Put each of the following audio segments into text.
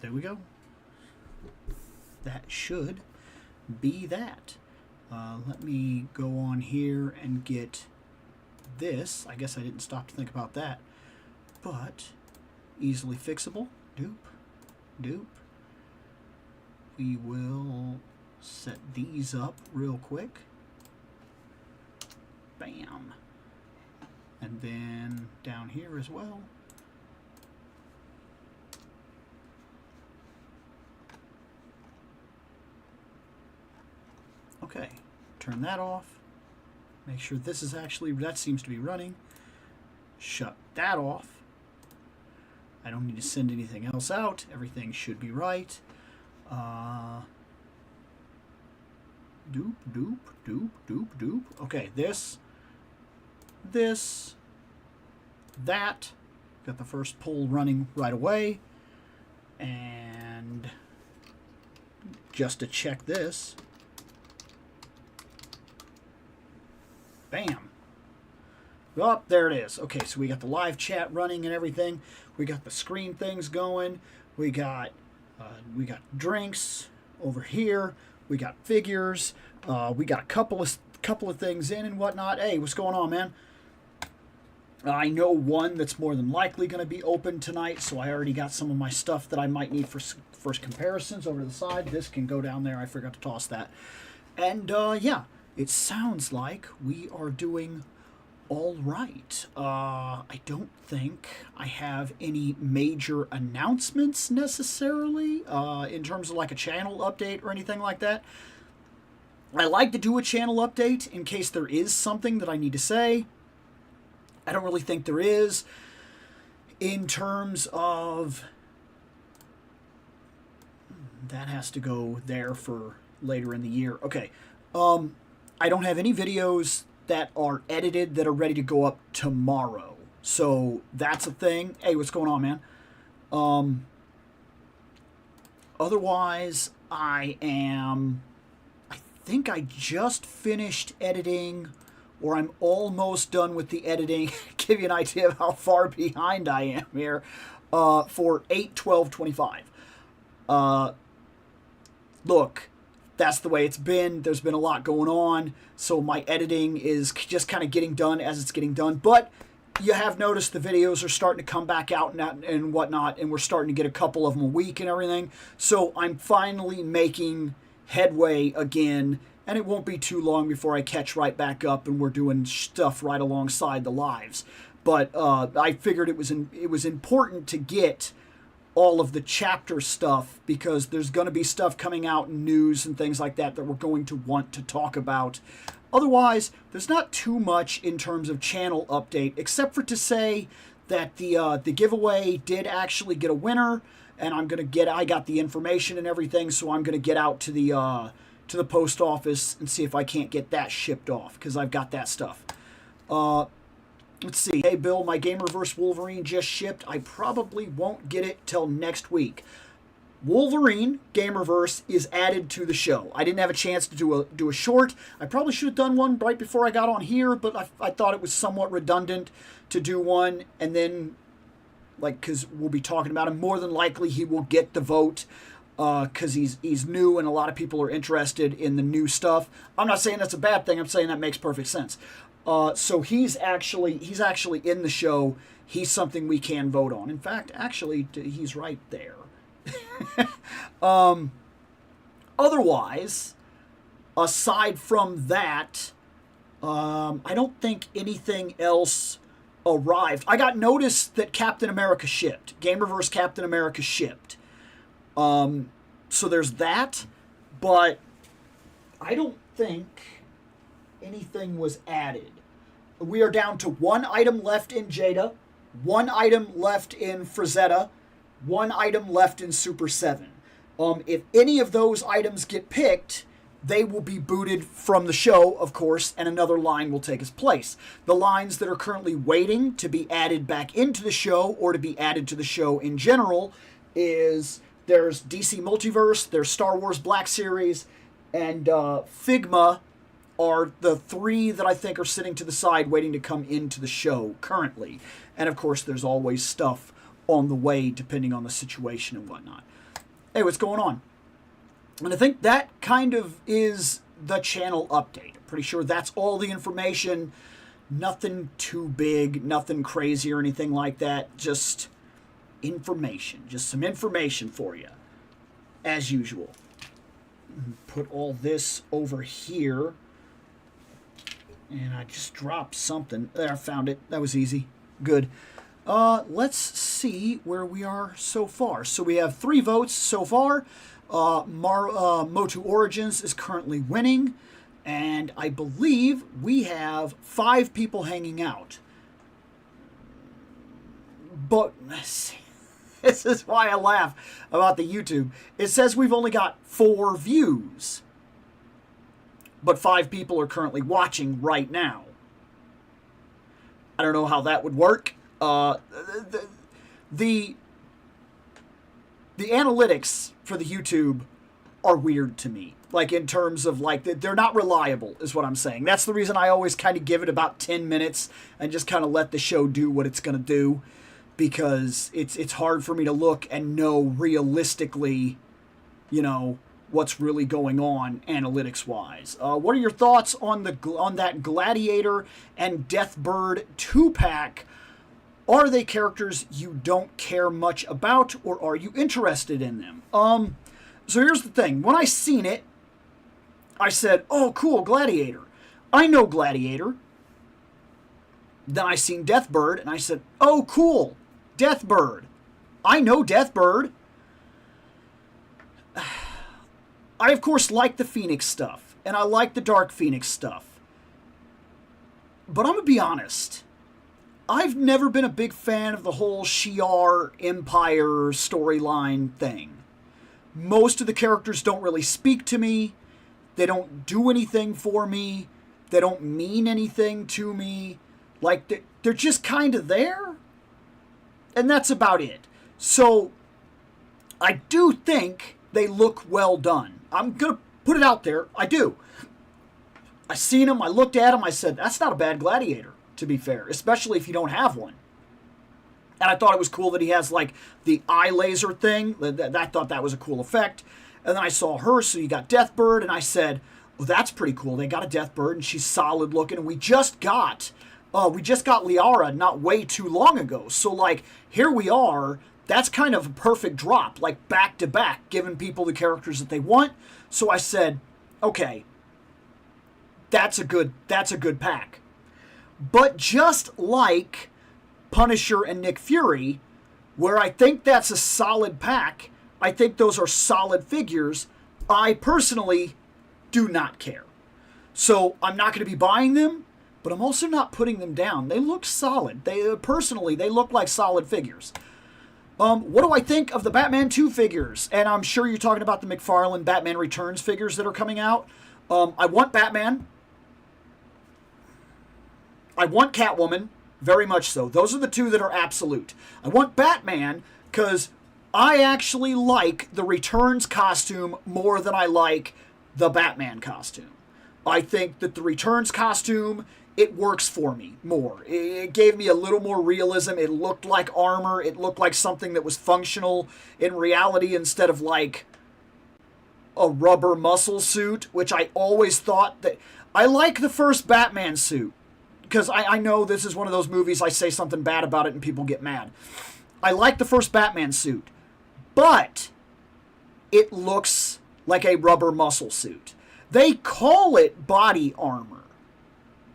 there we go. That should be that. Let me go on here and get this. I guess I didn't stop to think about that. But easily fixable. Doop. Doop. We will set these up real quick. Bam. And then down here as well. Okay, turn that off. Make sure this is actually, that seems to be running. Shut that off. I don't need to send anything else out. Everything should be right. Doop, doop, doop, doop, doop. Okay, this, that. Got the first pull running right away. And just to check this. Bam. Oh, there it is. Okay, so we got the live chat running and everything. We got the screen things going. We got drinks over here. We got figures. We got a couple of things in and whatnot. Hey, what's going on, man? I know one that's more than likely going to be open tonight, so I already got some of my stuff that I might need for first comparisons over to the side. This can go down there. I forgot to toss that. And yeah. It sounds like we are doing all right. I don't think I have any major announcements necessarily in terms of like a channel update or anything like that. I like to do a channel update in case there is something that I need to say. I don't really think there is in terms of... That has to go there for later in the year. Okay. I don't have any videos that are edited that are ready to go up tomorrow. So that's a thing. Hey, what's going on, man? Otherwise, I think I just finished editing, or I'm almost done with the editing. Give you an idea of how far behind I am here for 8/12/25. Look. That's the way it's been. There's been a lot going on, so my editing is just kind of getting done as it's getting done. But you have noticed the videos are starting to come back out and whatnot, and we're starting to get a couple of them a week and everything. So I'm finally making headway again, and it won't be too long before I catch right back up and we're doing stuff right alongside the lives. But I figured it was important to get all of the chapter stuff because there's going to be stuff coming out in news and things like that that we're going to want to talk about. Otherwise, there's not too much in terms of channel update, except for to say that the giveaway did actually get a winner, and I got the information and everything, so I'm going to get out to the post office and see if I can't get that shipped off because I've got that stuff. Let's see. Hey, Bill, my Gamerverse Wolverine just shipped. I probably won't get it till next week. Wolverine Gamerverse is added to the show. I didn't have a chance to do a short. I probably should have done one right before I got on here, but I thought it was somewhat redundant to do one. And then, like, because we'll be talking about him, more than likely he will get the vote because he's new and a lot of people are interested in the new stuff. I'm not saying that's a bad thing. I'm saying that makes perfect sense. So he's actually in the show. He's something we can vote on. In fact, actually, he's right there. Otherwise, aside from that, I don't think anything else arrived. I got notice that Captain America shipped. Gamerverse Captain America shipped. So there's that, but I don't think anything was added. We are down to one item left in Jada, one item left in Frazetta, one item left in Super 7. If any of those items get picked, they will be booted from the show, of course, and another line will take its place. The lines that are currently waiting to be added back into the show or to be added to the show in general is there's DC Multiverse, there's Star Wars Black Series, and Figma are the three that I think are sitting to the side waiting to come into the show currently. And of course, there's always stuff on the way depending on the situation and whatnot. hey, what's going on? And I think that kind of is the channel update. I'm pretty sure that's all the information. Nothing too big, nothing crazy or anything like that. Just information. Just some information for you, as usual. Put all this over here. And I just dropped something. There, I found it. That was easy. Good. Let's see where we are so far. So we have 3 votes so far. Motu Origins is currently winning. And I believe we have 5 people hanging out. But this is why I laugh about the YouTube. It says we've only got 4 views. But 5 people are currently watching right now. I don't know how that would work. The analytics for the YouTube are weird to me. Like, in terms of, like, they're not reliable, is what I'm saying. That's the reason I always kind of give it about 10 minutes and just kind of let the show do what it's going to do. Because it's hard for me to look and know realistically, you know, what's really going on analytics-wise. What are your thoughts on that Gladiator and Deathbird 2-pack? Are they characters you don't care much about, or are you interested in them? So here's the thing. When I seen it, I said, oh, cool, Gladiator. I know Gladiator. Then I seen Deathbird, and I said, oh, cool, Deathbird. I know Deathbird. I, of course, like the Phoenix stuff, and I like the Dark Phoenix stuff. But I'm going to be honest. I've never been a big fan of the whole Shi'ar Empire storyline thing. Most of the characters don't really speak to me. They don't do anything for me. They don't mean anything to me. Like, they're just kind of there. And that's about it. So, I do think they look well done. I'm going to put it out there. I do. I seen them. I looked at them. I said, that's not a bad Gladiator, to be fair. Especially if you don't have one. And I thought it was cool that he has, like, the eye laser thing. I thought that was a cool effect. And then I saw her, so you got Deathbird, and I said, well, that's pretty cool. They got a Deathbird, and she's solid looking. And we just got Liara not way too long ago. So, like, here we are. That's kind of a perfect drop, like, back to back, giving people the characters that they want. So I said, okay, that's a good pack. But just like Punisher and Nick Fury, where I think that's a solid pack, I think those are solid figures, I personally do not care. So I'm not going to be buying them, but I'm also not putting them down. They look solid. They look like solid figures. What do I think of the Batman 2 figures? And I'm sure you're talking about the McFarlane Batman Returns figures that are coming out. I want Batman. I want Catwoman, very much so. Those are the 2 that are absolute. I want Batman because I actually like the Returns costume more than I like the Batman costume. I think that the Returns costume, it works for me more. It gave me a little more realism. It looked like armor. It looked like something that was functional in reality instead of like a rubber muscle suit, which I always thought that... I like the first Batman suit because I know this is one of those movies I say something bad about it and people get mad. I like the first Batman suit, but it looks like a rubber muscle suit. They call it body armor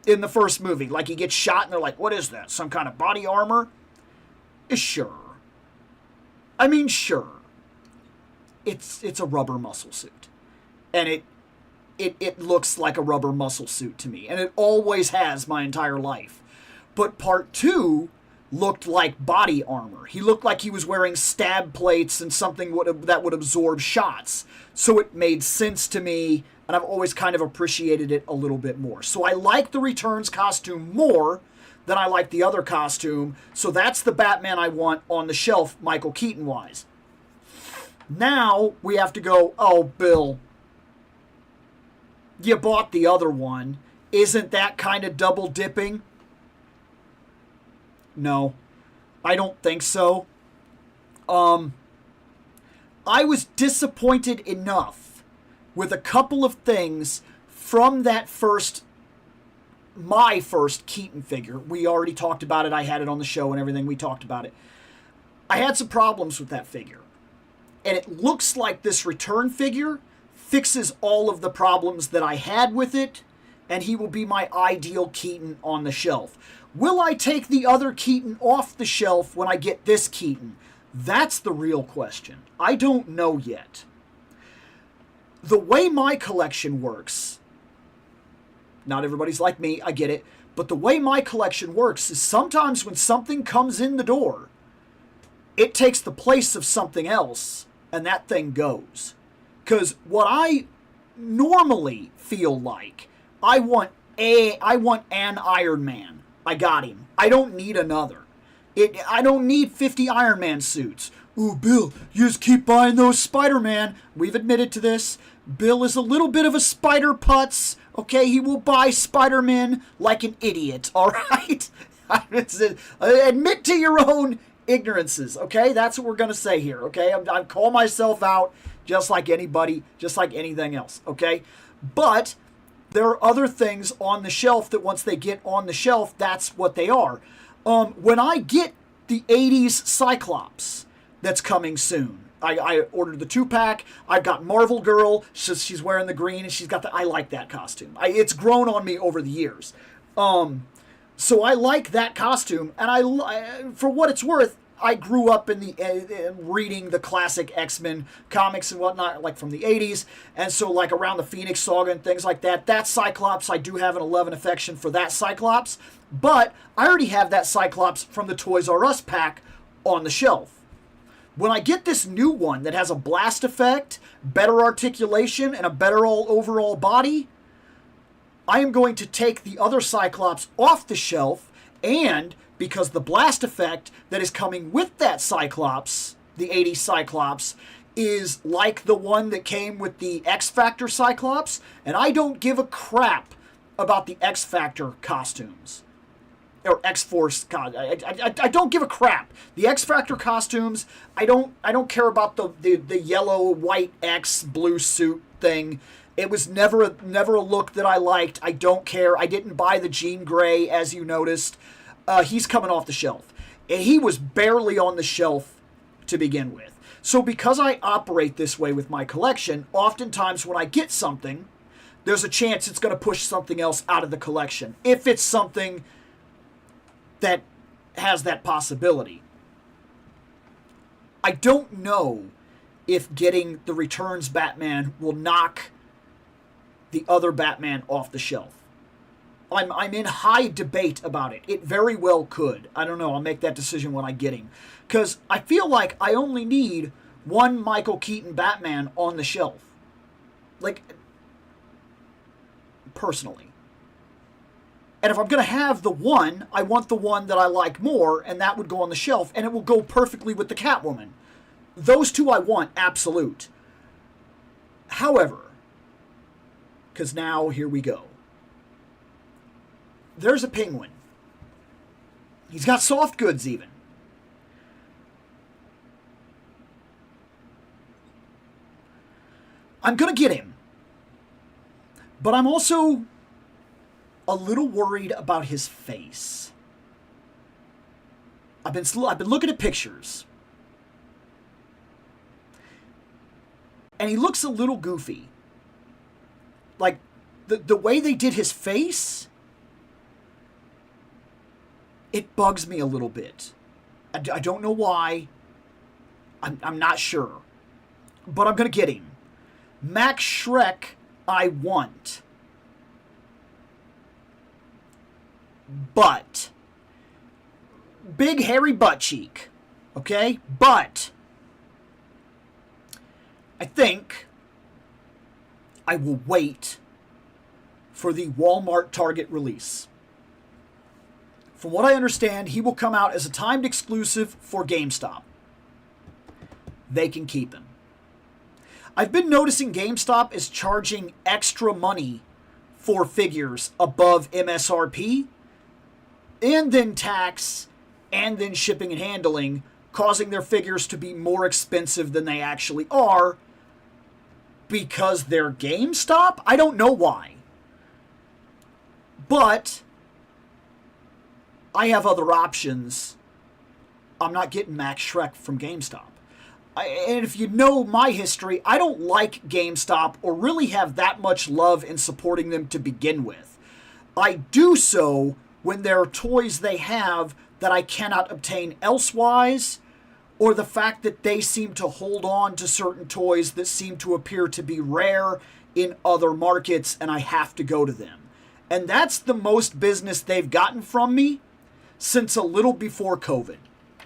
in the first movie. Like, he gets shot and they're like, what is that? Some kind of body armor? Sure. I mean, sure. It's a rubber muscle suit. And it looks like a rubber muscle suit to me. And it always has my entire life. But part 2 looked like body armor. He looked like he was wearing stab plates and something that would absorb shots. So it made sense to me, and I've always kind of appreciated it a little bit more. So I like the Returns costume more than I like the other costume. So that's the Batman I want on the shelf, Michael Keaton-wise. Now we have to go, oh, Bill, you bought the other one. Isn't that kind of double dipping? No, I don't think so. I was disappointed enough with a couple of things from that my first Keaton figure. We already talked about it. I had it on the show and everything. We talked about it. I had some problems with that figure. And it looks like this return figure fixes all of the problems that I had with it, and he will be my ideal Keaton on the shelf. Will I take the other Keaton off the shelf when I get this Keaton? That's the real question. I don't know yet. The way my collection works, not everybody's like me, I get it, but the way my collection works is sometimes when something comes in the door, it takes the place of something else, and that thing goes. Because what I normally feel like, I want an Iron Man. I got him. I don't need another. I don't need 50 Iron Man suits. Ooh, Bill, you just keep buying those Spider-Man. We've admitted to this. Bill is a little bit of a spider putz. Okay, he will buy Spider-Man like an idiot, all right? Admit to your own ignorances, okay? That's what we're going to say here, okay? I call myself out just like anybody, just like anything else, okay? But there are other things on the shelf that once they get on the shelf, that's what they are. When I get the 80s Cyclops that's coming soon, I ordered the 2-pack. I've got Marvel Girl. She's wearing the green, and she's got I like that costume. It's grown on me over the years. So I like that costume, and for what it's worth, I grew up in reading the classic X-Men comics and whatnot, like from the 80s, and so like around the Phoenix Saga and things like that. That Cyclops, I do have an 11 affection for that Cyclops, but I already have that Cyclops from the Toys R Us pack on the shelf. When I get this new one that has a blast effect, better articulation, and a better overall body, I am going to take the other Cyclops off the shelf, and because the blast effect that is coming with that Cyclops, the 80s Cyclops, is like the one that came with the X-Factor Cyclops, and I don't give a crap about the X-Factor costumes. Or X-Force, I don't give a crap. The X-Factor costumes, I don't care about the yellow, white X blue suit thing. It was never a look that I liked. I don't care. I didn't buy the Jean Grey, as you noticed. He's coming off the shelf. He was barely on the shelf to begin with. So because I operate this way with my collection, oftentimes when I get something, there's a chance it's going to push something else out of the collection. If it's something that has that possibility. I don't know if getting the Returns Batman will knock the other Batman off the shelf. I'm in high debate about it. It very well could. I don't know. I'll make that decision when I get him. Because I feel like I only need one Michael Keaton Batman on the shelf. Like, personally. And if I'm going to have the one, I want the one that I like more, and that would go on the shelf, and it will go perfectly with the Catwoman. Those two I want, absolute. However, because now here we go. There's a Penguin. He's got soft goods even. I'm going to get him. But I'm also a little worried about his face. I've been looking at pictures. And he looks a little goofy. Like, the way they did his face, it bugs me a little bit. I don't know why. I'm not sure. But I'm going to get him. Max Schreck, I want. But big hairy butt cheek, okay? But I think I will wait for the Walmart Target release. From what I understand, he will come out as a timed exclusive for GameStop. They can keep him. I've been noticing GameStop is charging extra money for figures above MSRP, and then tax, and then shipping and handling causing their figures to be more expensive than they actually are because they're GameStop? I don't know why. But I have other options. I'm not getting Max Shrek from GameStop. And if you know my history, I don't like GameStop or really have that much love in supporting them to begin with. I do so when there are toys they have that I cannot obtain elsewise, or the fact that they seem to hold on to certain toys that seem to appear to be rare in other markets, and I have to go to them. And that's the most business they've gotten from me since a little before COVID.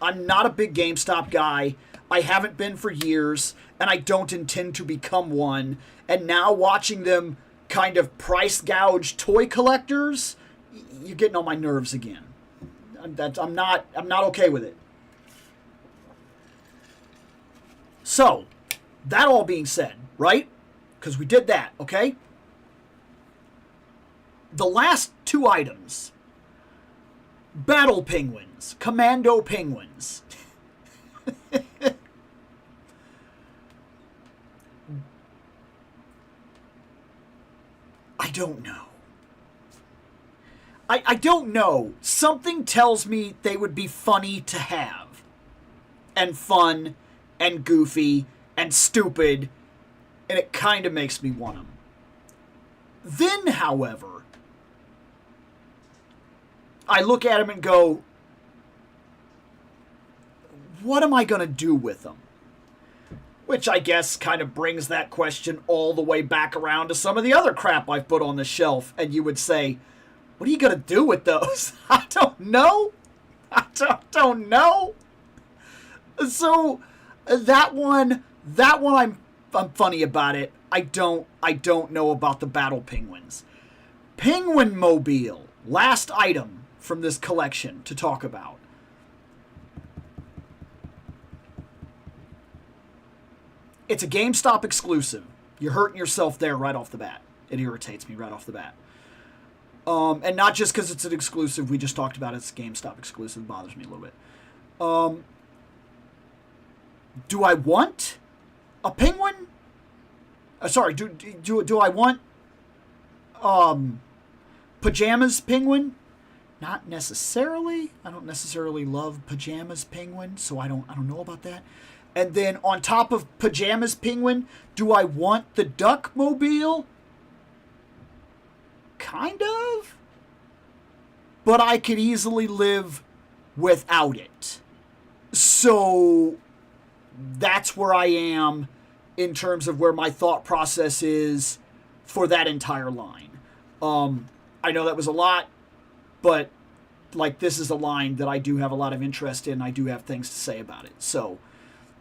I'm not a big GameStop guy. I haven't been for years, and I don't intend to become one. And now watching them kind of price gouge toy collectors, you're getting on my nerves again. I'm not okay with it. So, that all being said, right? Because we did that, okay? The last two items. Battle Penguins. Commando Penguins. I don't know. I don't know. Something tells me they would be funny to have. And fun. And goofy. And stupid. And it kind of makes me want them. Then, however, I look at them and go, what am I going to do with them? Which I guess kind of brings that question all the way back around to some of the other crap I've put on the shelf. And you would say, what are you going to do with those? I don't know. I don't know. So that one I'm funny about it. I don't know about the Battle Penguins. Penguin Mobile, last item from this collection to talk about. It's a GameStop exclusive. You're hurting yourself there right off the bat. It irritates me right off the bat. And not just because it's an exclusive. We just talked about it's a GameStop exclusive. It bothers me a little bit. Do I want a penguin? Sorry, do I want Pajamas Penguin? Not necessarily. I don't necessarily love Pajamas Penguin, so I don't know about that. And then on top of Pajamas Penguin, do I want the Duck Mobile? Kind of. But I could easily live without it. So that's where I am in terms of where my thought process is for that entire line. I know that was a lot, but like this is a line that I do have a lot of interest in. I do have things to say about it. So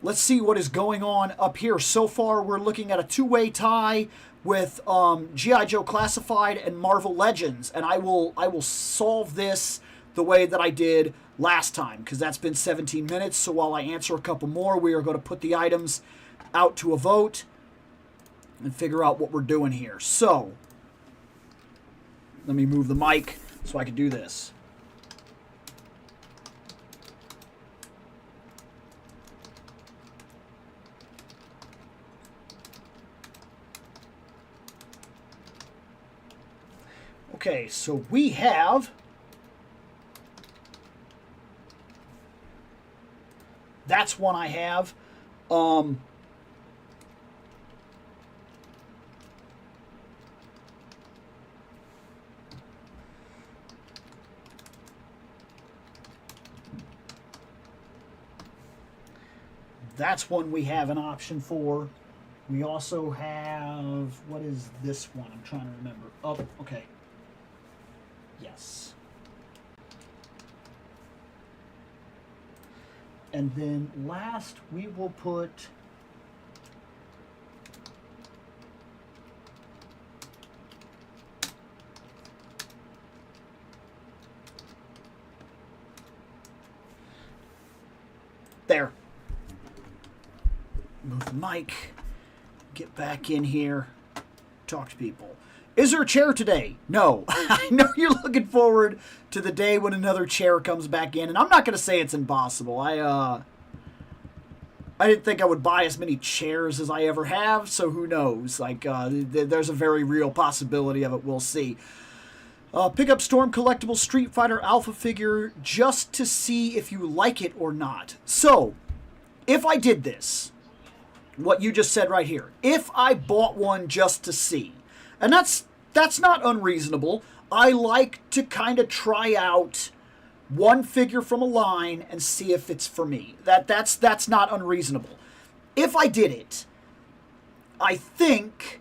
let's see what is going on up here. So far, we're looking at a two-way tie with G.I. Joe Classified and Marvel Legends, and I will solve this the way that I did last time, because that's been 17 minutes. So while I answer a couple more, we are going to put the items out to a vote and figure out what we're doing here. So let me move the mic so I can do this. Okay, so we have that's one I have. That's one we have an option for. We also have, what is this one? I'm trying to remember. Oh, okay. Yes. And then last, we will put there. Move the mic. Get back in here. Talk to people. Is there a chair today? No. I know you're looking forward to the day when another chair comes back in, and I'm not going to say it's impossible. I didn't think I would buy as many chairs as I ever have, so who knows? Like, there's a very real possibility of it. We'll see. Pick up Storm Collectible Street Fighter Alpha figure just to see if you like it or not. So, if I did this, what you just said right here, if I bought one just to see, and that's not unreasonable. I like to kind of try out one figure from a line and see if it's for me. That's not unreasonable. If I did it, I think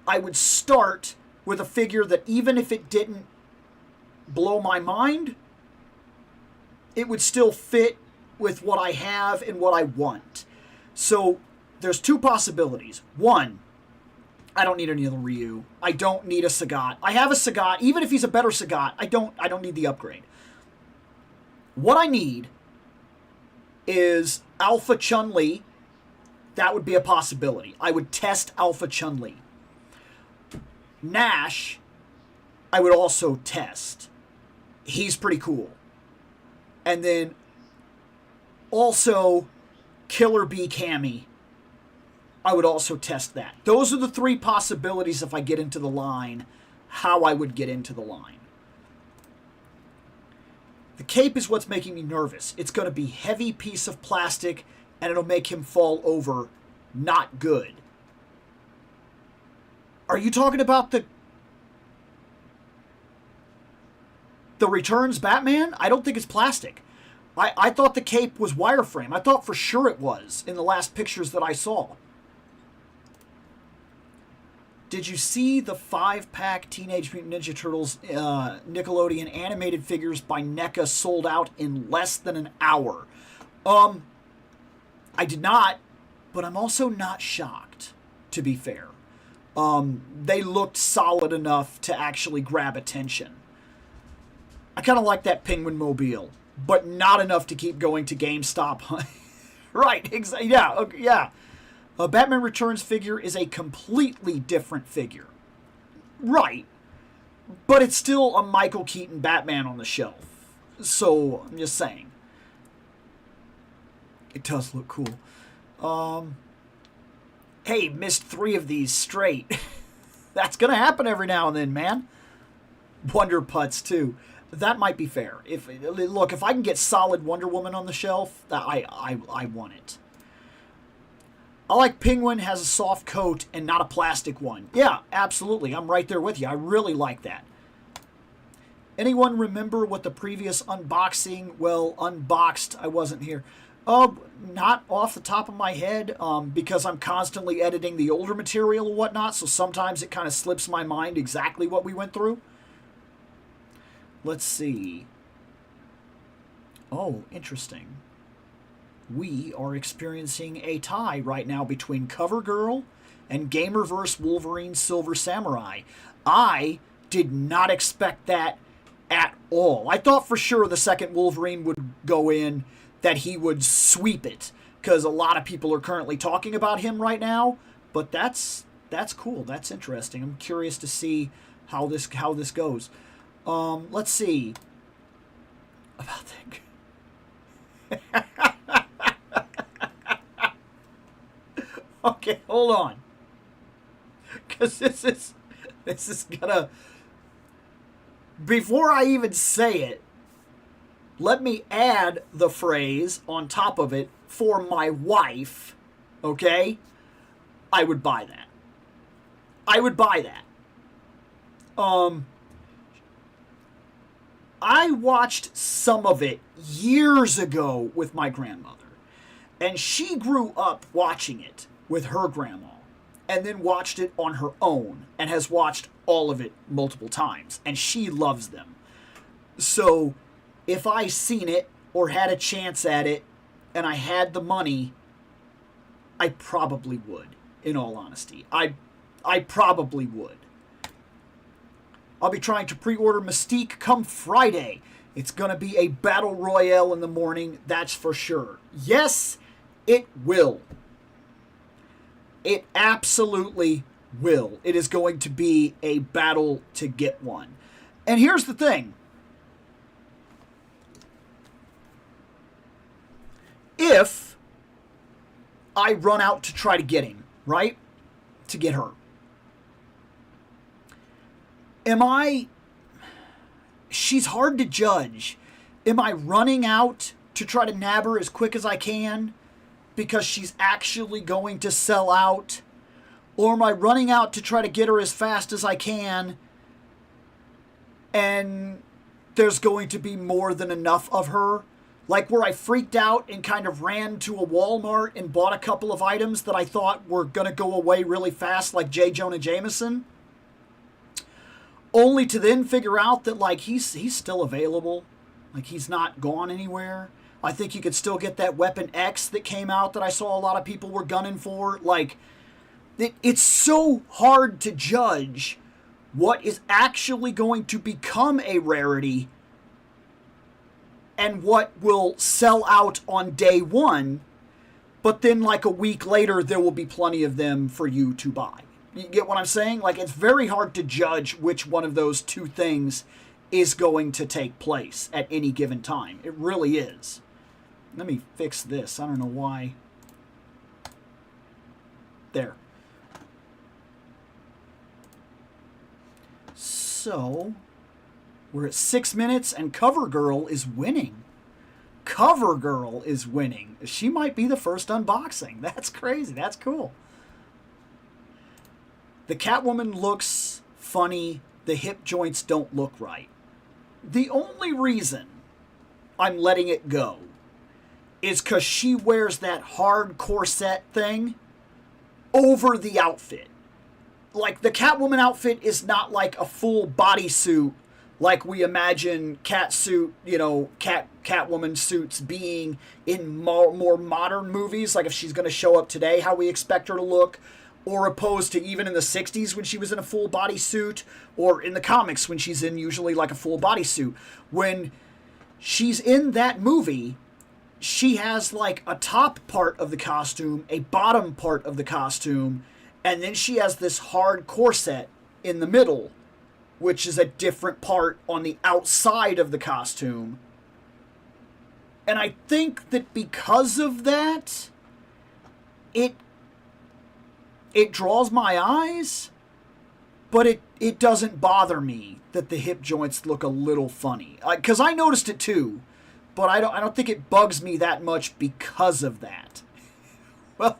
I would start with a figure that even if it didn't blow my mind, it would still fit with what I have and what I want. So there's two possibilities. One, I don't need any other Ryu. I don't need a Sagat. I have a Sagat. Even if he's a better Sagat, I don't need the upgrade. What I need is Alpha Chun-Li. That would be a possibility. I would test Alpha Chun-Li. Nash, I would also test. He's pretty cool. And then also Killer Bee Cammy. I would also test that. Those are the three possibilities if I get into the line, how I would get into the line. The cape is what's making me nervous. It's going to be a heavy piece of plastic, and it'll make him fall over. Not good. Are you talking about the Returns Batman? I don't think it's plastic. I thought the cape was wireframe. I thought for sure it was in the last pictures that I saw. Did you see the 5-pack Teenage Mutant Ninja Turtles Nickelodeon animated figures by NECA sold out in less than an hour? I did not, but I'm also not shocked, to be fair. They looked solid enough to actually grab attention. I kind of like that Penguin Mobile, but not enough to keep going to GameStop. Right, exactly. Yeah, okay, yeah. A Batman Returns figure is a completely different figure. Right. But it's still a Michael Keaton Batman on the shelf. So, I'm just saying. It does look cool. Hey, missed 3 of these straight. That's going to happen every now and then, man. Wonder Putts, too. That might be fair. Look, if I can get solid Wonder Woman on the shelf, I want it. I like Penguin has a soft coat and not a plastic one. Yeah, absolutely. I'm right there with you. I really like that. Anyone remember what the previous unboxing, well, unboxed, I wasn't here. Not off the top of my head, because I'm constantly editing the older material and whatnot, so sometimes it kind of slips my mind exactly what we went through. Let's see. Oh, interesting. We are experiencing a tie right now between CoverGirl and Gamerverse Wolverine Silver Samurai. I did not expect that at all. I thought for sure the second Wolverine would go in, that he would sweep it, because a lot of people are currently talking about him right now. But that's cool. That's interesting. I'm curious to see how this goes. Let's see about that. Okay, hold on, because this is gonna. Before I even say it, let me add the phrase on top of it for my wife. Okay, I would buy that. I would buy that. I watched some of it years ago with my grandmother, and she grew up watching it with her grandma, and then watched it on her own, and has watched all of it multiple times, and she loves them. So, if I seen it, or had a chance at it, and I had the money, I probably would, in all honesty. I probably would. I'll be trying to pre-order Mystique come Friday. It's going to be a battle royale in the morning, that's for sure. Yes, it will. It absolutely will. It is going to be a battle to get one. And here's the thing. If I run out to try to get him, right? To get her. She's hard to judge. Am I running out to try to nab her as quick as I can because she's actually going to sell out? Or am I running out to try to get her as fast as I can and there's going to be more than enough of her? Like where I freaked out and kind of ran to a Walmart and bought a couple of items that I thought were going to go away really fast, like J. Jonah Jameson. Only to then figure out that, like, he's still available. Like, he's not gone anywhere. I think you could still get that Weapon X that came out that I saw a lot of people were gunning for. Like, it's so hard to judge what is actually going to become a rarity and what will sell out on day one. But then, like, a week later, there will be plenty of them for you to buy. You get what I'm saying? Like, it's very hard to judge which one of those two things is going to take place at any given time. It really is. Let me fix this. I don't know why. There. So, we're at 6 minutes and CoverGirl is winning. CoverGirl is winning. She might be the first unboxing. That's crazy. That's cool. The Catwoman looks funny. The hip joints don't look right. The only reason I'm letting it go is because she wears that hard corset thing over the outfit. Like, the Catwoman outfit is not like a full bodysuit like we imagine Catwoman suits being in more modern movies. Like if she's going to show up today, how we expect her to look. Or opposed to even in the 60s when she was in a full body suit, or in the comics when she's in usually like a full body suit. When she's in that movie, she has like a top part of the costume, a bottom part of the costume, and then she has this hard corset in the middle, which is a different part on the outside of the costume. And I think that because of that, it draws my eyes, but it doesn't bother me that the hip joints look a little funny. Because I noticed it too, but I don't think it bugs me that much because of that. Well,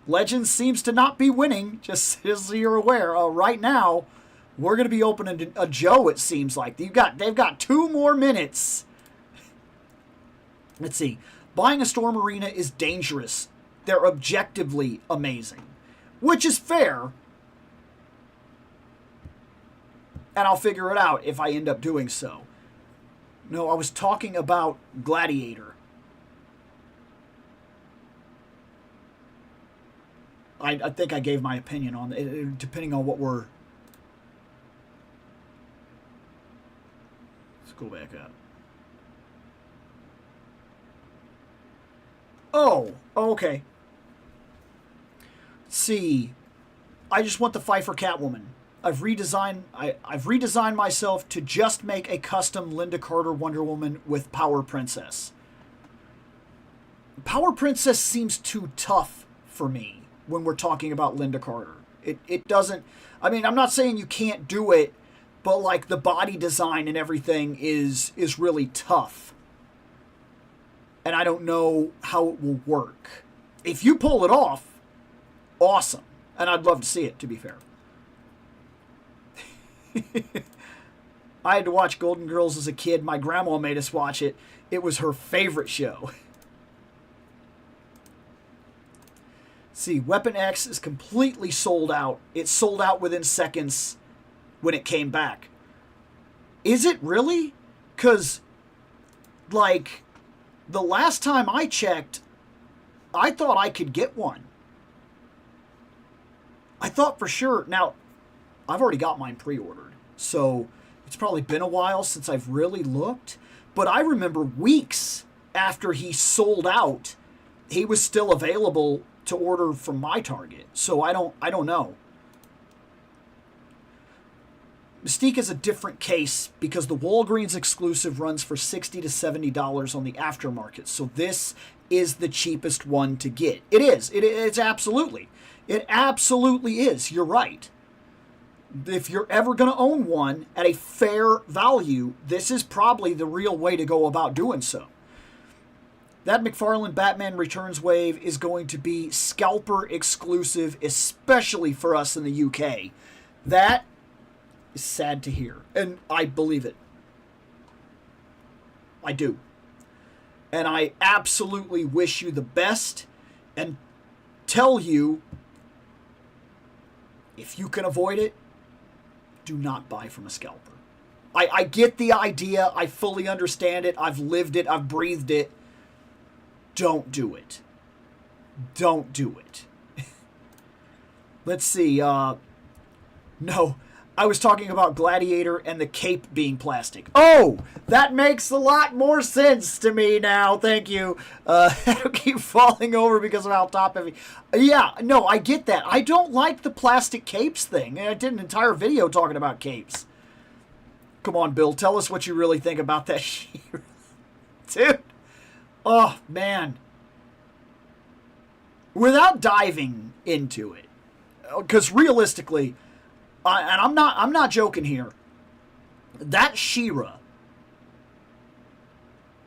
Legends seems to not be winning, just as you're aware. Right now, we're going to be opening a Joe, it seems like. They've got 2 more minutes. Let's see. Buying a Storm Arena is dangerous. They're objectively amazing. Which is fair. And I'll figure it out if I end up doing so. No, I was talking about Gladiator. I think I gave my opinion on it, depending on what we're... Let's go back up. Oh, okay. See, I just want the Pfeiffer Catwoman. I've redesigned myself to just make a custom Linda Carter Wonder Woman with Power Princess. Power Princess seems too tough for me when we're talking about Linda Carter. It doesn't... I mean, I'm not saying you can't do it, but like the body design and everything is really tough. And I don't know how it will work. If you pull it off, awesome. And I'd love to see it, to be fair. I had to watch Golden Girls as a kid. My grandma made us watch it. It was her favorite show. See, Weapon X is completely sold out. It sold out within seconds when it came back. Is it really? Because, like, the last time I checked, I thought I could get one. I thought for sure. Now, I've already got mine pre-ordered, so it's probably been a while since I've really looked. But I remember weeks after he sold out, he was still available to order from my Target. So I don't know. Mystique is a different case because the Walgreens exclusive runs for $60 to $70 on the aftermarket. So this is the cheapest one to get. It is. It's absolutely. It absolutely is. You're right. If you're ever going to own one at a fair value, this is probably the real way to go about doing so. That McFarlane Batman Returns wave is going to be scalper exclusive, especially for us in the UK. That is sad to hear, and I believe it. I do. And I absolutely wish you the best and tell you, if you can avoid it, do not buy from a scalper. I get the idea. I fully understand it. I've lived it. I've breathed it. Don't do it. Don't do it. Let's see. No, I was talking about Gladiator and the cape being plastic. Oh, that makes a lot more sense to me now. Thank you. I keep falling over because of how top heavy. Yeah, no, I get that. I don't like the plastic capes thing. I did an entire video talking about capes. Come on, Bill. Tell us what you really think about that shit. Dude. Oh, man. Without diving into it, because realistically, and I'm not joking here, that She-Ra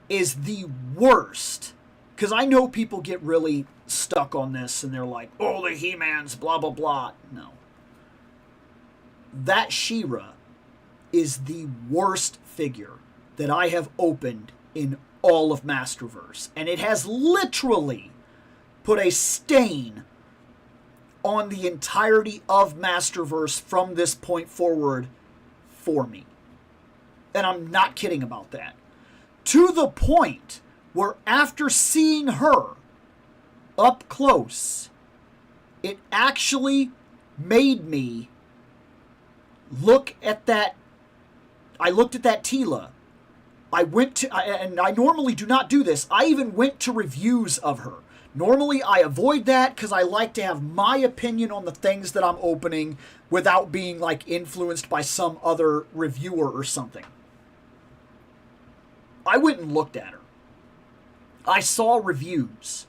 is the worst. Because I know people get really stuck on this and they're like, oh, the He-Mans, blah, blah, blah. No. That She-Ra is the worst figure that I have opened in all of Masterverse. And it has literally put a stain on the entirety of Masterverse from this point forward for me. And I'm not kidding about that. To the point where after seeing her up close, it actually made me look at that. I looked at that Teela. I went to, and I normally do not do this, I even went to reviews of her. Normally, I avoid that because I like to have my opinion on the things that I'm opening without being, like, influenced by some other reviewer or something. I went and looked at her. I saw reviews.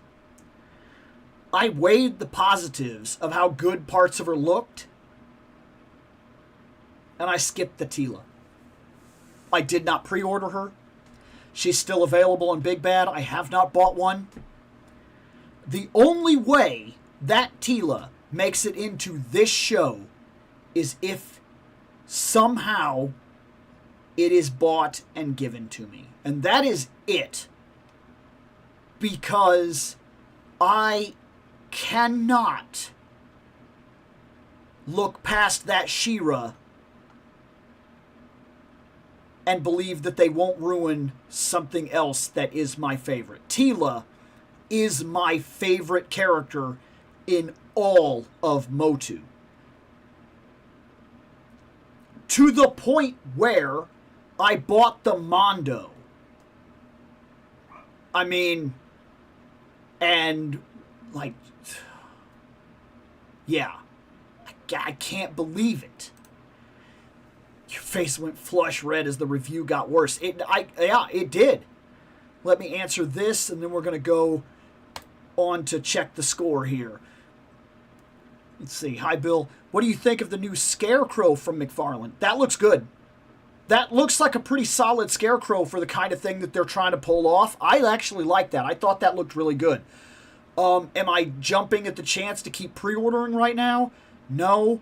I weighed the positives of how good parts of her looked, and I skipped the Teela. I did not pre-order her. She's still available on Big Bad. I have not bought one. The only way that Teela makes it into this show is if somehow it is bought and given to me. And that is it. Because I cannot look past that She-Ra and believe that they won't ruin something else that is my favorite. Teela is my favorite character in all of Motu. To the point where I bought the Mondo. I mean, and, like, yeah, I can't believe it. Your face went flush red as the review got worse. Yeah, it did. Let me answer this, and then we're going to go on to check the score here. Let's see. Hi, Bill. What do you think of the new Scarecrow from McFarlane? That looks good. That looks like a pretty solid Scarecrow for the kind of thing that they're trying to pull off. I actually like that. I thought that looked really good. Am I jumping at the chance to keep pre-ordering right now? No.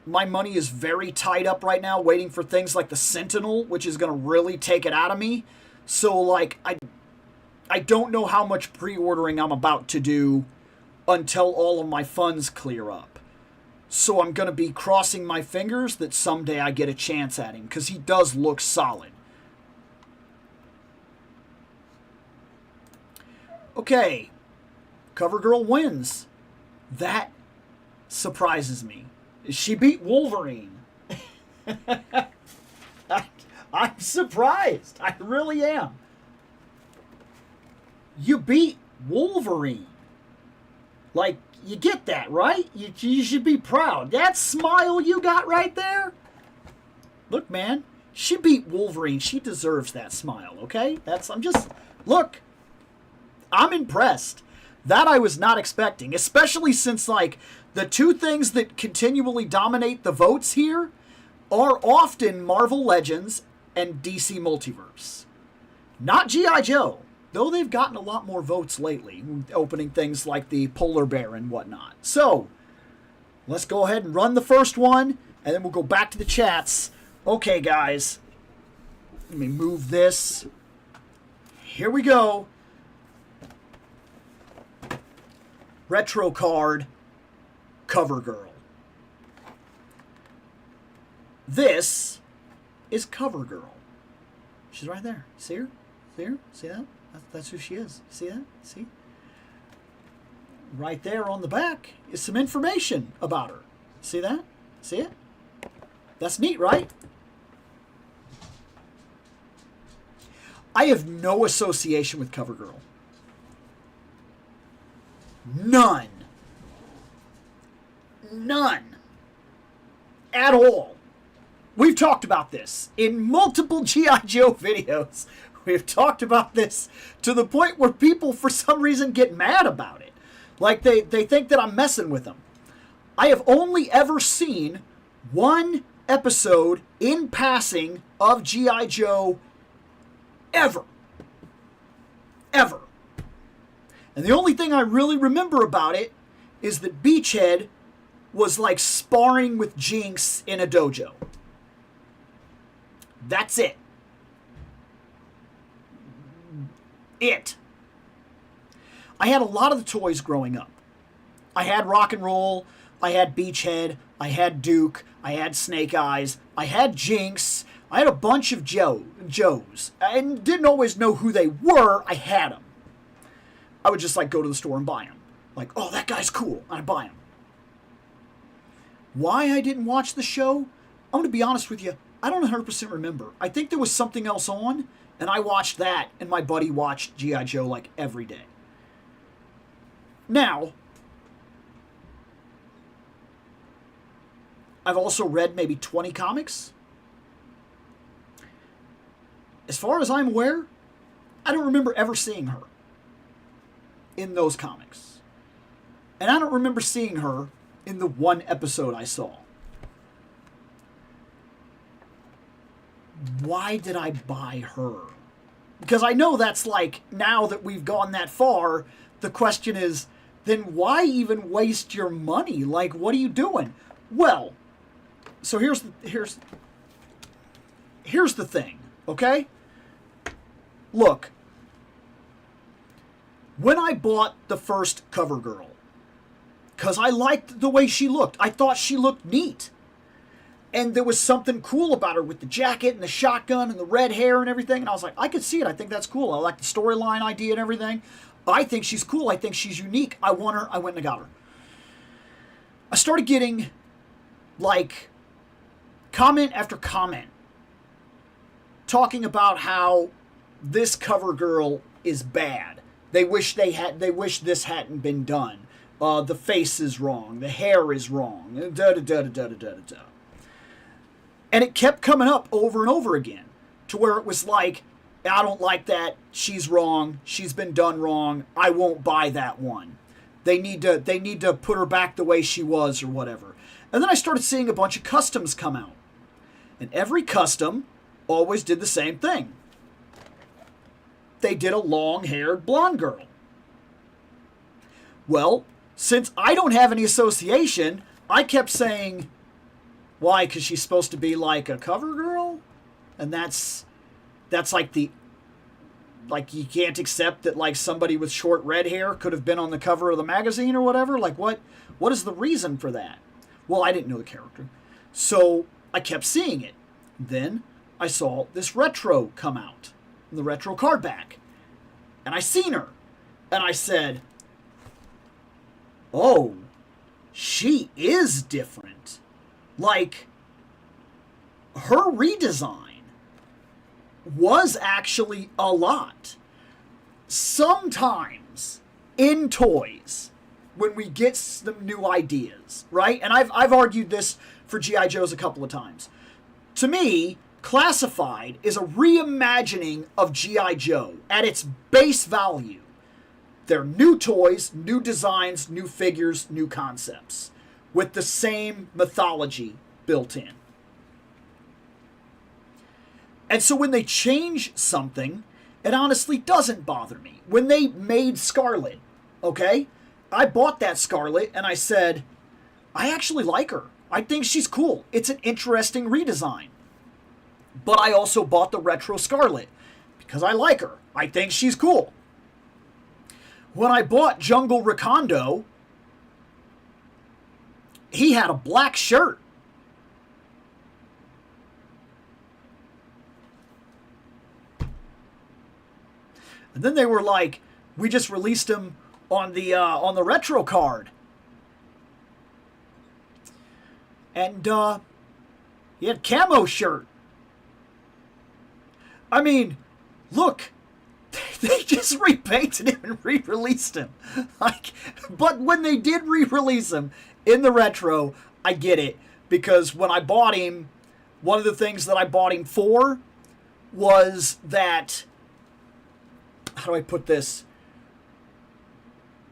My money is very tied up right now waiting for things like the Sentinel, which is going to really take it out of me. So, like, I don't know how much pre-ordering I'm about to do until all of my funds clear up. So I'm going to be crossing my fingers that someday I get a chance at him, because he does look solid. Okay. CoverGirl wins. That surprises me. She beat Wolverine. I'm surprised. I really am. You beat Wolverine. Like, you get that, right? You should be proud. That smile you got right there? Look, man, she beat Wolverine. She deserves that smile, okay? Look, I'm impressed. That I was not expecting, especially since, like, the two things that continually dominate the votes here are often Marvel Legends and DC Multiverse. Not G.I. Joe, though they've gotten a lot more votes lately, opening things like the Polar Bear and whatnot. So, let's go ahead and run the first one, and then we'll go back to the chats. Okay, guys, let me move this. Here we go. Retro card, Cover Girl. This is Cover Girl. She's right there. See her? See her? See that? That's who she is. See that? See? Right there on the back is some information about her. See that? See it? That's neat, right? I have no association with Cover Girl. None. None. At all. We've talked about this in multiple G.I. Joe videos. We've talked about this to the point where people, for some reason, get mad about it. Like, they think that I'm messing with them. I have only ever seen one episode in passing of G.I. Joe ever. Ever. And the only thing I really remember about it is that Beachhead was like sparring with Jinx in a dojo. That's it. I had a lot of the toys growing up. I had Rock and Roll, I had Beachhead, I had Duke, I had Snake Eyes, I had Jinx, I had a bunch of Joes. I didn't always know who they were, I had them. I would just like go to the store and buy them. Like, oh, that guy's cool, and I buy him. Why I didn't watch the show? I'm going to be honest with you, I don't 100% remember. I think there was something else on, and I watched that, and my buddy watched G.I. Joe like every day. Now, I've also read maybe 20 comics. As far as I'm aware, I don't remember ever seeing her in those comics. And I don't remember seeing her in the one episode I saw. Why did I buy her? Because I know that's like, now that we've gone that far, the question is, then why even waste your money? Like, what are you doing? Well, so here's the thing, okay? Look, when I bought the first Cover Girl, because I liked the way she looked, I thought she looked neat. And there was something cool about her with the jacket and the shotgun and the red hair and everything. And I was like, I could see it. I think that's cool. I like the storyline idea and everything. I think she's cool. I think she's unique. I want her. I went and got her. I started getting, like, comment after comment talking about how this Cover Girl is bad. They wish this hadn't been done. The face is wrong. The hair is wrong. Da-da-da-da-da-da-da-da. And it kept coming up over and over again to where it was like, I don't like that. She's wrong. She's been done wrong. I won't buy that one. They need to put her back the way she was or whatever. And then I started seeing a bunch of customs come out. And every custom always did the same thing. They did a long-haired blonde girl. Well, since I don't have any association, I kept saying, why? Because she's supposed to be like a cover girl? And that's like you can't accept that like somebody with short red hair could have been on the cover of the magazine or whatever? Like what is the reason for that? Well, I didn't know the character. So I kept seeing it. Then I saw this retro come out. The retro card back. And I seen her. And I said, oh, she is different. Like, her redesign was actually a lot. Sometimes in toys, when we get some new ideas, right? And I've argued this for G.I. Joes a couple of times. To me, Classified is a reimagining of G.I. Joe at its base value. They're new toys, new designs, new figures, new concepts, with the same mythology built in. And so when they change something, it honestly doesn't bother me. When they made Scarlet, okay, I bought that Scarlet and I said, I actually like her. I think she's cool. It's an interesting redesign. But I also bought the Retro Scarlet because I like her. I think she's cool. When I bought Jungle Recondo, he had a black shirt. And then they were like, we just released him on the retro card. And he had camo shirt. I mean, look, they just repainted him and re-released him. But when they did re-release him in the retro, I get it. Because when I bought him, one of the things that I bought him for was that, how do I put this?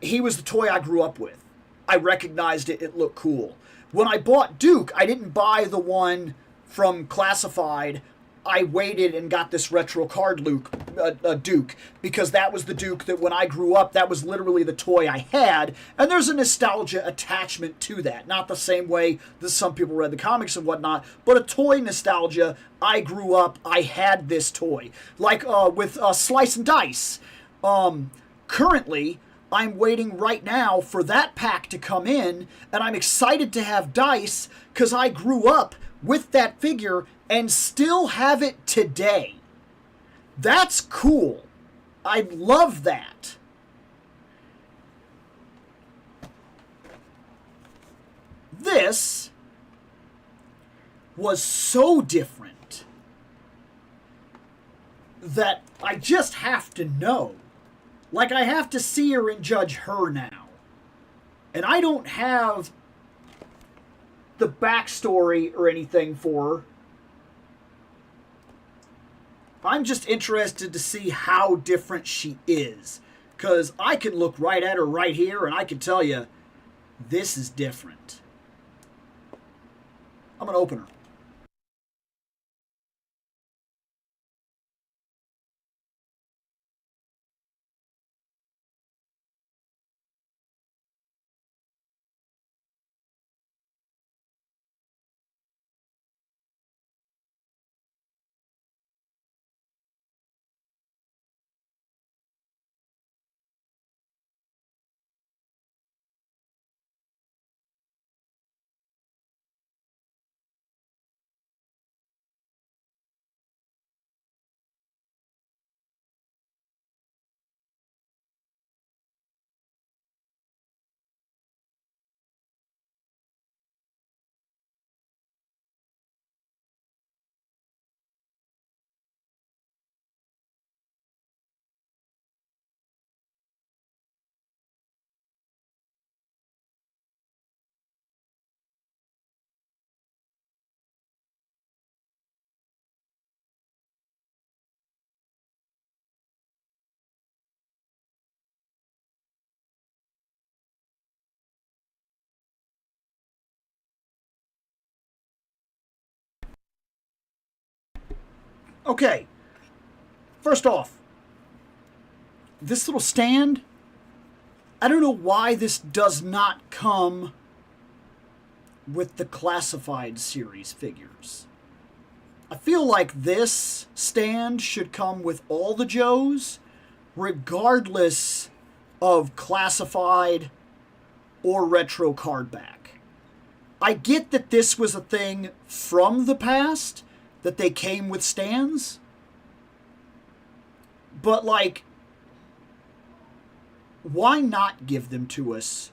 He was the toy I grew up with. I recognized it. It looked cool. When I bought Duke, I didn't buy the one from Classified. I waited and got this retro card Duke, because that was the Duke that when I grew up, that was literally the toy I had, and there's a nostalgia attachment to that. Not the same way that some people read the comics and whatnot, but a toy nostalgia. I grew up, I had this toy. Like with Slice and Dice. Currently, I'm waiting right now for that pack to come in, and I'm excited to have Dice, because I grew up with that figure and still have it today. That's cool. I love that. This was so different that I just have to know. Like, I have to see her and judge her now. And I don't have the backstory or anything for her. I'm just interested to see how different she is. Because I can look right at her right here and I can tell you, this is different. I'm going to open her. Okay, first off, this little stand, I don't know why this does not come with the Classified series figures. I feel like this stand should come with all the Joes, regardless of Classified or retro card back. I get that this was a thing from the past, that they came with stands. But, like, why not give them to us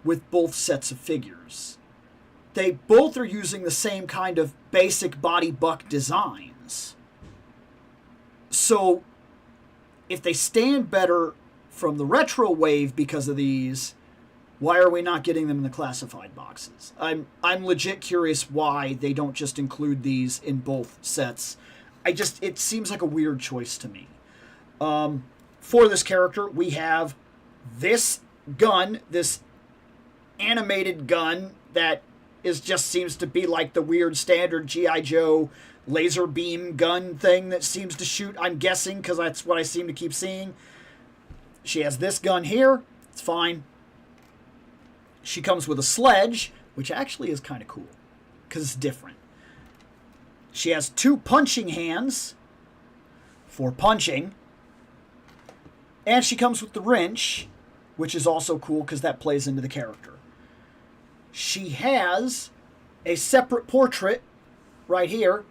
with both sets of figures? They both are using the same kind of basic body buck designs. So, if they stand better from the retro wave because of these, Why are we not getting them in the classified boxes? I'm legit curious why they don't just include these in both sets. It seems like a weird choice to me. For this character, we have this gun, this animated gun that seems to be like the weird standard G.I. Joe laser beam gun thing that seems to shoot, I'm guessing, because that's what I seem to keep seeing. She has this gun here. It's fine. She comes with a sledge, which actually is kind of cool because it's different. She has 2 punching hands for punching. And she comes with the wrench, which is also cool because that plays into the character. She has a separate portrait right here,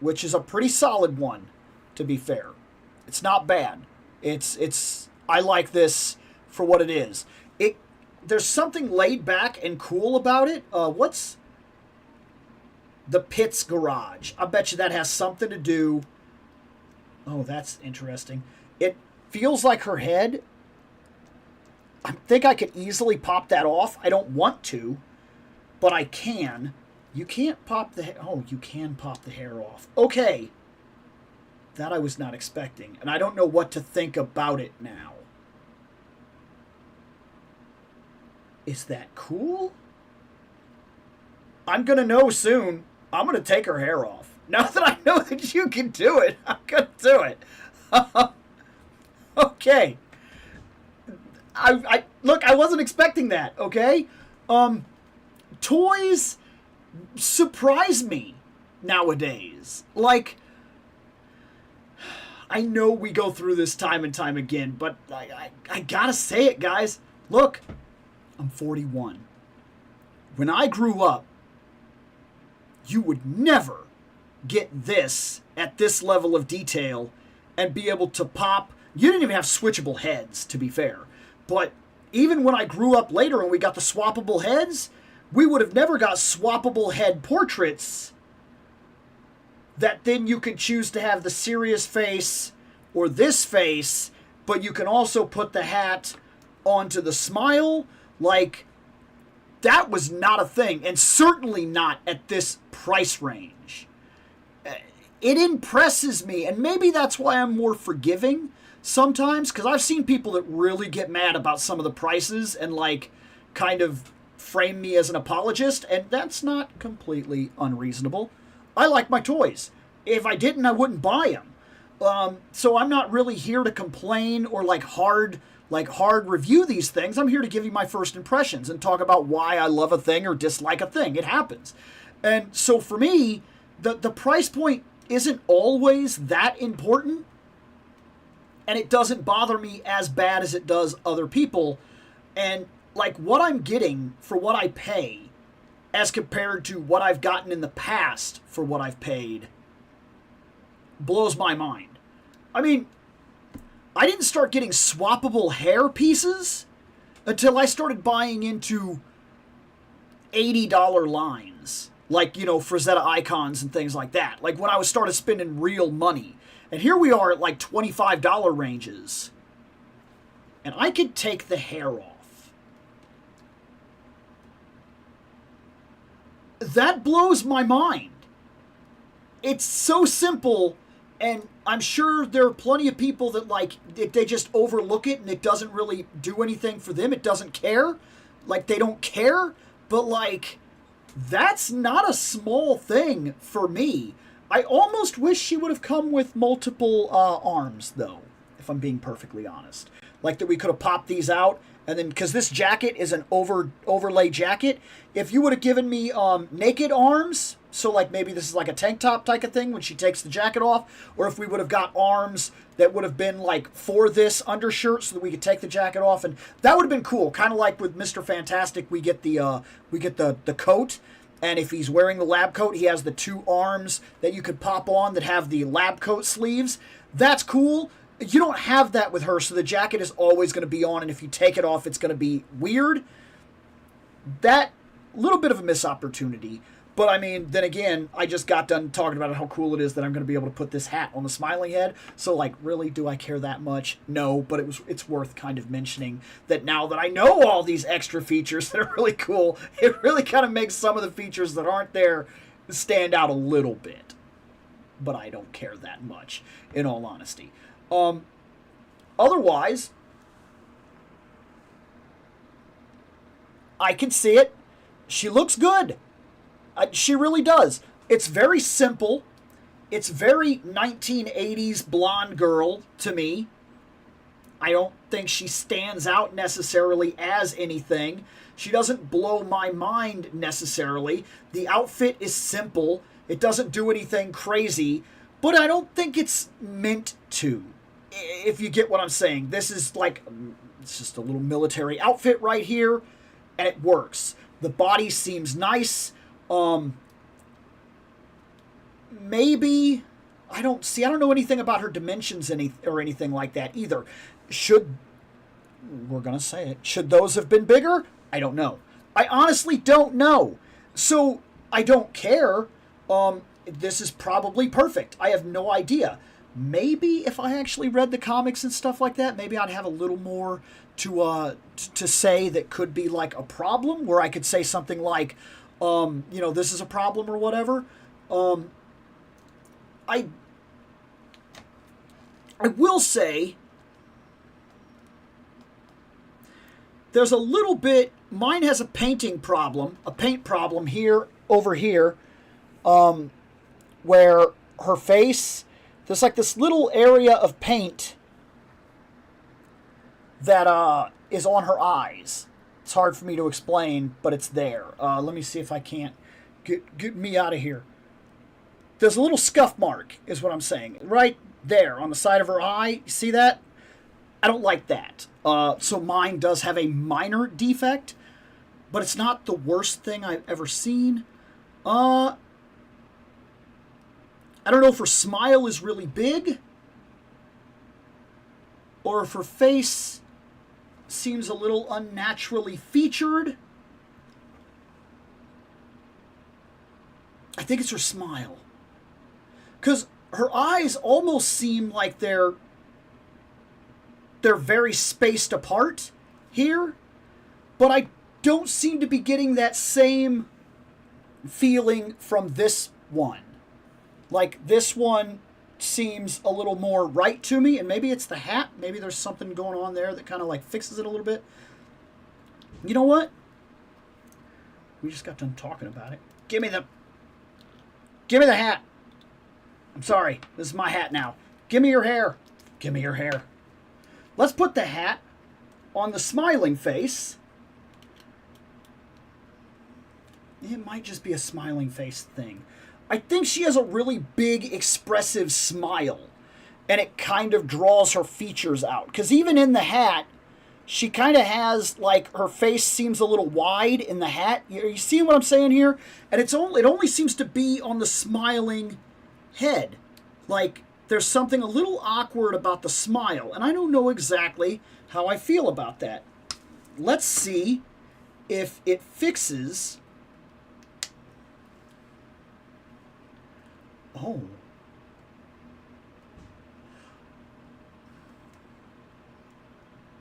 which is a pretty solid one, to be fair. It's not bad. I like this for what it is. There's something laid back and cool about it. What's the Pitts garage? I bet you that has something to do. Oh, that's interesting. It feels like her head. I think I could easily pop that off. I don't want to, but I can. You can't pop the hair. Oh, you can pop the hair off. Okay. That I was not expecting, and I don't know what to think about it now. Is that cool? I'm going to know soon. I'm going to take her hair off. Now that I know that you can do it, I'm going to do it. Okay. Look, I wasn't expecting that, okay? Toys surprise me nowadays. Like, I know we go through this time and time again, but I gotta say it, guys. Look. I'm 41. When I grew up, you would never get this at this level of detail and be able to pop. You didn't even have switchable heads, to be fair. But even when I grew up later and we got the swappable heads, we would have never got swappable head portraits that then you could choose to have the serious face or this face, but you can also put the hat onto the smile. Like, that was not a thing, and certainly not at this price range. It impresses me, and maybe that's why I'm more forgiving sometimes, because I've seen people that really get mad about some of the prices and, like, kind of frame me as an apologist, and that's not completely unreasonable. I like my toys. If I didn't, I wouldn't buy them. So I'm not really here to complain or, hard review these things. I'm here to give you my first impressions and talk about why I love a thing or dislike a thing. It happens. And so for me, the price point isn't always that important, and it doesn't bother me as bad as it does other people. And like what I'm getting for what I pay as compared to what I've gotten in the past for what I've paid blows my mind. I mean, I didn't start getting swappable hair pieces until I started buying into $80 lines. Like, Frazetta icons and things like that. Like when I started spending real money. And here we are at like $25 ranges. And I could take the hair off. That blows my mind. It's so simple. And I'm sure there are plenty of people that, they just overlook it and it doesn't really do anything for them. It doesn't care. Like, they don't care. But, that's not a small thing for me. I almost wish she would have come with multiple arms, though, if I'm being perfectly honest. Like, that we could have popped these out. And then, because this jacket is an overlay jacket, if you would have given me naked arms, so maybe this is like a tank top type of thing when she takes the jacket off, or if we would have got arms that would have been for this undershirt so that we could take the jacket off, and that would have been cool. Kind of like with Mr. Fantastic, we get the coat, and if he's wearing the lab coat, he has the 2 arms that you could pop on that have the lab coat sleeves. That's cool. You don't have that with her, so the jacket is always going to be on, and if you take it off, it's going to be weird. That little bit of a missed opportunity. But I mean, then again, I just got done talking about how cool it is that I'm going to be able to put this hat on the smiling head. So, like, really, do I care that much? No, but it's worth kind of mentioning that now that I know all these extra features that are really cool, it really kind of makes some of the features that aren't there stand out a little bit. But I don't care that much, in all honesty. Otherwise, I can see it. She looks good. She really does. It's very simple. It's very 1980s blonde girl to me. I don't think she stands out necessarily as anything. She doesn't blow my mind necessarily. The outfit is simple. It doesn't do anything crazy, but I don't think it's meant to, if you get what I'm saying. This is like, it's just a little military outfit right here, and it works. The body seems nice. Maybe, I don't know anything about her dimensions or anything like that either. We're going to say it, should those have been bigger? I don't know. I honestly don't know. So, I don't care. This is probably perfect. I have no idea. Maybe if I actually read the comics and stuff like that, maybe I'd have a little more to say that could be like a problem, where I could say something like, this is a problem or whatever. I will say there's a little bit, mine has a paint problem here, over here, where her face, there's like this little area of paint that is on her eyes. It's hard for me to explain, but it's there. Let me see if I can't get me out of here. There's a little scuff mark, is what I'm saying. Right there on the side of her eye. You see that? I don't like that. So mine does have a minor defect, but it's not the worst thing I've ever seen. I don't know if her smile is really big, or if her face seems a little unnaturally featured. I think it's her smile. Because her eyes almost seem like they're very spaced apart here, but I don't seem to be getting that same feeling from this one. Like, this one seems a little more right to me, and maybe it's the hat. Maybe there's something going on there that kind of like fixes it a little bit. You know what? We just got done talking about it. Give me the hat. I'm sorry. This is my hat now. Give me your hair. Give me your hair. Let's put the hat on the smiling face. It might just be a smiling face thing. I think she has a really big, expressive smile, and it kind of draws her features out. Because even in the hat, she kind of has, like, her face seems a little wide in the hat. You see what I'm saying here? And it only seems to be on the smiling head. Like, there's something a little awkward about the smile, and I don't know exactly how I feel about that. Let's see if it fixes. Oh.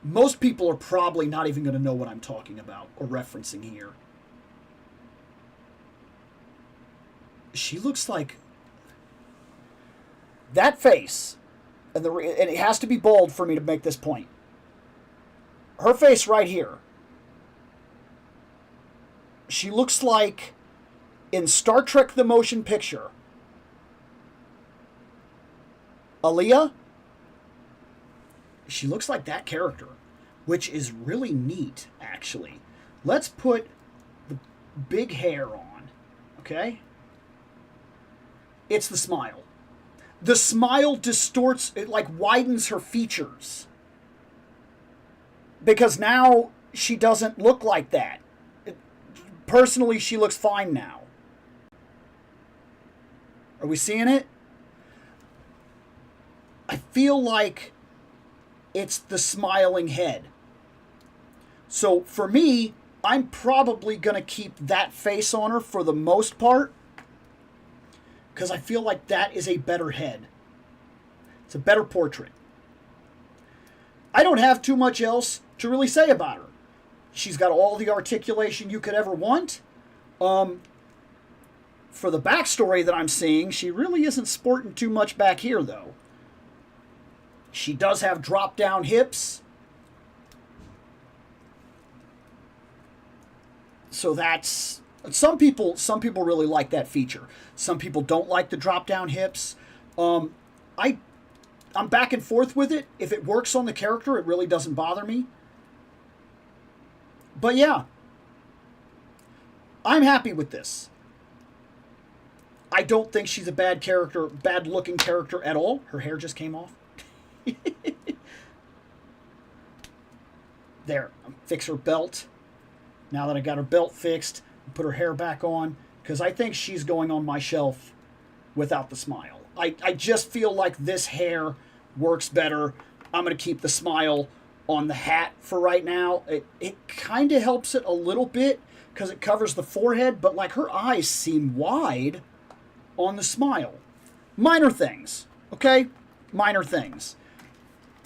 Most people are probably not even going to know what I'm talking about or referencing here. She looks like that face, and it has to be bold for me to make this point. Her face right here. She looks like in Star Trek the Motion Picture, Aaliyah, she looks like that character, which is really neat, actually. Let's put the big hair on, okay? It's the smile. The smile distorts, it like widens her features. Because now she doesn't look like that. Personally, she looks fine now. Are we seeing it? I feel like it's the smiling head. So for me, I'm probably going to keep that face on her for the most part, because I feel like that is a better head. It's a better portrait. I don't have too much else to really say about her. She's got all the articulation you could ever want. For the backstory that I'm seeing, she really isn't sporting too much back here, though. She does have drop-down hips. So that's... Some people really like that feature. Some people don't like the drop-down hips. I'm back and forth with it. If it works on the character, it really doesn't bother me. But yeah, I'm happy with this. I don't think she's a bad character, bad-looking character at all. Her hair just came off. There, fix her belt. Now that I got her belt fixed, put her hair back on, because I think she's going on my shelf without the smile. I just feel like this hair works better. I'm going to keep the smile on the hat for right now. It kind of helps it a little bit because it covers the forehead, but like her eyes seem wide on the smile. Minor things, okay? Minor things.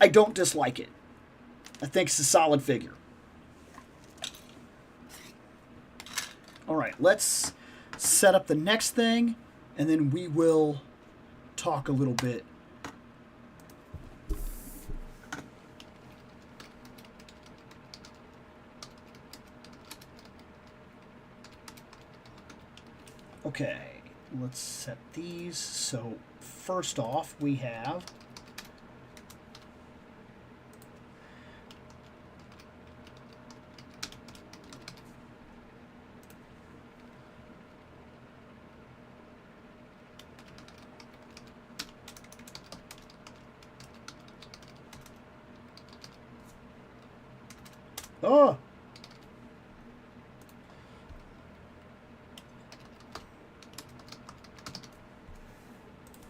I don't dislike it. I think it's a solid figure. All right, let's set up the next thing, and then we will talk a little bit. Okay, let's set these. So first off, we have oh,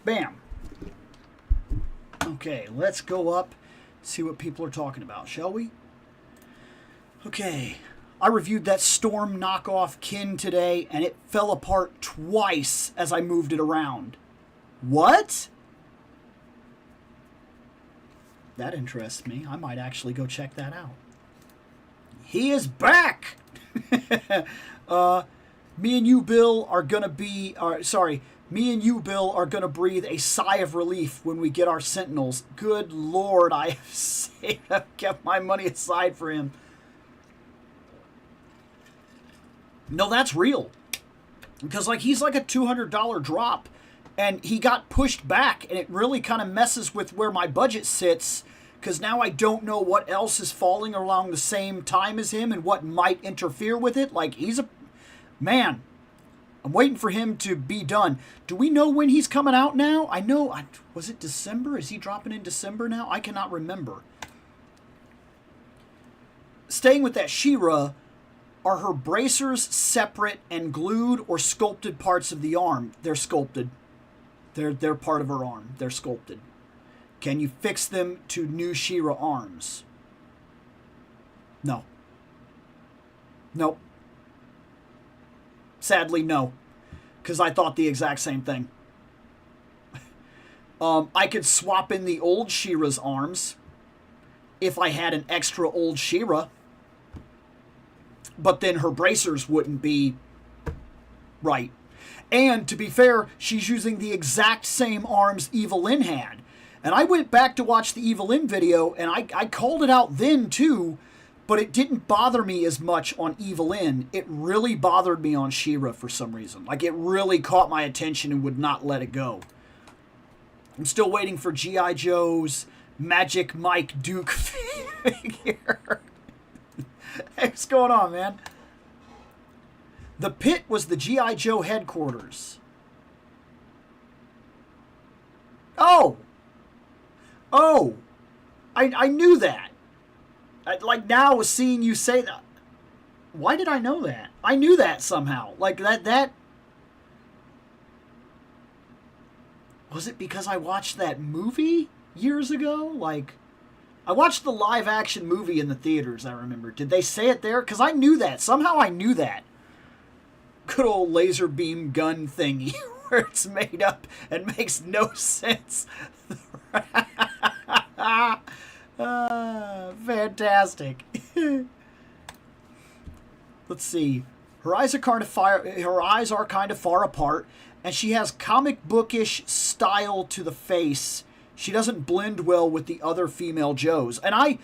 bam. Okay, let's go up, see what people are talking about, shall we? Okay, I reviewed that Storm knockoff Kin today, and it fell apart twice as I moved it around. What? That interests me. I might actually go check that out. He is back! Me and you, Bill, are going to be... me and you, Bill, are going to breathe a sigh of relief when we get our Sentinels. Good Lord, I have saved, I've kept my money aside for him. No, that's real. Because like he's like a $200 drop, and he got pushed back, and it really kind of messes with where my budget sits, because now I don't know what else is falling along the same time as him and what might interfere with it. Like, he's a... Man, I'm waiting for him to be done. Do we know when he's coming out now? I know... Was it December? Is he dropping in December now? I cannot remember. Staying with that She-Ra, are her bracers separate and glued or sculpted parts of the arm? They're sculpted. They're part of her arm. They're sculpted. Can you fix them to new She-Ra arms? No. Nope. Sadly, no. Because I thought the exact same thing. I could swap in the old She-Ra's arms if I had an extra old She-Ra. But then her bracers wouldn't be right. And to be fair, she's using the exact same arms Evelyn had. And I went back to watch the Evelyn video, and I called it out then too, but it didn't bother me as much on Evelyn. It really bothered me on She-Ra for some reason. Like, it really caught my attention and would not let it go. I'm still waiting for G.I. Joe's Magic Mike Duke figure. Hey, what's going on, man? The pit was the G.I. Joe headquarters. Oh! Oh! I knew that. Like, now seeing you say that. Why did I know that? I knew that somehow. Like, that... Was it because I watched that movie years ago? Like, I watched the live-action movie in the theaters, I remember. Did they say it there? Because I knew that. Somehow I knew that. Good old laser beam gun thingy where it's made up and makes no sense. Fantastic. Let's see. Her eyes are kind of far apart, and she has comic bookish style to the face. She doesn't blend well with the other female Joes. And I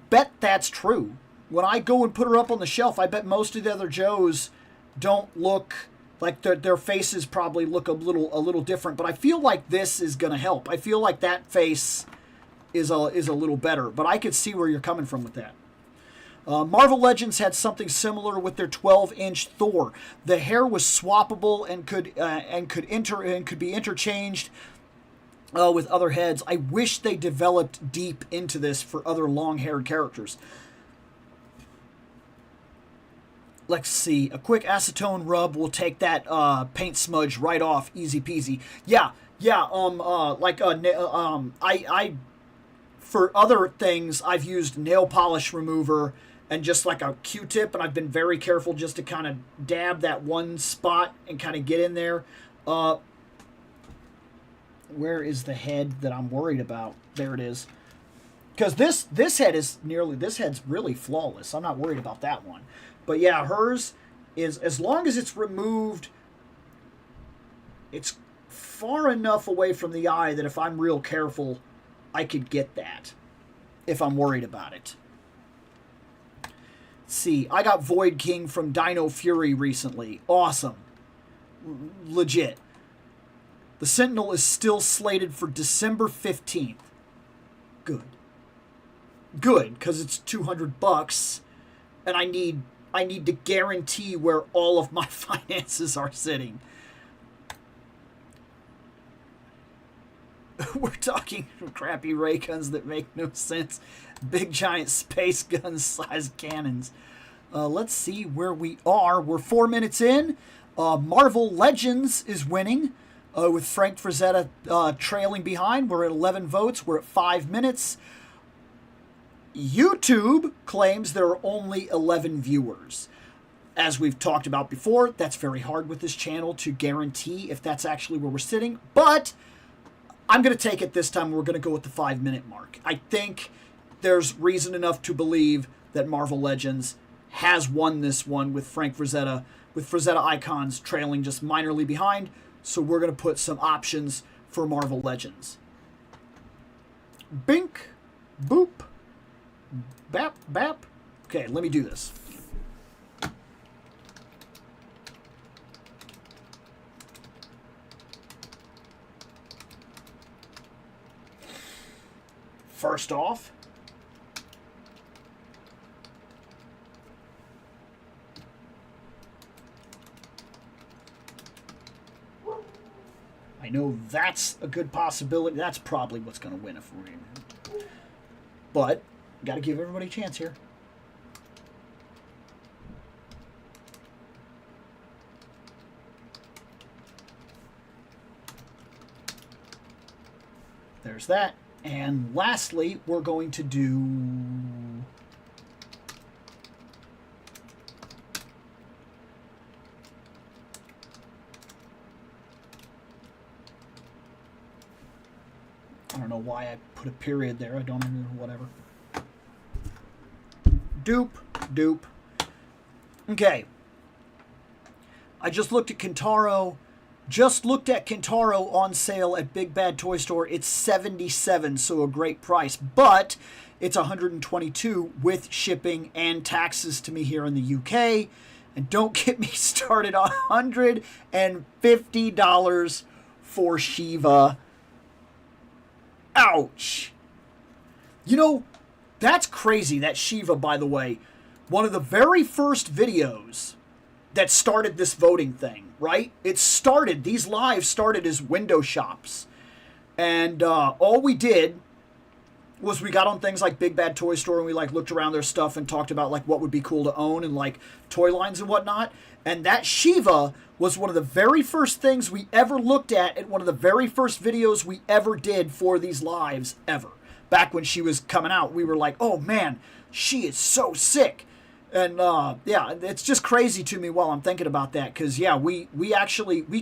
bet that's true. When I go and put her up on the shelf, I bet most of the other Joes don't look like their faces probably look a little different. But I feel like this is going to help. I feel like that face is a little better. But I could see where you're coming from with that. Marvel Legends had something similar with their 12-inch Thor. The hair was swappable and could be interchanged with other heads. I wish they developed deep into this for other long-haired characters. Let's see. A quick acetone rub will take that paint smudge right off, easy peasy. Yeah. I for other things I've used nail polish remover and just like a Q-tip, and I've been very careful just to kind of dab that one spot and kind of get in there. Where is the head that I'm worried about? There it is. Because this head's really flawless. I'm not worried about that one. But yeah, hers is, as long as it's removed, it's far enough away from the eye that if I'm real careful, I could get that if I'm worried about it. Let's see, I got Void King from Dino Fury recently. Awesome. Legit. The Sentinel is still slated for December 15th. Good. Good, because it's $200, and I need to guarantee where all of my finances are sitting. We're talking crappy ray guns that make no sense. Big giant space guns sized cannons. Let's see where we are. We're 4 minutes in. Marvel Legends is winning with Frank Frazetta trailing behind. We're at 11 votes. We're at 5 minutes. YouTube claims there are only 11 viewers. As we've talked about before, that's very hard with this channel to guarantee if that's actually where we're sitting. But I'm going to take it this time. We're going to go with the 5-minute mark. I think there's reason enough to believe that Marvel Legends has won this one with Frank Frazetta, with Frazetta Icons trailing just minorly behind. So we're going to put some options for Marvel Legends. Bink, boop, bap, bap. Okay, let me do this. First off, I know that's a good possibility. That's probably what's going to win if we're in. But got to give everybody a chance here. There's that. And lastly, we're going to do I don't know why I put a period there. I don't know, whatever. Dupe, dupe. Okay. I just looked at Kintaro. Just looked at Kintaro on sale at Big Bad Toy Store. It's $77, so a great price. But it's $122 with shipping and taxes to me here in the UK. And don't get me started on $150 for Shiva. Ouch. You know, that's crazy. That Shiva, by the way, one of the very first videos that started this voting thing, right? It started, these lives started as window shops. And all we did was we got on things like Big Bad Toy Store and we like looked around their stuff and talked about like what would be cool to own and like toy lines and whatnot. And that Shiva was one of the very first things we ever looked at and one of the very first videos we ever did for these lives ever. back when she was coming out, we were like, oh man, she is so sick. And yeah, it's just crazy to me while I'm thinking about that, because yeah, we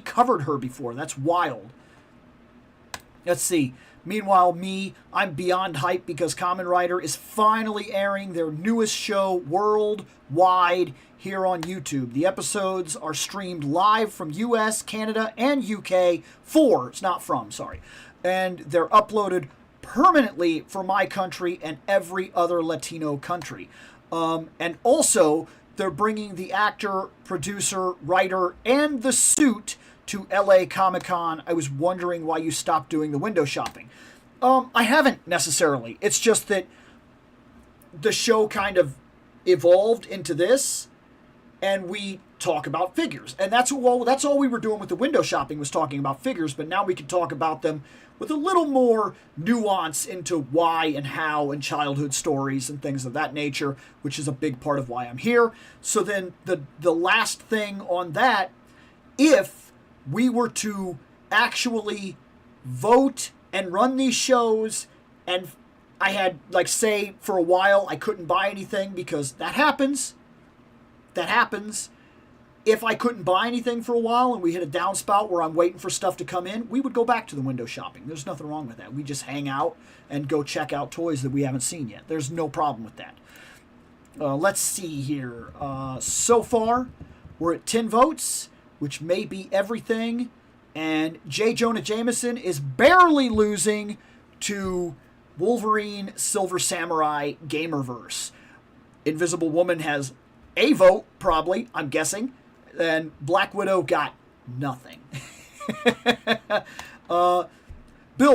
covered her before. That's wild. Let's see. Meanwhile, I'm beyond hype because Kamen Rider is finally airing their newest show worldwide here on YouTube. The episodes are streamed live from US, Canada, and UK and they're uploaded permanently for my country and every other Latino country. And also, they're bringing the actor, producer, writer, and the suit to LA Comic-Con. I was wondering why you stopped doing the window shopping. I haven't necessarily. It's just that the show kind of evolved into this, and we talk about figures. And that's all we were doing with the window shopping, was talking about figures, but now we can talk about them with a little more nuance into why and how and childhood stories and things of that nature, which is a big part of why I'm here. So then the last thing on that, if we were to actually vote and run these shows, and I had, like, say, for a while I couldn't buy anything because that happens. If I couldn't buy anything for a while and we hit a downspout where I'm waiting for stuff to come in, we would go back to the window shopping. There's nothing wrong with that. We just hang out and go check out toys that we haven't seen yet. There's no problem with that. Let's see here. So far, we're at 10 votes, which may be everything. And J. Jonah Jameson is barely losing to Wolverine Silver Samurai Gamerverse. Invisible Woman has a vote, probably, I'm guessing. And Black Widow got nothing. Bill,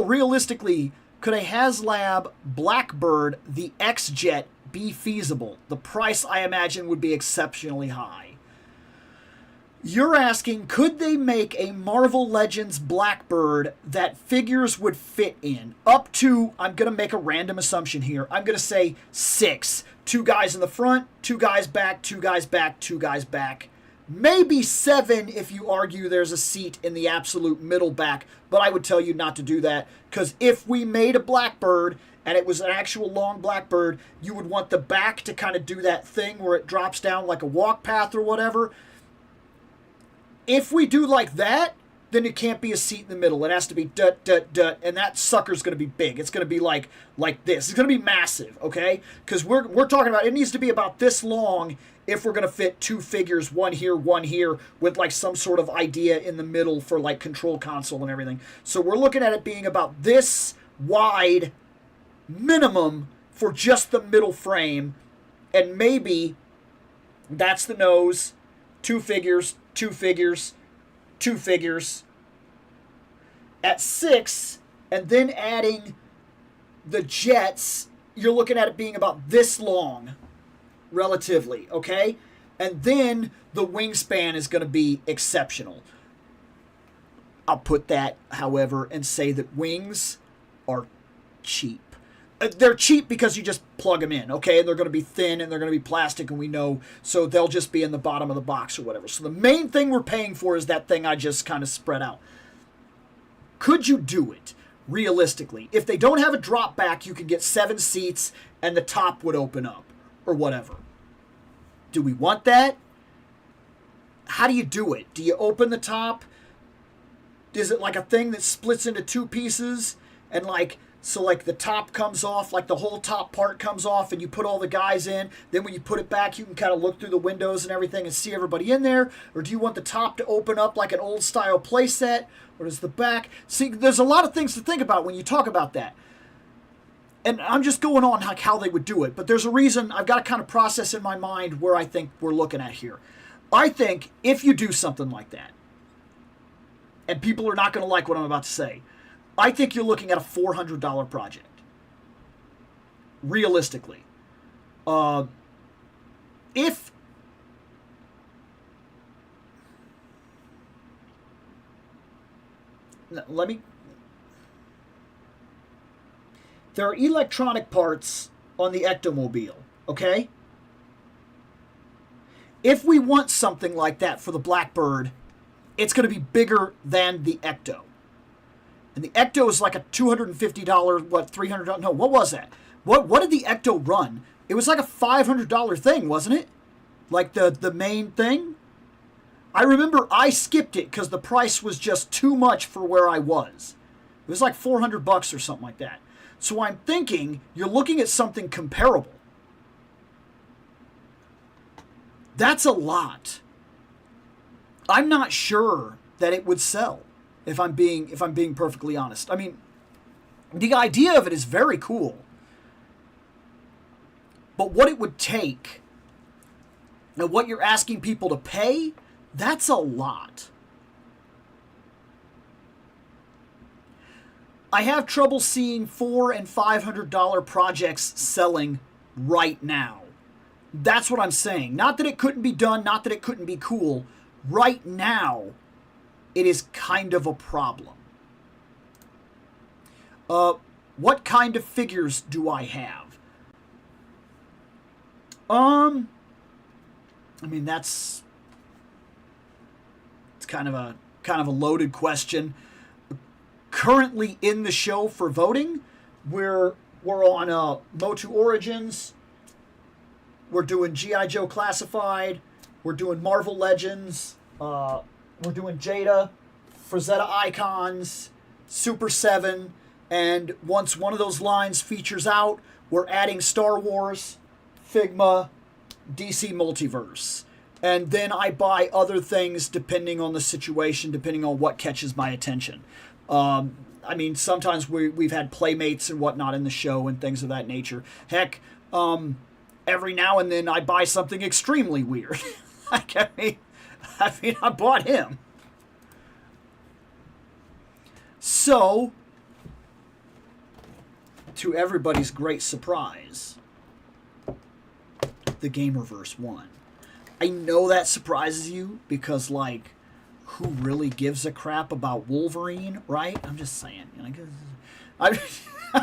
realistically, could a HasLab Blackbird, the X-Jet, be feasible? The price, I imagine, would be exceptionally high. You're asking, could they make a Marvel Legends Blackbird that figures would fit in? Up to, I'm going to make a random assumption here. I'm going to say 6. 2 guys in the front, 2 guys back, 2 guys back, 2 guys back. Maybe 7 if you argue there's a seat in the absolute middle back, but I would tell you not to do that, because if we made a Blackbird and it was an actual long Blackbird, you would want the back to kind of do that thing where it drops down like a walk path or whatever. If we do like that, then it can't be a seat in the middle. It has to be dut, dut, dut, and that sucker's going to be big. It's going to be like this. It's going to be massive, okay? Because we're talking about, it needs to be about this long if we're going to fit 2 figures, one here, with like some sort of idea in the middle for like control console and everything. So we're looking at it being about this wide minimum for just the middle frame, and maybe that's the nose, 2 figures, 2 figures, 2 figures. At 6, and then adding the jets, you're looking at it being about this long, relatively, okay? And then the wingspan is going to be exceptional. I'll put that, however, and say that wings are cheap. They're cheap because you just plug them in, okay? And they're going to be thin and they're going to be plastic, and we know, so they'll just be in the bottom of the box or whatever. So the main thing we're paying for is that thing I just kind of spread out. Could you do it, realistically? If they don't have a drop back, you could get 7 seats and the top would open up or whatever. Do we want that? How do you do it? Do you open the top? Is it like a thing that splits into 2 pieces and like... So, like, the top comes off, like the whole top part comes off, and you put all the guys in. Then when you put it back, you can kind of look through the windows and everything and see everybody in there. Or do you want the top to open up like an old-style playset? Or does the back... See, there's a lot of things to think about when you talk about that. And I'm just going on like how they would do it. But there's a reason. I've got to kind of process in my mind where I think we're looking at here. I think if you do something like that, and people are not going to like what I'm about to say, I think you're looking at a $400 project. Realistically. If... Let me... There are electronic parts on the Ectomobile, okay? If we want something like that for the Blackbird, it's going to be bigger than the Ecto. And the Ecto is like a $250, what, $300, no, what was that? What did the Ecto run? It was like a $500 thing, wasn't it? Like the main thing? I remember I skipped it because the price was just too much for where I was. It was like $400 or something like that. So I'm thinking you're looking at something comparable. That's a lot. I'm not sure that it would sell if I'm being perfectly honest. I mean, the idea of it is very cool. But what it would take, and what you're asking people to pay, that's a lot. I have trouble seeing $400 and $500 projects selling right now. That's what I'm saying. Not that it couldn't be done, not that it couldn't be cool. Right now, it is kind of a problem. What kind of figures do I have? I mean, it's kind of a loaded question. Currently in the show for voting, we're on Motu Origins. We're doing G.I. Joe Classified. We're doing Marvel Legends. We're doing Jada, Frazetta Icons, Super 7, and once one of those lines features out, we're adding Star Wars, Figma, DC Multiverse. And then I buy other things depending on the situation, depending on what catches my attention. I mean, sometimes we've had playmates and whatnot in the show and things of that nature. Heck, every now and then I buy something extremely weird. I mean, I bought him. So, to everybody's great surprise, the Gamerverse won. I know that surprises you because, like, who really gives a crap about Wolverine, right? I'm just saying. You know,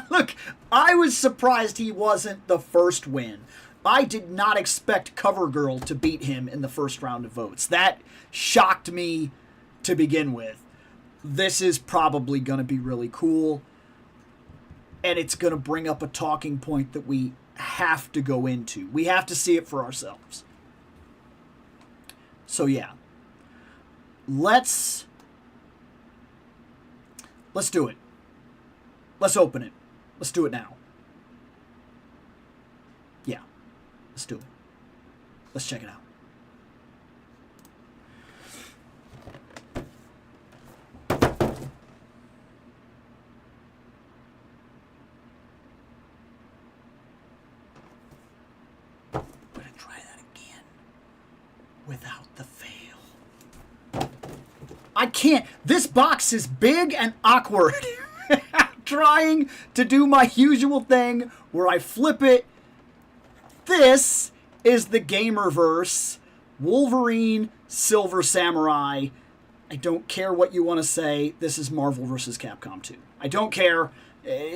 look, I was surprised he wasn't the first win. I did not expect CoverGirl to beat him in the first round of votes. That shocked me to begin with. This is probably going to be really cool. And it's going to bring up a talking point that we have to go into. We have to see it for ourselves. So yeah. Let's do it. Let's open it. Let's do it now. Yeah. Let's do it. Let's check it out. I'm going to try that again without the fail. I can't. This box is big and awkward. I'm trying to do my usual thing where I flip it. This is the Gamerverse Wolverine Silver Samurai. I don't care what you want to say. This is Marvel vs. Capcom 2. I don't care.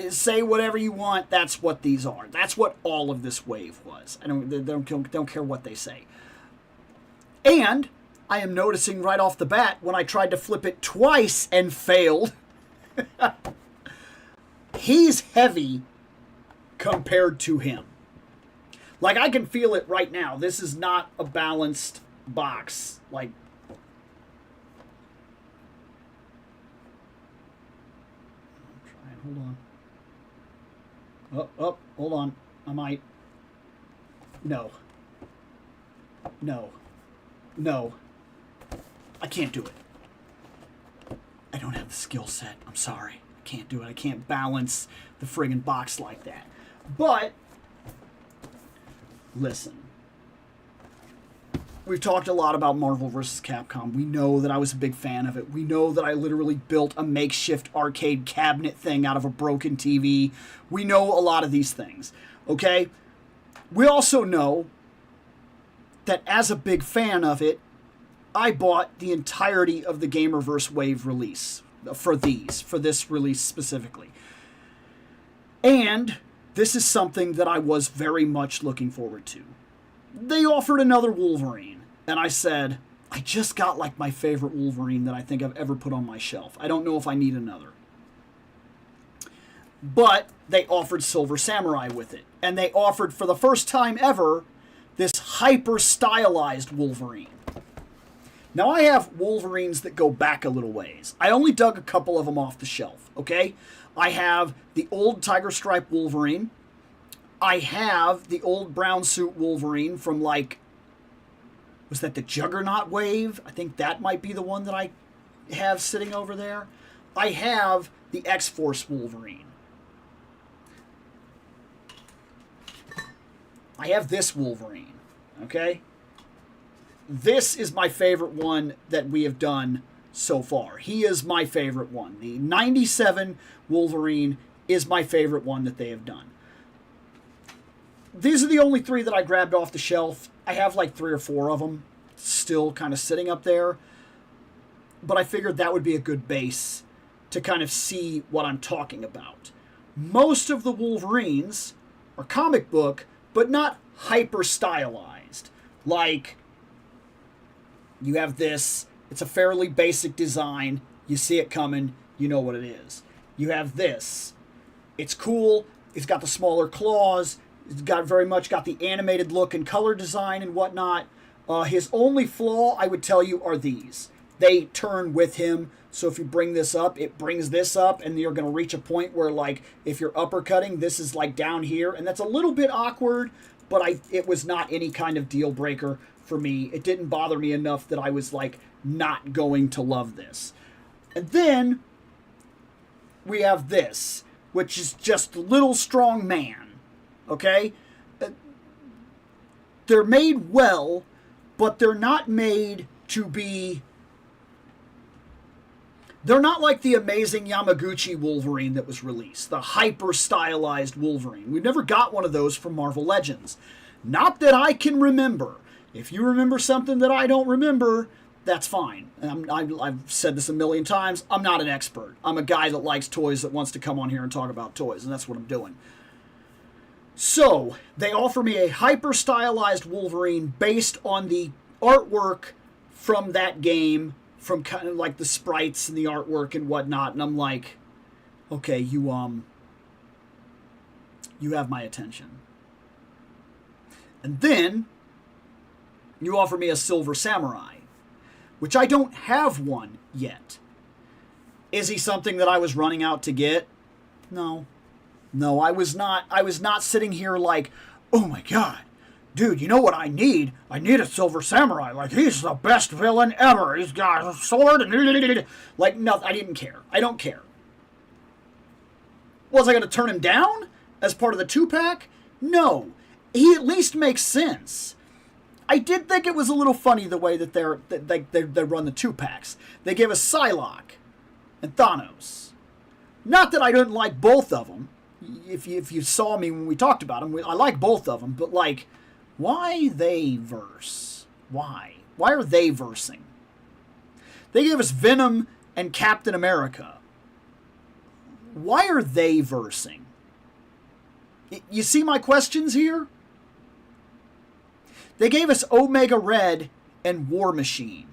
Say whatever you want. That's what these are. That's what all of this wave was. I don't care what they say. And I am noticing right off the bat when I tried to flip it twice and failed. He's heavy compared to him. Like, I can feel it right now. This is not a balanced box. Like, hold on. Oh, hold on. I might. No. I can't do it. I don't have the skill set. I'm sorry. I can't do it. I can't balance the friggin' box like that. But, listen. We've talked a lot about Marvel vs. Capcom. We know that I was a big fan of it. We know that I literally built a makeshift arcade cabinet thing out of a broken TV. We know a lot of these things. Okay? We also know that as a big fan of it, I bought the entirety of the Gamerverse Wave release for this release specifically. And this is something that I was very much looking forward to. They offered another Wolverine, and I said, I just got like my favorite Wolverine that I think I've ever put on my shelf. I don't know if I need another. but they offered Silver Samurai with it. And they offered, for the first time ever, this hyper-stylized Wolverine. Now, I have Wolverines that go back a little ways. I only dug a couple of them off the shelf, okay? I have the old Tiger Stripe Wolverine. I have the old brown suit Wolverine from, like, was that the Juggernaut wave? I think that might be the one that I have sitting over there. I have the X-Force Wolverine. I have this Wolverine, okay? This is my favorite one that we have done so far. He is my favorite one. The 97 Wolverine is my favorite one that they have done. These are the only three that I grabbed off the shelf. I have like 3 or 4 of them still kind of sitting up there. But I figured that would be a good base to kind of see what I'm talking about. Most of the Wolverines are comic book, but not hyper stylized. Like, you have this, it's a fairly basic design. You see it coming, you know what it is. You have this. It's cool. It's got the smaller claws. It's got very much got the animated look and color design and whatnot. His only flaw, I would tell you, are these. They turn with him. So if you bring this up, it brings this up, and you're going to reach a point where, like, if you're uppercutting, this is, like, down here. And that's a little bit awkward, but it was not any kind of deal breaker for me. It didn't bother me enough that I was, like, not going to love this. And then we have this, which is just Little Strong Man. Okay? They're made well, but they're not made to be... They're not like the amazing Yamaguchi Wolverine that was released, the hyper-stylized Wolverine. We've never got one of those from Marvel Legends. Not that I can remember. If you remember something that I don't remember, that's fine. I've said this a million times. I'm not an expert. I'm a guy that likes toys that wants to come on here and talk about toys, and that's what I'm doing. So, they offer me a hyper-stylized Wolverine based on the artwork from that game, from kind of like the sprites and the artwork and whatnot, and I'm like, okay, you have my attention. And then you offer me a Silver Samurai, which I don't have one yet. Is he something that I was running out to get? No. No, I was not sitting here like, oh my god, dude, you know what I need? I need a Silver Samurai. Like, he's the best villain ever. He's got a sword and... Like, no, I didn't care. I don't care. Was I going to turn him down as part of the 2-pack? No. He at least makes sense. I did think it was a little funny the way that they run the 2-packs. They gave us Psylocke and Thanos. Not that I didn't like both of them. If you saw me when we talked about them, I like both of them, but like... Why they verse? Why? Why are they versing? They gave us Venom and Captain America. Why are they versing? You see my questions here? They gave us Omega Red and War Machine.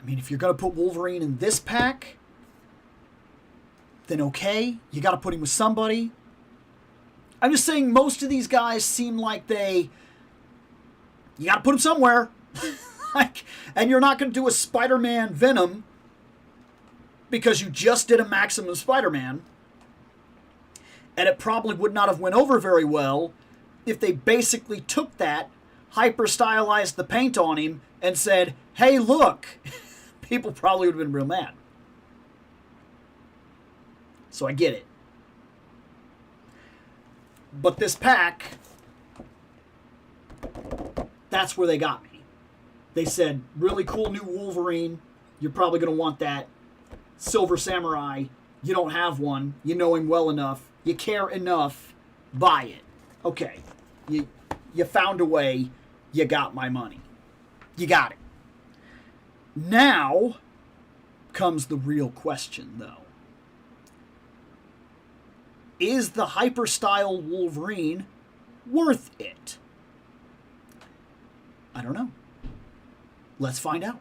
I mean, if you're going to put Wolverine in this pack, then okay, you got to put him with somebody. I'm just saying most of these guys seem like you got to put them somewhere. And you're not going to do a Spider-Man Venom because you just did a Maximum Spider-Man. And it probably would not have went over very well if they basically took that, hyper-stylized the paint on him, and said, hey, look. People probably would have been real mad. So I get it. But this pack, that's where they got me. They said, really cool new Wolverine. You're probably going to want that. Silver Samurai. You don't have one. You know him well enough. You care enough. Buy it. Okay. You found a way. You got my money. You got it. Now comes the real question, though. Is the hyper-style Wolverine worth it? I don't know. Let's find out.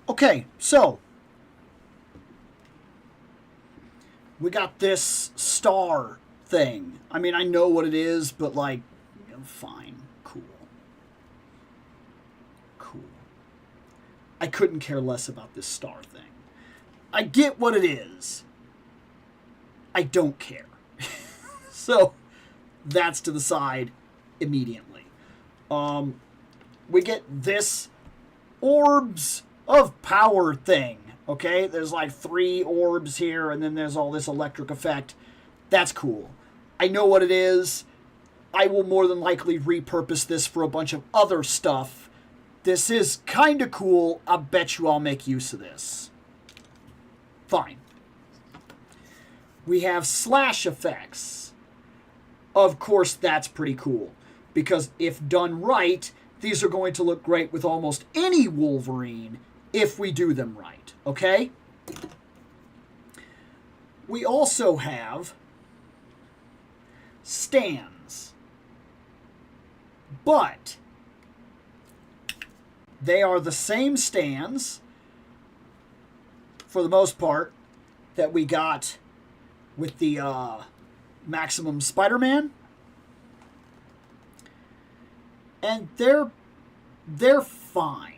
Okay, so we got this star thing. I mean, I know what it is, but like, you know, fine, cool. Cool. I couldn't care less about this star thing. I get what it is. I don't care. So that's to the side immediately. We get this orbs of power thing. Okay, there's like 3 orbs here, and then there's all this electric effect. That's cool. I know what it is. I will more than likely repurpose this for a bunch of other stuff. This is kind of cool. I bet you I'll make use of this. Fine. We have slash effects. Of course, that's pretty cool. Because if done right, these are going to look great with almost any Wolverine if we do them right. Okay? We also have stands. But they are the same stands, for the most part, that we got with the Maximum Spider-Man. And they're fine.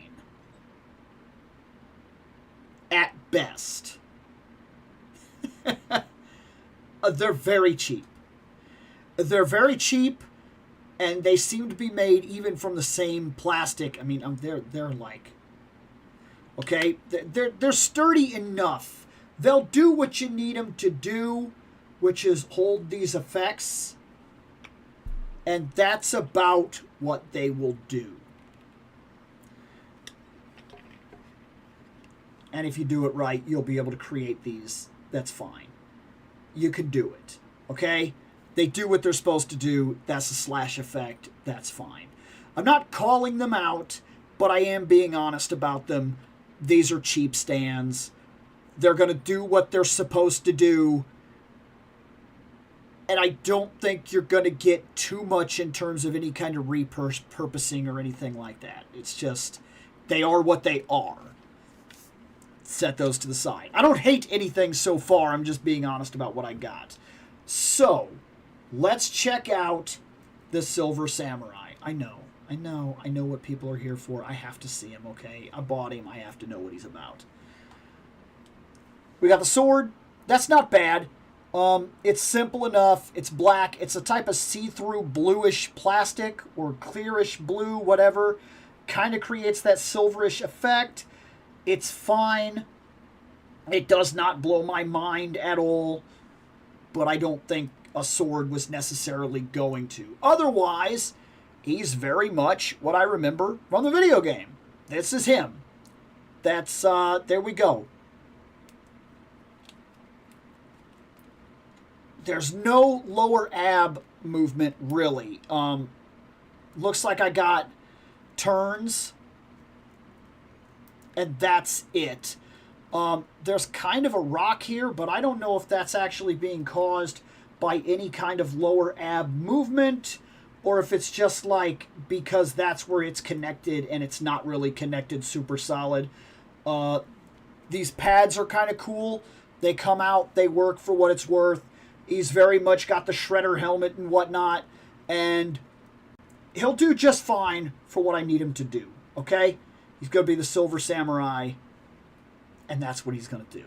At best. They're very cheap. They're very cheap, and they seem to be made even from the same plastic. I mean, they're like, okay, they're sturdy enough. They'll do what you need them to do, which is hold these effects, and that's about what they will do. And if you do it right, you'll be able to create these. That's fine. You can do it. Okay? They do what they're supposed to do. That's a slash effect. That's fine. I'm not calling them out, but I am being honest about them. These are cheap stands. They're going to do what they're supposed to do. And I don't think you're going to get too much in terms of any kind of repurposing or anything like that. It's just, they are what they are. Set those to the side. I don't hate anything so far. I'm just being honest about what I got. So, let's check out the Silver Samurai. I know what people are here for. I have to see him, okay? I bought him. I have to know what he's about. We got the sword. That's not bad. It's simple enough. It's black. It's a type of see-through bluish plastic or clearish blue, whatever. Kind of creates that silverish effect. It's fine. It does not blow my mind at all. But I don't think a sword was necessarily going to. Otherwise, he's very much what I remember from the video game. This is him. That's, there we go. There's no lower ab movement, really. Looks like I got turns, and that's it. There's kind of a rock here, but I don't know if that's actually being caused by any kind of lower ab movement, or if it's just like because that's where it's connected and it's not really connected super solid. These pads are kind of cool. They come out, they work for what it's worth. He's very much got the Shredder helmet and whatnot, and he'll do just fine for what I need him to do, okay? He's going to be the Silver Samurai, and that's what he's going to do.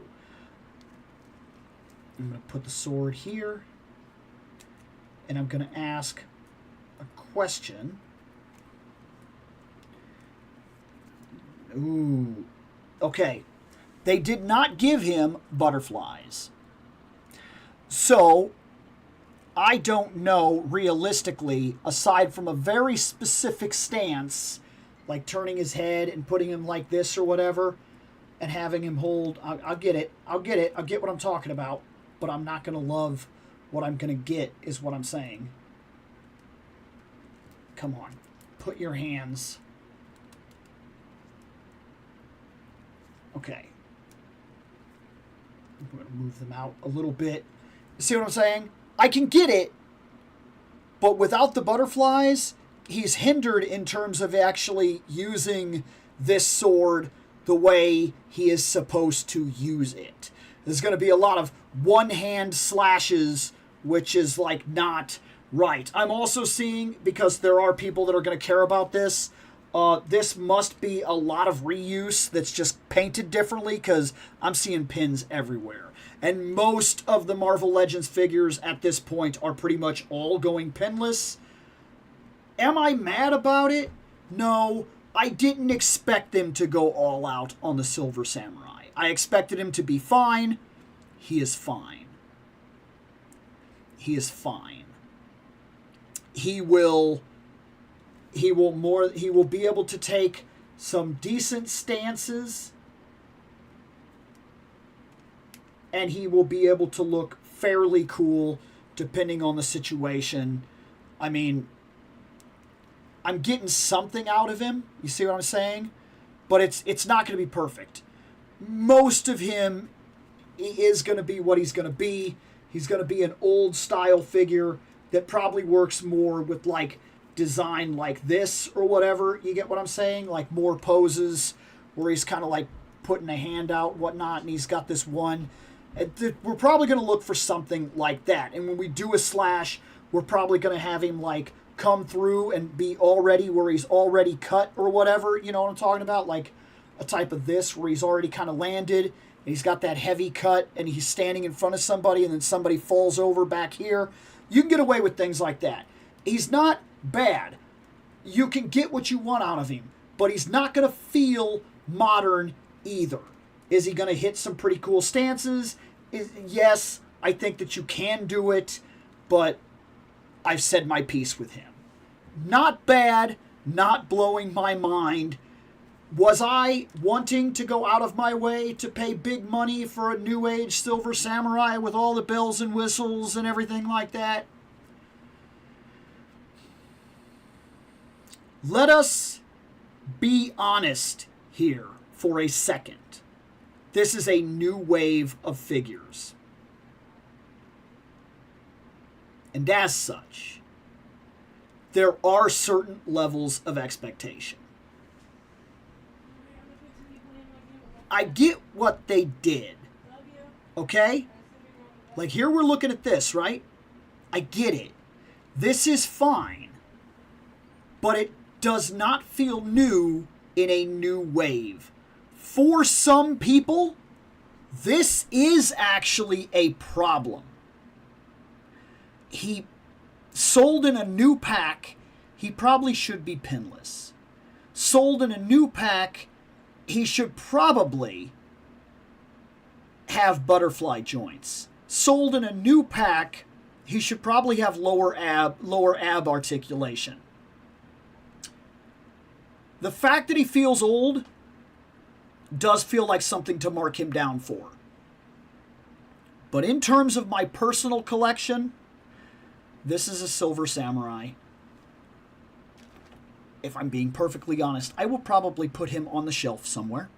I'm going to put the sword here, and I'm going to ask a question. Ooh. Okay. They did not give him butterflies. So, I don't know, realistically, aside from a very specific stance, like turning his head and putting him like this or whatever, and having him hold, I'll get it. I'll get what I'm talking about, but I'm not going to love what I'm going to get, is what I'm saying. Come on. Put your hands. Okay. I'm going to move them out a little bit. See what I'm saying? I can get it, but without the butterflies, he's hindered in terms of actually using this sword the way he is supposed to use it. There's going to be a lot of one-hand slashes, which is like not right. I'm also seeing, because there are people that are going to care about this, this must be a lot of reuse that's just painted differently, because I'm seeing pins everywhere. And most of the Marvel Legends figures at this point are pretty much all going pinless. Am I mad about it? No, I didn't expect them to go all out on the Silver Samurai. I expected him to be fine. He is fine. He is fine. He will be able to take some decent stances, and he will be able to look fairly cool depending on the situation. I mean, I'm getting something out of him. You see what I'm saying? But it's not going to be perfect. Most of him is going to be what he's going to be. He's going to be an old style figure that probably works more with like design like this or whatever. You get what I'm saying? Like more poses where he's kind of like putting a hand out, whatnot, and he's got this one. We're probably going to look for something like that. And when we do a slash, we're probably going to have him like come through and be already where he's already cut or whatever. You know what I'm talking about? Like a type of this where he's already kind of landed and he's got that heavy cut and he's standing in front of somebody and then somebody falls over back here. You can get away with things like that. He's not bad. You can get what you want out of him, but he's not going to feel modern either. Is he going to hit some pretty cool stances? Yes, I think that you can do it, but I've said my piece with him. Not bad, not blowing my mind. Was I wanting to go out of my way to pay big money for a New Age Silver Samurai with all the bells and whistles and everything like that? Let us be honest here for a second. This is a new wave of figures. And as such, there are certain levels of expectation. I get what they did. Okay? Like here we're looking at this, right? I get it. This is fine. But it does not feel new in a new wave. For some people, this is actually a problem. He sold in a new pack, he probably should be pinless. Sold in a new pack, he should probably have butterfly joints. Sold in a new pack, he should probably have lower ab articulation. The fact that he feels old does feel like something to mark him down for. But in terms of my personal collection, this is a Silver Samurai. If I'm being perfectly honest, I will probably put him on the shelf somewhere.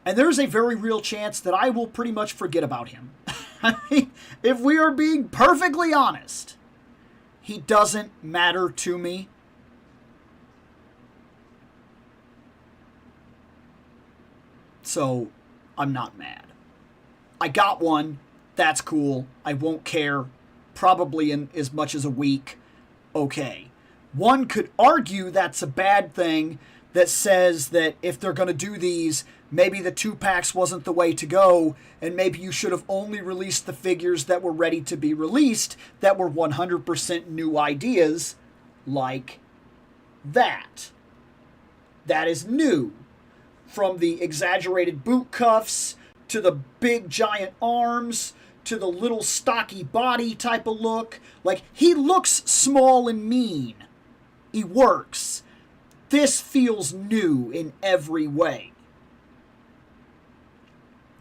And there's a very real chance that I will pretty much forget about him. I mean, if we are being perfectly honest, he doesn't matter to me. So, I'm not mad. I got one. That's cool. I won't care. Probably in as much as a week. Okay. One could argue that's a bad thing that says that if they're going to do these, maybe the 2-packs wasn't the way to go, and maybe you should have only released the figures that were ready to be released, that were 100% new ideas, like that. That is new. From the exaggerated boot cuffs, to the big giant arms, to the little stocky body type of look. Like, he looks small and mean. He works. This feels new in every way.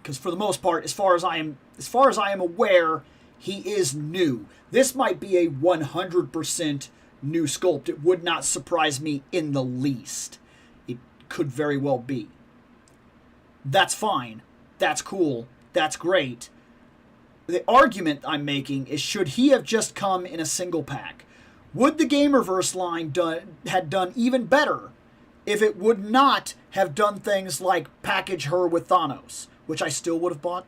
Because for the most part, as far as I am aware, he is new. This might be a 100% new sculpt. It would not surprise me in the least. It could very well be. That's fine. That's cool. That's great. The argument I'm making is, should he have just come in a single pack? Would the Gamerverse line had done even better if it would not have done things like package her with Thanos, which I still would have bought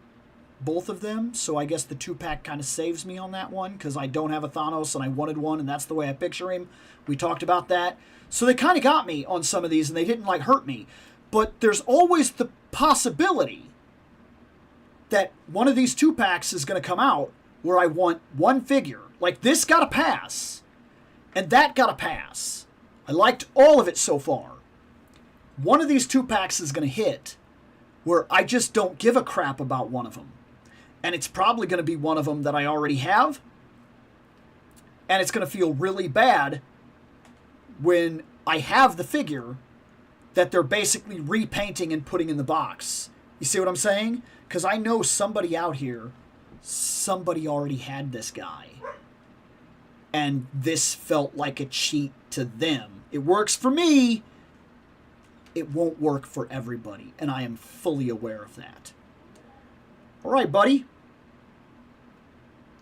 both of them. So I guess the 2-pack kind of saves me on that one because I don't have a Thanos and I wanted one, and that's the way I picture him. We talked about that. So they kind of got me on some of these, and they didn't like hurt me. But there's always the possibility that one of these 2-packs is going to come out where I want one figure. Like this got to pass, and that got to pass. I liked all of it so far. One of these 2-packs is going to hit where I just don't give a crap about one of them. And it's probably going to be one of them that I already have. And it's going to feel really bad when I have the figure that they're basically repainting and putting in the box. You see what I'm saying? Because I know somebody out here, somebody already had this guy. And this felt like a cheat to them. It works for me. It won't work for everybody. And I am fully aware of that. All right, buddy.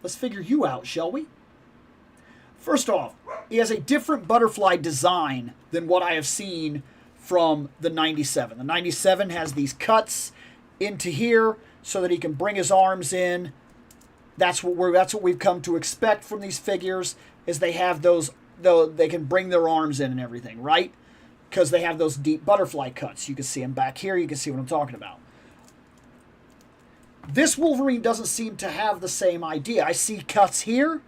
Let's figure you out, shall we? First off, he has a different butterfly design than what I have seen from the 97. The 97 has these cuts into here so that he can bring his arms in. That's what we've come to expect from these figures, is they have those, though they can bring their arms in and everything, right? Because they have those deep butterfly cuts. You can see them back here. You can see what I'm talking about. This Wolverine doesn't seem to have the same idea. I see cuts here,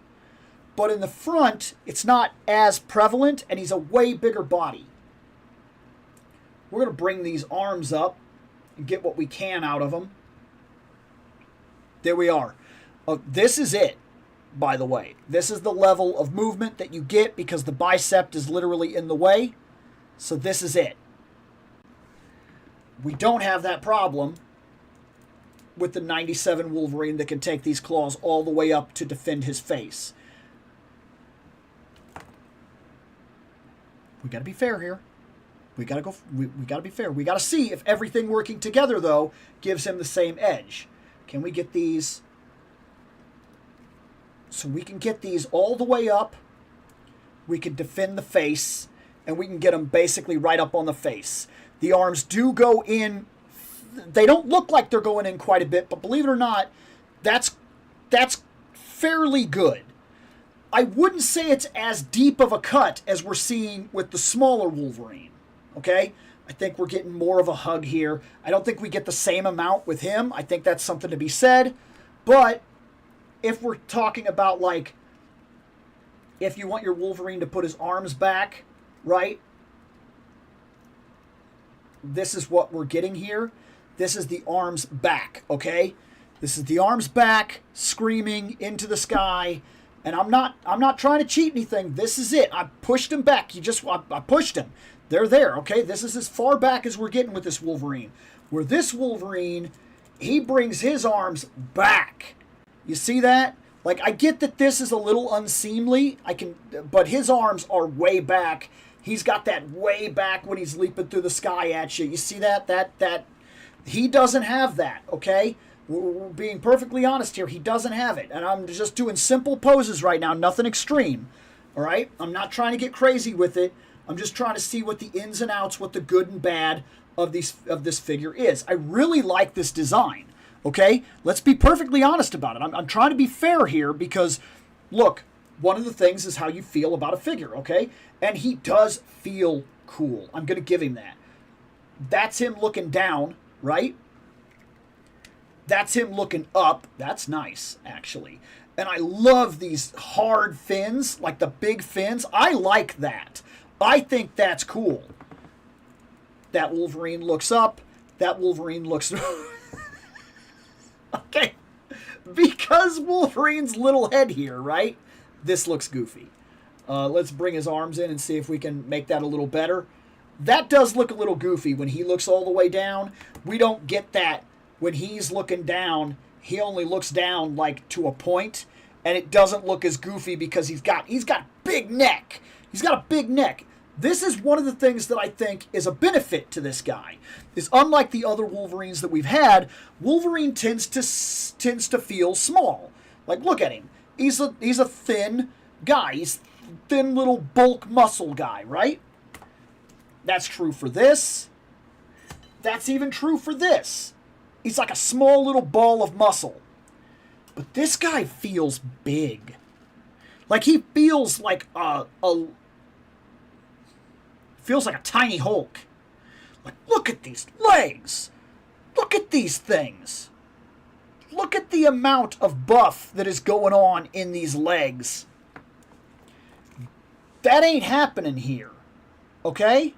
but in the front, it's not as prevalent, and he's a way bigger body. We're going to bring these arms up and get what we can out of them. There we are. This is it, by the way. This is the level of movement that you get because the bicep is literally in the way. So this is it. We don't have that problem with the 97 Wolverine that can take these claws all the way up to defend his face. We got to be fair here. We got to go. We got to be fair. We got to see if everything working together though gives him the same edge. Can we get these? So we can get these all the way up. We can defend the face, and we can get them basically right up on the face. The arms do go in. They don't look like they're going in quite a bit, but believe it or not, that's fairly good. I wouldn't say it's as deep of a cut as we're seeing with the smaller Wolverine, okay? I think we're getting more of a hug here. I don't think we get the same amount with him. I think that's something to be said. But if we're talking about, like, if you want your Wolverine to put his arms back, right? This is what we're getting here. This is the arms back, okay? This is the arms back, screaming into the sky. And I'm not trying to cheat anything. This is it. I pushed him back. I pushed him. They're there, okay? This is as far back as we're getting with this Wolverine. Where this Wolverine, he brings his arms back. You see that? Like, I get that this is a little unseemly. But his arms are way back. He's got that way back when he's leaping through the sky at you. You see that? That he doesn't have that, okay? We're being perfectly honest here. He doesn't have it. And I'm just doing simple poses right now. Nothing extreme. All right? I'm not trying to get crazy with it. I'm just trying to see what the ins and outs, what the good and bad of this figure is. I really like this design. Okay? Let's be perfectly honest about it. I'm trying to be fair here because, look, one of the things is how you feel about a figure, okay? And he does feel cool. I'm going to give him that. That's him looking down, right? That's him looking up. That's nice, actually. And I love these hard fins, like the big fins. I like that. I think that's cool. That Wolverine looks up. That Wolverine looks... Okay. Because Wolverine's little head here, right? This looks goofy. Let's bring his arms in and see if we can make that a little better. That does look a little goofy when he looks all the way down. We don't get that. When he's looking down, he only looks down like to a point, and it doesn't look as goofy because he's got big neck. He's got a big neck. This is one of the things that I think is a benefit to this guy. Is unlike the other Wolverines that we've had, Wolverine tends to feel small. Like, look at him. He's a thin guy. He's a thin little bulk muscle guy, right? That's true for this. That's even true for this. He's like a small little ball of muscle. But this guy feels big. Like he feels like feels like a tiny Hulk. Like, look at these legs. Look at these things. Look at the amount of buff that is going on in these legs. That ain't happening here. Okay?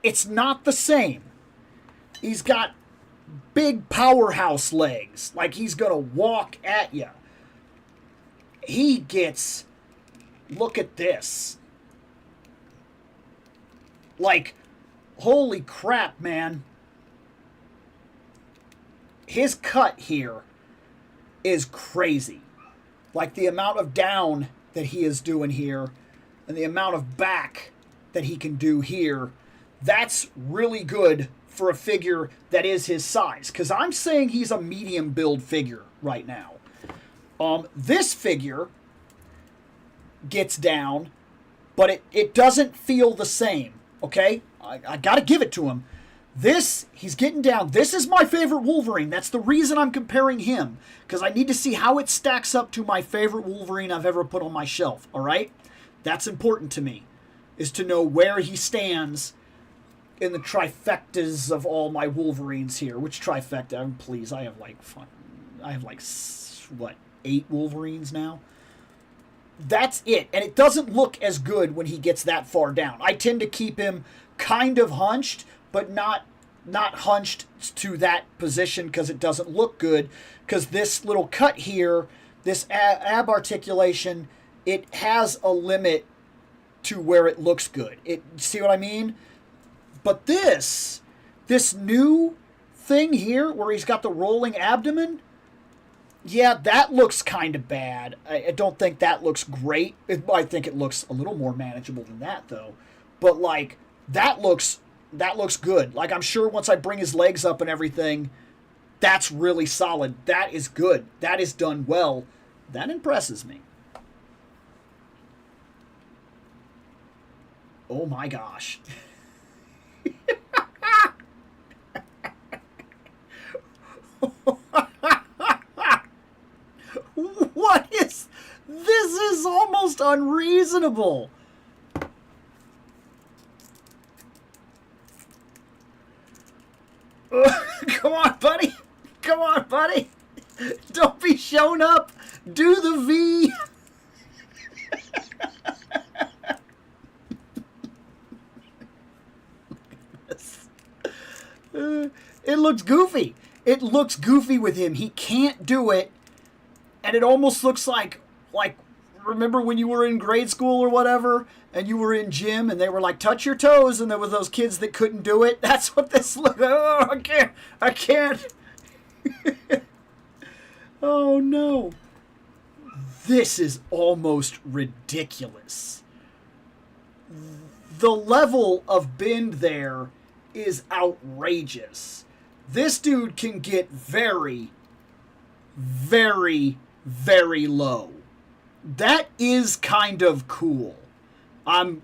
It's not the same. He's got big powerhouse legs. Like he's going to walk at you. He gets... Look at this. Like, holy crap, man. His cut here is crazy. Like the amount of down that he is doing here and the amount of back that he can do here, that's really good for a figure that is his size. Because I'm saying he's a medium build figure right now. This figure gets down, but it doesn't feel the same. Okay? I got to give it to him. This, he's getting down. This is my favorite Wolverine. That's the reason I'm comparing him. Because I need to see how it stacks up to my favorite Wolverine I've ever put on my shelf. Alright? That's important to me. Is to know where he stands in the trifectas of all my Wolverines here. Which trifecta? Please, I have like, what, 8 Wolverines now? That's it. And it doesn't look as good when he gets that far down. I tend to keep him kind of hunched, but not hunched to that position because it doesn't look good. Because this little cut here, this ab articulation, it has a limit to where it looks good. See what I mean? But this new thing here where he's got the rolling abdomen, yeah, that looks kind of bad. I don't think that looks great. I think it looks a little more manageable than that, though. But, like, that looks good. Like, I'm sure once I bring his legs up and everything, that's really solid. That is good. That is done well. That impresses me. Oh, my gosh. What is... This is almost unreasonable. Come on, buddy. Come on, buddy. Don't be shown up. Do the V. It looks goofy. It looks goofy with him. He can't do it. And it almost looks like, remember when you were in grade school or whatever, and you were in gym, and they were like, touch your toes, and there were those kids that couldn't do it? That's what this looks like. Oh, I can't. Oh, no. This is almost ridiculous. The level of bend there is outrageous. This dude can get very, very, very low. That is kind of cool. I'm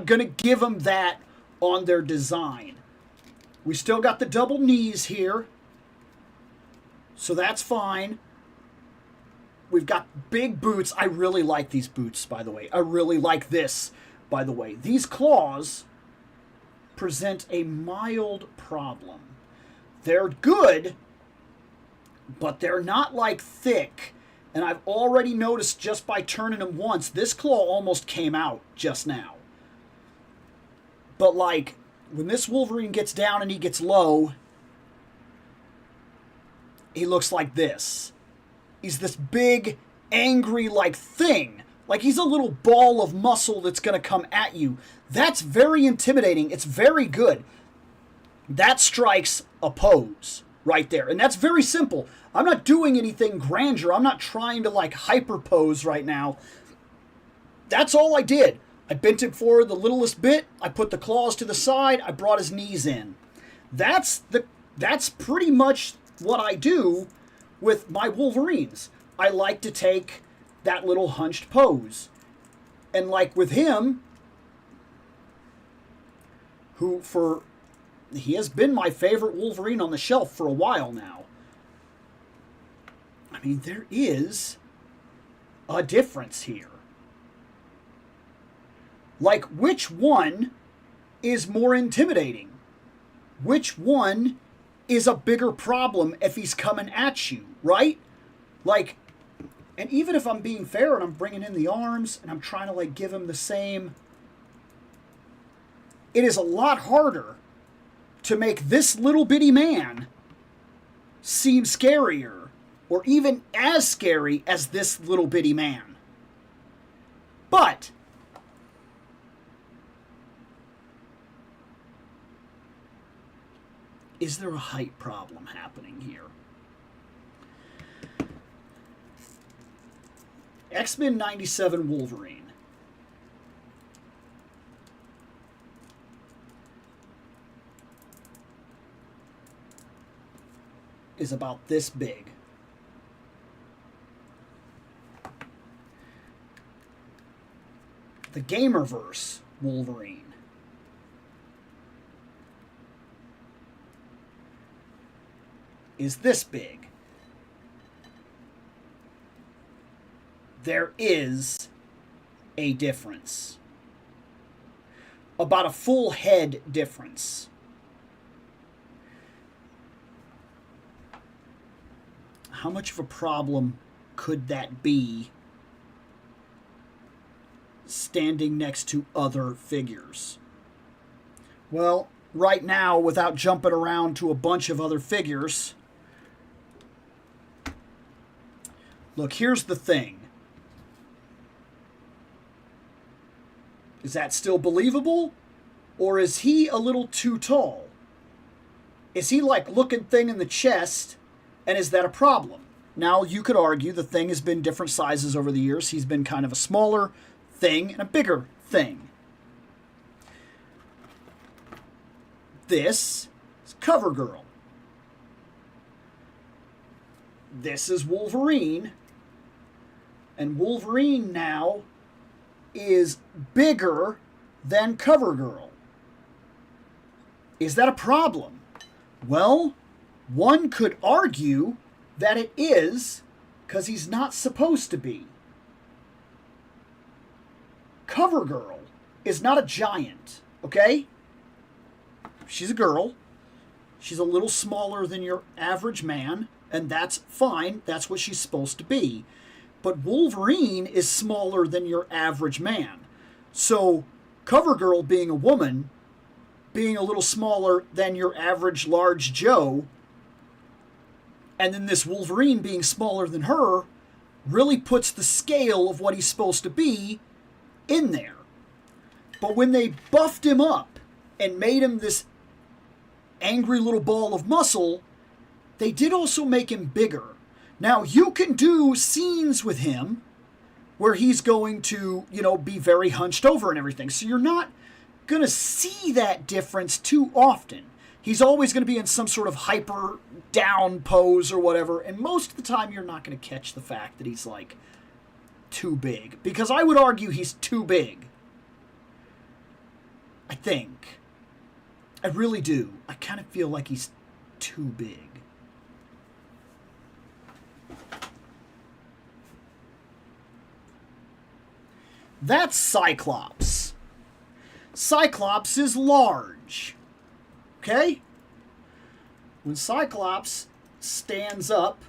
gonna give them that on their design. We still got the double knees here, so that's fine. We've got big boots. I really like these boots, by the way. I really like this, by the way. These claws present a mild problem. They're good, but they're not like thick. And I've already noticed just by turning them once, this claw almost came out just now. But like, when this Wolverine gets down and he gets low, he looks like this. He's this big, angry like thing. Like he's a little ball of muscle that's going to come at you. That's very intimidating. It's very good. That strikes a pose right there. And that's very simple. I'm not doing anything grandeur. I'm not trying to like hyper pose right now. That's all I did. I bent him forward the littlest bit. I put the claws to the side. I brought his knees in. That's pretty much what I do with my Wolverines. I like to take that little hunched pose. And like with him, he has been my favorite Wolverine on the shelf for a while now. I mean, there is a difference here. Like, which one is more intimidating? Which one is a bigger problem if he's coming at you, right? Like, and even if I'm being fair and I'm bringing in the arms and I'm trying to, like, give him the same, it is a lot harder to make this little bitty man seem scarier or even as scary as this little bitty man. But is there a height problem happening here? X-Men 97 Wolverine is about this big. The Gamerverse Wolverine is this big. There is a difference. About a full head difference. How much of a problem could that be standing next to other figures? Well, right now, without jumping around to a bunch of other figures, look, here's the thing. Is that still believable? Or is he a little too tall? Is he like looking Thing in the chest? And is that a problem? Now, you could argue the Thing has been different sizes over the years. He's been kind of a smaller Thing and a bigger Thing. This is CoverGirl. This is Wolverine. And Wolverine now is bigger than CoverGirl. Is that a problem? Well, one could argue that it is, because he's not supposed to be. CoverGirl is not a giant, okay? She's a girl. She's a little smaller than your average man, and that's fine. That's what she's supposed to be. But Wolverine is smaller than your average man. So CoverGirl being a woman, being a little smaller than your average large Joe, and then this Wolverine being smaller than her, really puts the scale of what he's supposed to be in there. But when they buffed him up and made him this angry little ball of muscle, they did also make him bigger. Now, you can do scenes with him where he's going to, be very hunched over and everything. So you're not going to see that difference too often. He's always going to be in some sort of hyper down pose or whatever. And most of the time, you're not going to catch the fact that he's, like, too big. Because I would argue he's too big. I think. I really do. I kind of feel like he's too big. That's Cyclops. Cyclops is large. Okay? When Cyclops stands up,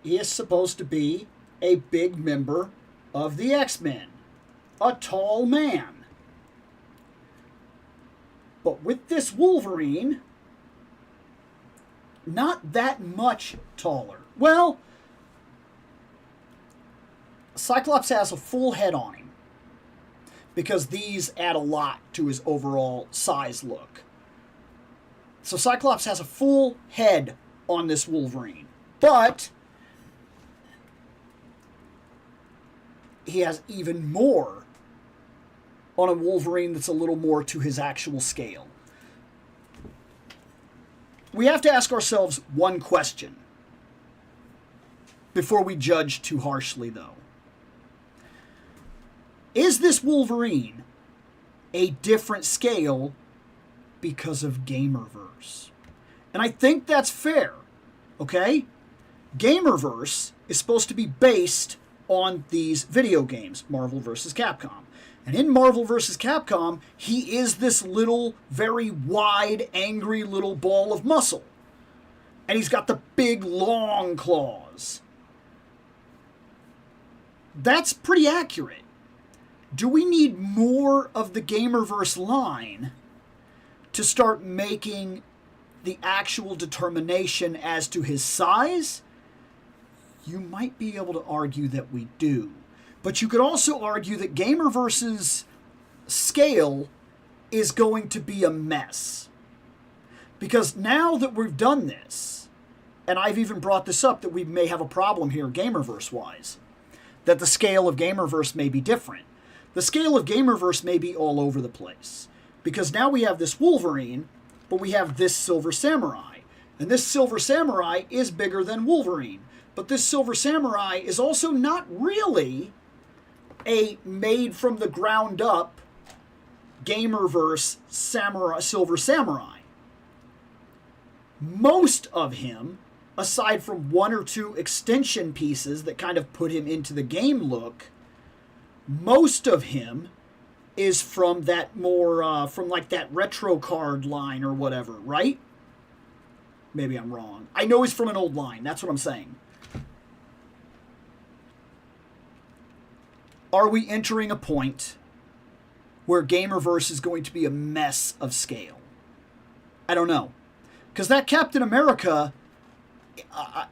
he is supposed to be a big member of the X-Men. A tall man. But with this Wolverine, not that much taller. Well, Cyclops has a full head on him because these add a lot to his overall size look. So Cyclops has a full head on this Wolverine, but he has even more on a Wolverine that's a little more to his actual scale. We have to ask ourselves one question before we judge too harshly, though. Is this Wolverine a different scale because of Gamerverse. And I think that's fair, okay? Gamerverse is supposed to be based on these video games, Marvel vs. Capcom. And in Marvel vs. Capcom, he is this little, very wide, angry little ball of muscle. And he's got the big, long claws. That's pretty accurate. Do we need more of the Gamerverse line to start making the actual determination as to his size? You might be able to argue that we do. But you could also argue that Gamerverse's scale is going to be a mess. Because now that we've done this, and I've even brought this up that we may have a problem here Gamerverse-wise, that the scale of Gamerverse may be different. The scale of Gamerverse may be all over the place. Because now we have this Wolverine, but we have this Silver Samurai. And this Silver Samurai is bigger than Wolverine. But this Silver Samurai is also not really a made from the ground up Gamerverse Silver Samurai. Most of him, aside from one or two extension pieces that kind of put him into the game look, most of him is from that more, from like that retro card line or whatever, right? Maybe I'm wrong. I know he's from an old line. That's what I'm saying. Are we entering a point where Gamerverse is going to be a mess of scale? I don't know. Because that Captain America,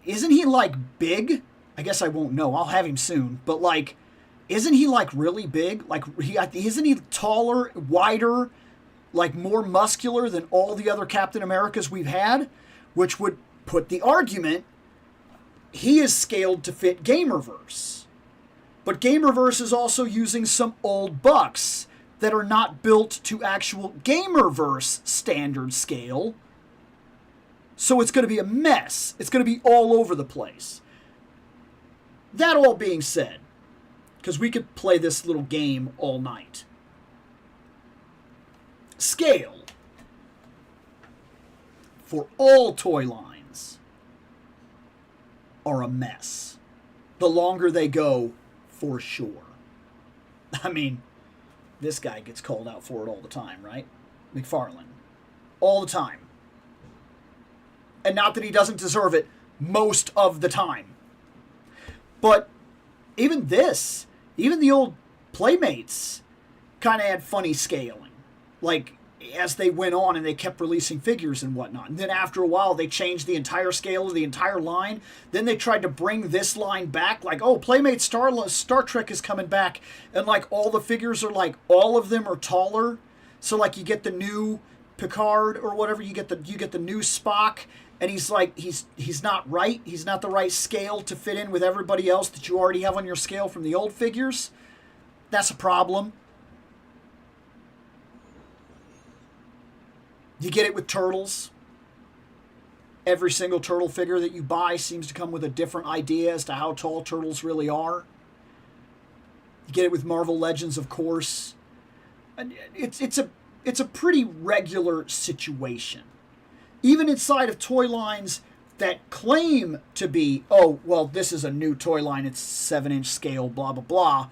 isn't he like big? I guess I won't know. I'll have him soon. But like, isn't he like really big? Like, isn't he taller, wider, like more muscular than all the other Captain Americas we've had? Which would put the argument, he is scaled to fit Gamerverse. But Gamerverse is also using some old bucks that are not built to actual Gamerverse standard scale. So it's going to be a mess. It's going to be all over the place. That all being said, because we could play this little game all night. Scale for all toy lines are a mess. The longer they go, for sure. I mean, this guy gets called out for it all the time, right? McFarlane. All the time. And not that he doesn't deserve it most of the time. But even this, even the old Playmates kind of had funny scaling. Like, as they went on and they kept releasing figures and whatnot. And then after a while, they changed the entire scale of the entire line. Then they tried to bring this line back. Like, oh, Playmate Star Trek is coming back. And, like, all the figures are, like, all of them are taller. So, like, you get the new Picard or whatever. You get the new Spock. And he's, like, he's not right. He's not the right scale to fit in with everybody else that you already have on your scale from the old figures. That's a problem. You get it with Turtles. Every single Turtle figure that you buy seems to come with a different idea as to how tall Turtles really are. You get it with Marvel Legends, of course. And it's a pretty regular situation. Even inside of toy lines that claim to be, oh, well, this is a new toy line, it's 7-inch scale, blah, blah, blah.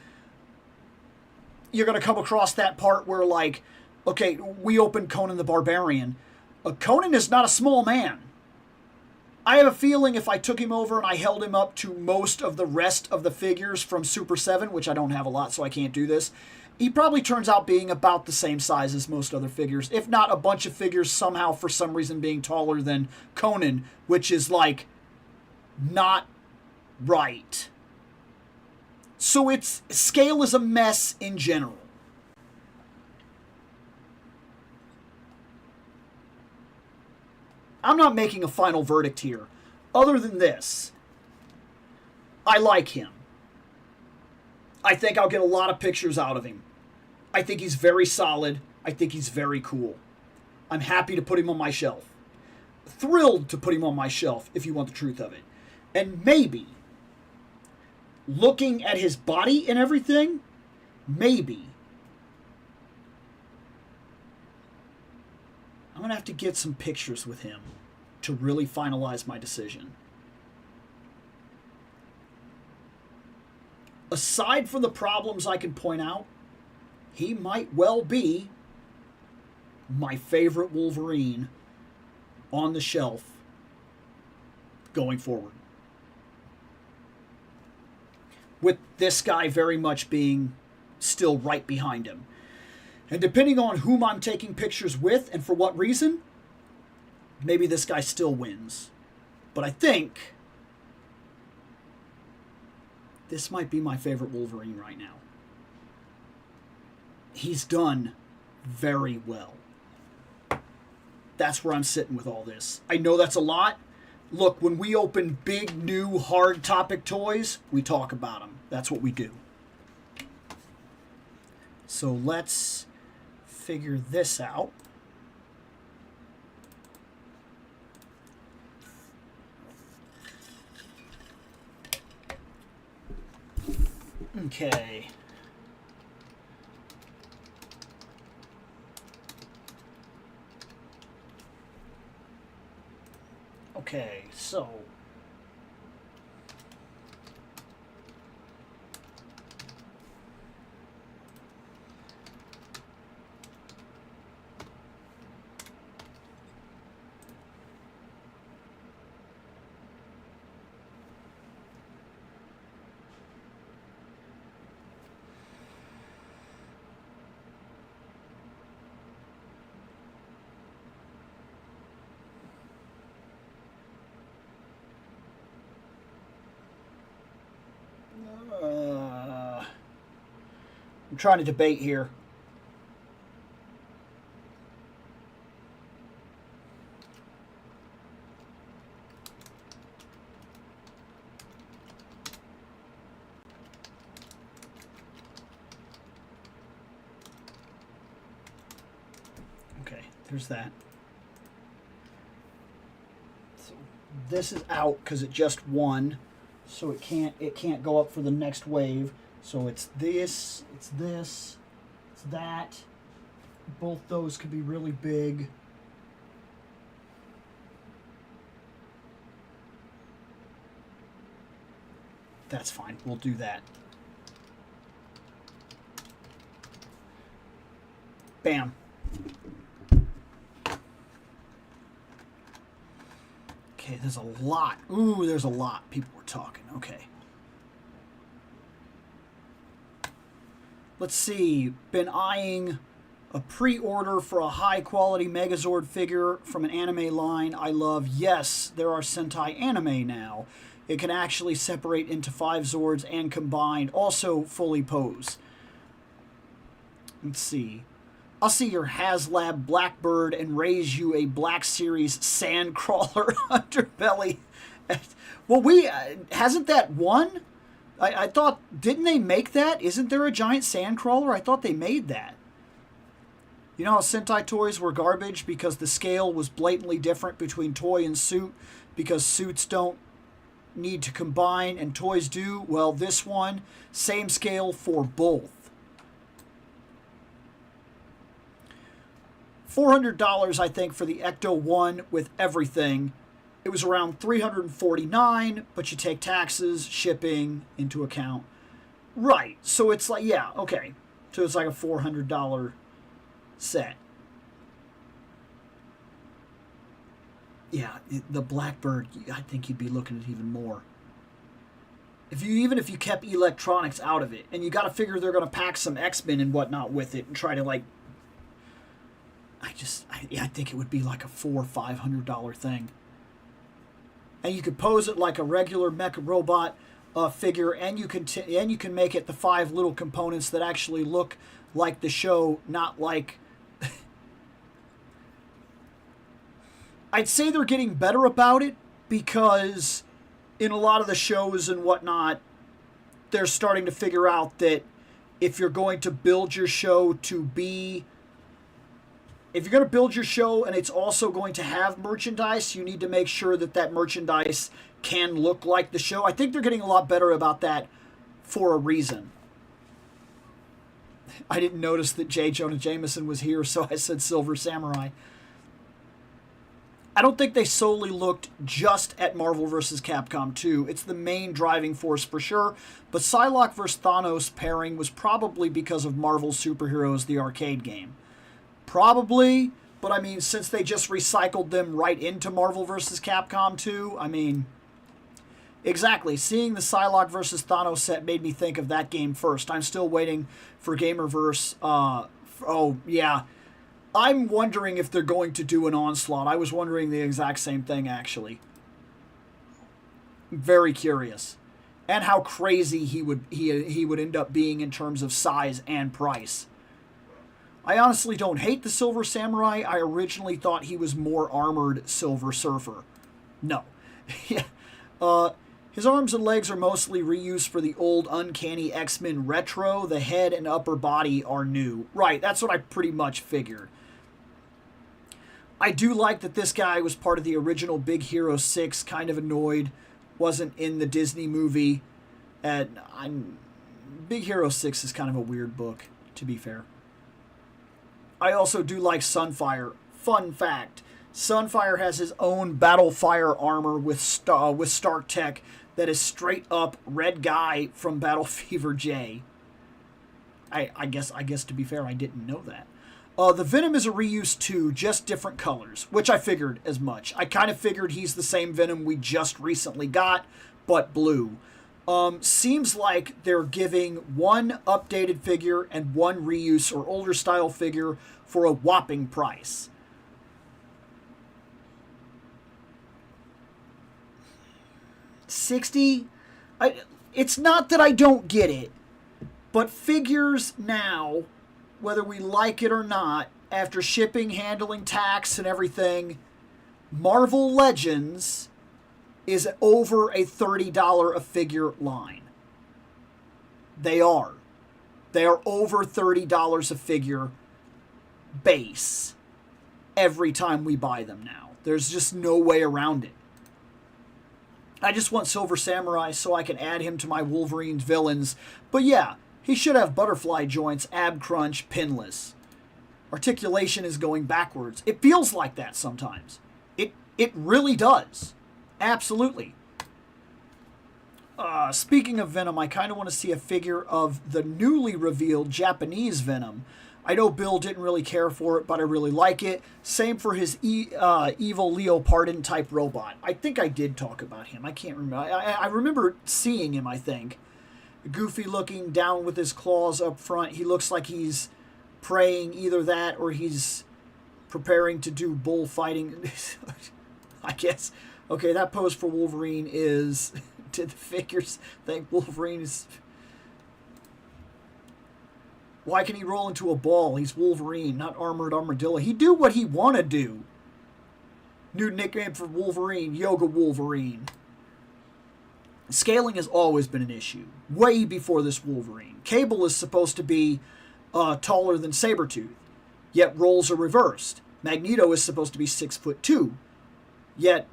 You're going to come across that part where, like, okay, we opened Conan the Barbarian. Conan is not a small man. I have a feeling if I took him over and I held him up to most of the rest of the figures from Super 7, which I don't have a lot, so I can't do this, he probably turns out being about the same size as most other figures, if not a bunch of figures somehow for some reason being taller than Conan, which is, like, not right. So scale is a mess in general. I'm not making a final verdict here. Other than this, I like him. I think I'll get a lot of pictures out of him. I think he's very solid. I think he's very cool. I'm happy to put him on my shelf. Thrilled to put him on my shelf, if you want the truth of it. And maybe, looking at his body and everything, maybe going to have to get some pictures with him to really finalize my decision. Aside from the problems I can point out, he might well be my favorite Wolverine on the shelf going forward. With this guy very much being still right behind him. And depending on whom I'm taking pictures with and for what reason, maybe this guy still wins. But I think this might be my favorite Wolverine right now. He's done very well. That's where I'm sitting with all this. I know that's a lot. Look, when we open big, new, hard topic toys, we talk about them. That's what we do. So let's figure this out. Okay. Okay, so I'm trying to debate here. Okay, there's that. So this is out because it just won, so it can't go up for the next wave. So it's this, it's this, it's that. Both those could be really big. That's fine. We'll do that. Bam. Okay, there's a lot. Ooh, there's a lot. People were talking. Okay. Let's see. Been eyeing a pre-order for a high-quality Megazord figure from an anime line I love. Yes, there are Sentai anime now. It can actually separate into 5 Zords and combined. Also fully pose. Let's see. I'll see your HasLab Blackbird and raise you a Black Series Sandcrawler underbelly. Well, hasn't that won? I thought, didn't they make that? Isn't there a giant Sandcrawler? I thought they made that. You know how Sentai toys were garbage because the scale was blatantly different between toy and suit because suits don't need to combine and toys do? Well, this one, same scale for both. $400, I think, for the Ecto 1 with everything. It was around $349, but you take taxes, shipping into account. Right, so it's like, yeah, okay. So it's like a $400 set. Yeah, the Blackbird, I think you'd be looking at even more. Even if you kept electronics out of it, and you got to figure they're going to pack some X-Men and whatnot with it and try to, like, I think it would be like a $400 or $500 thing. And you could pose it like a regular mecha robot figure, and you can make it the 5 little components that actually look like the show, not like. I'd say they're getting better about it because in a lot of the shows and whatnot, they're starting to figure out that if you're going to build your show to be. If you're going to build your show and it's also going to have merchandise, you need to make sure that that merchandise can look like the show. I think they're getting a lot better about that for a reason. I didn't notice that J. Jonah Jameson was here, so I said Silver Samurai. I don't think they solely looked just at Marvel vs. Capcom 2. It's the main driving force for sure, but Psylocke vs. Thanos pairing was probably because of Marvel Superheroes, the arcade game. Probably, but I mean, since they just recycled them right into Marvel vs. Capcom 2, I mean, exactly. Seeing the Psylocke vs. Thanos set made me think of that game first. I'm still waiting for Gamerverse. Oh, yeah. I'm wondering if they're going to do an Onslaught. I was wondering the exact same thing, actually. Very curious. And how crazy he would end up being in terms of size and price. I honestly don't hate the Silver Samurai. I originally thought he was more armored Silver Surfer. No. His arms and legs are mostly reused for the old Uncanny X-Men Retro. The head and upper body are new. Right, that's what I pretty much figured. I do like that this guy was part of the original Big Hero 6. Kind of annoyed wasn't in the Disney movie. Big Hero 6 is kind of a weird book, to be fair. I also do like Sunfire. Fun fact, Sunfire has his own Battlefire armor with Stark Tech that is straight up Red Guy from Battle Fever J. I guess to be fair, I didn't know that. The Venom is a reuse too, just different colors, which I figured as much. I kind of figured he's the same Venom we just recently got, but blue. Seems like they're giving one updated figure and one reuse or older style figure for a whopping price. $60? It's not that I don't get it, but figures now, whether we like it or not, after shipping, handling, tax, and everything, Marvel Legends is over a $30 a figure line. They are. They are over $30 a figure base every time we buy them now. There's just no way around it. I just want Silver Samurai so I can add him to my Wolverine's villains. But yeah, he should have butterfly joints, ab crunch, pinless. Articulation is going backwards. It feels like that sometimes. It really does. Absolutely. Speaking of Venom, I kind of want to see a figure of the newly revealed Japanese Venom. I know Bill didn't really care for it, but I really like it. Same for his evil Leopardon type robot. I think I did talk about him. I can't remember. I remember seeing him, I think. Goofy looking, down with his claws up front. He looks like he's praying, either that or he's preparing to do bullfighting. I guess. Okay, that pose for Wolverine is... Did the figures think Wolverine is... Why can he roll into a ball? He's Wolverine, not Armored Armadillo. He do what he want to do. New nickname for Wolverine, Yoga Wolverine. Scaling has always been an issue. Way before this Wolverine. Cable is supposed to be taller than Sabretooth, yet roles are reversed. Magneto is supposed to be 6'2", yet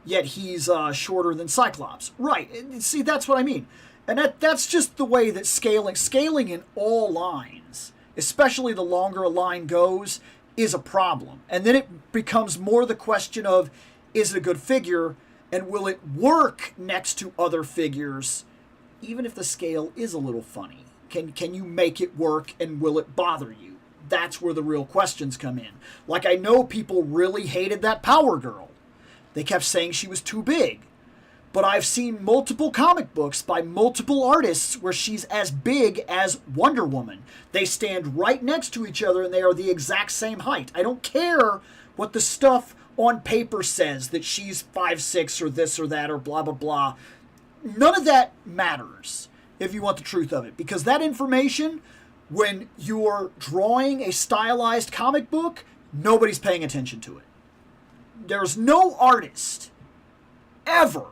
he's shorter than Cyclops. Right, see, that's what I mean. And that's just the way that scaling in all lines, especially the longer a line goes, is a problem. And then it becomes more the question of, is it a good figure, and will it work next to other figures, even if the scale is a little funny? Can you make it work, and will it bother you? That's where the real questions come in. Like, I know people really hated that Power Girl. They kept saying she was too big. But I've seen multiple comic books by multiple artists where she's as big as Wonder Woman. They stand right next to each other and they are the exact same height. I don't care what the stuff on paper says, that she's 5'6" or this or that or blah, blah, blah. None of that matters if you want the truth of it. Because that information, when you're drawing a stylized comic book, nobody's paying attention to it. There's no artist ever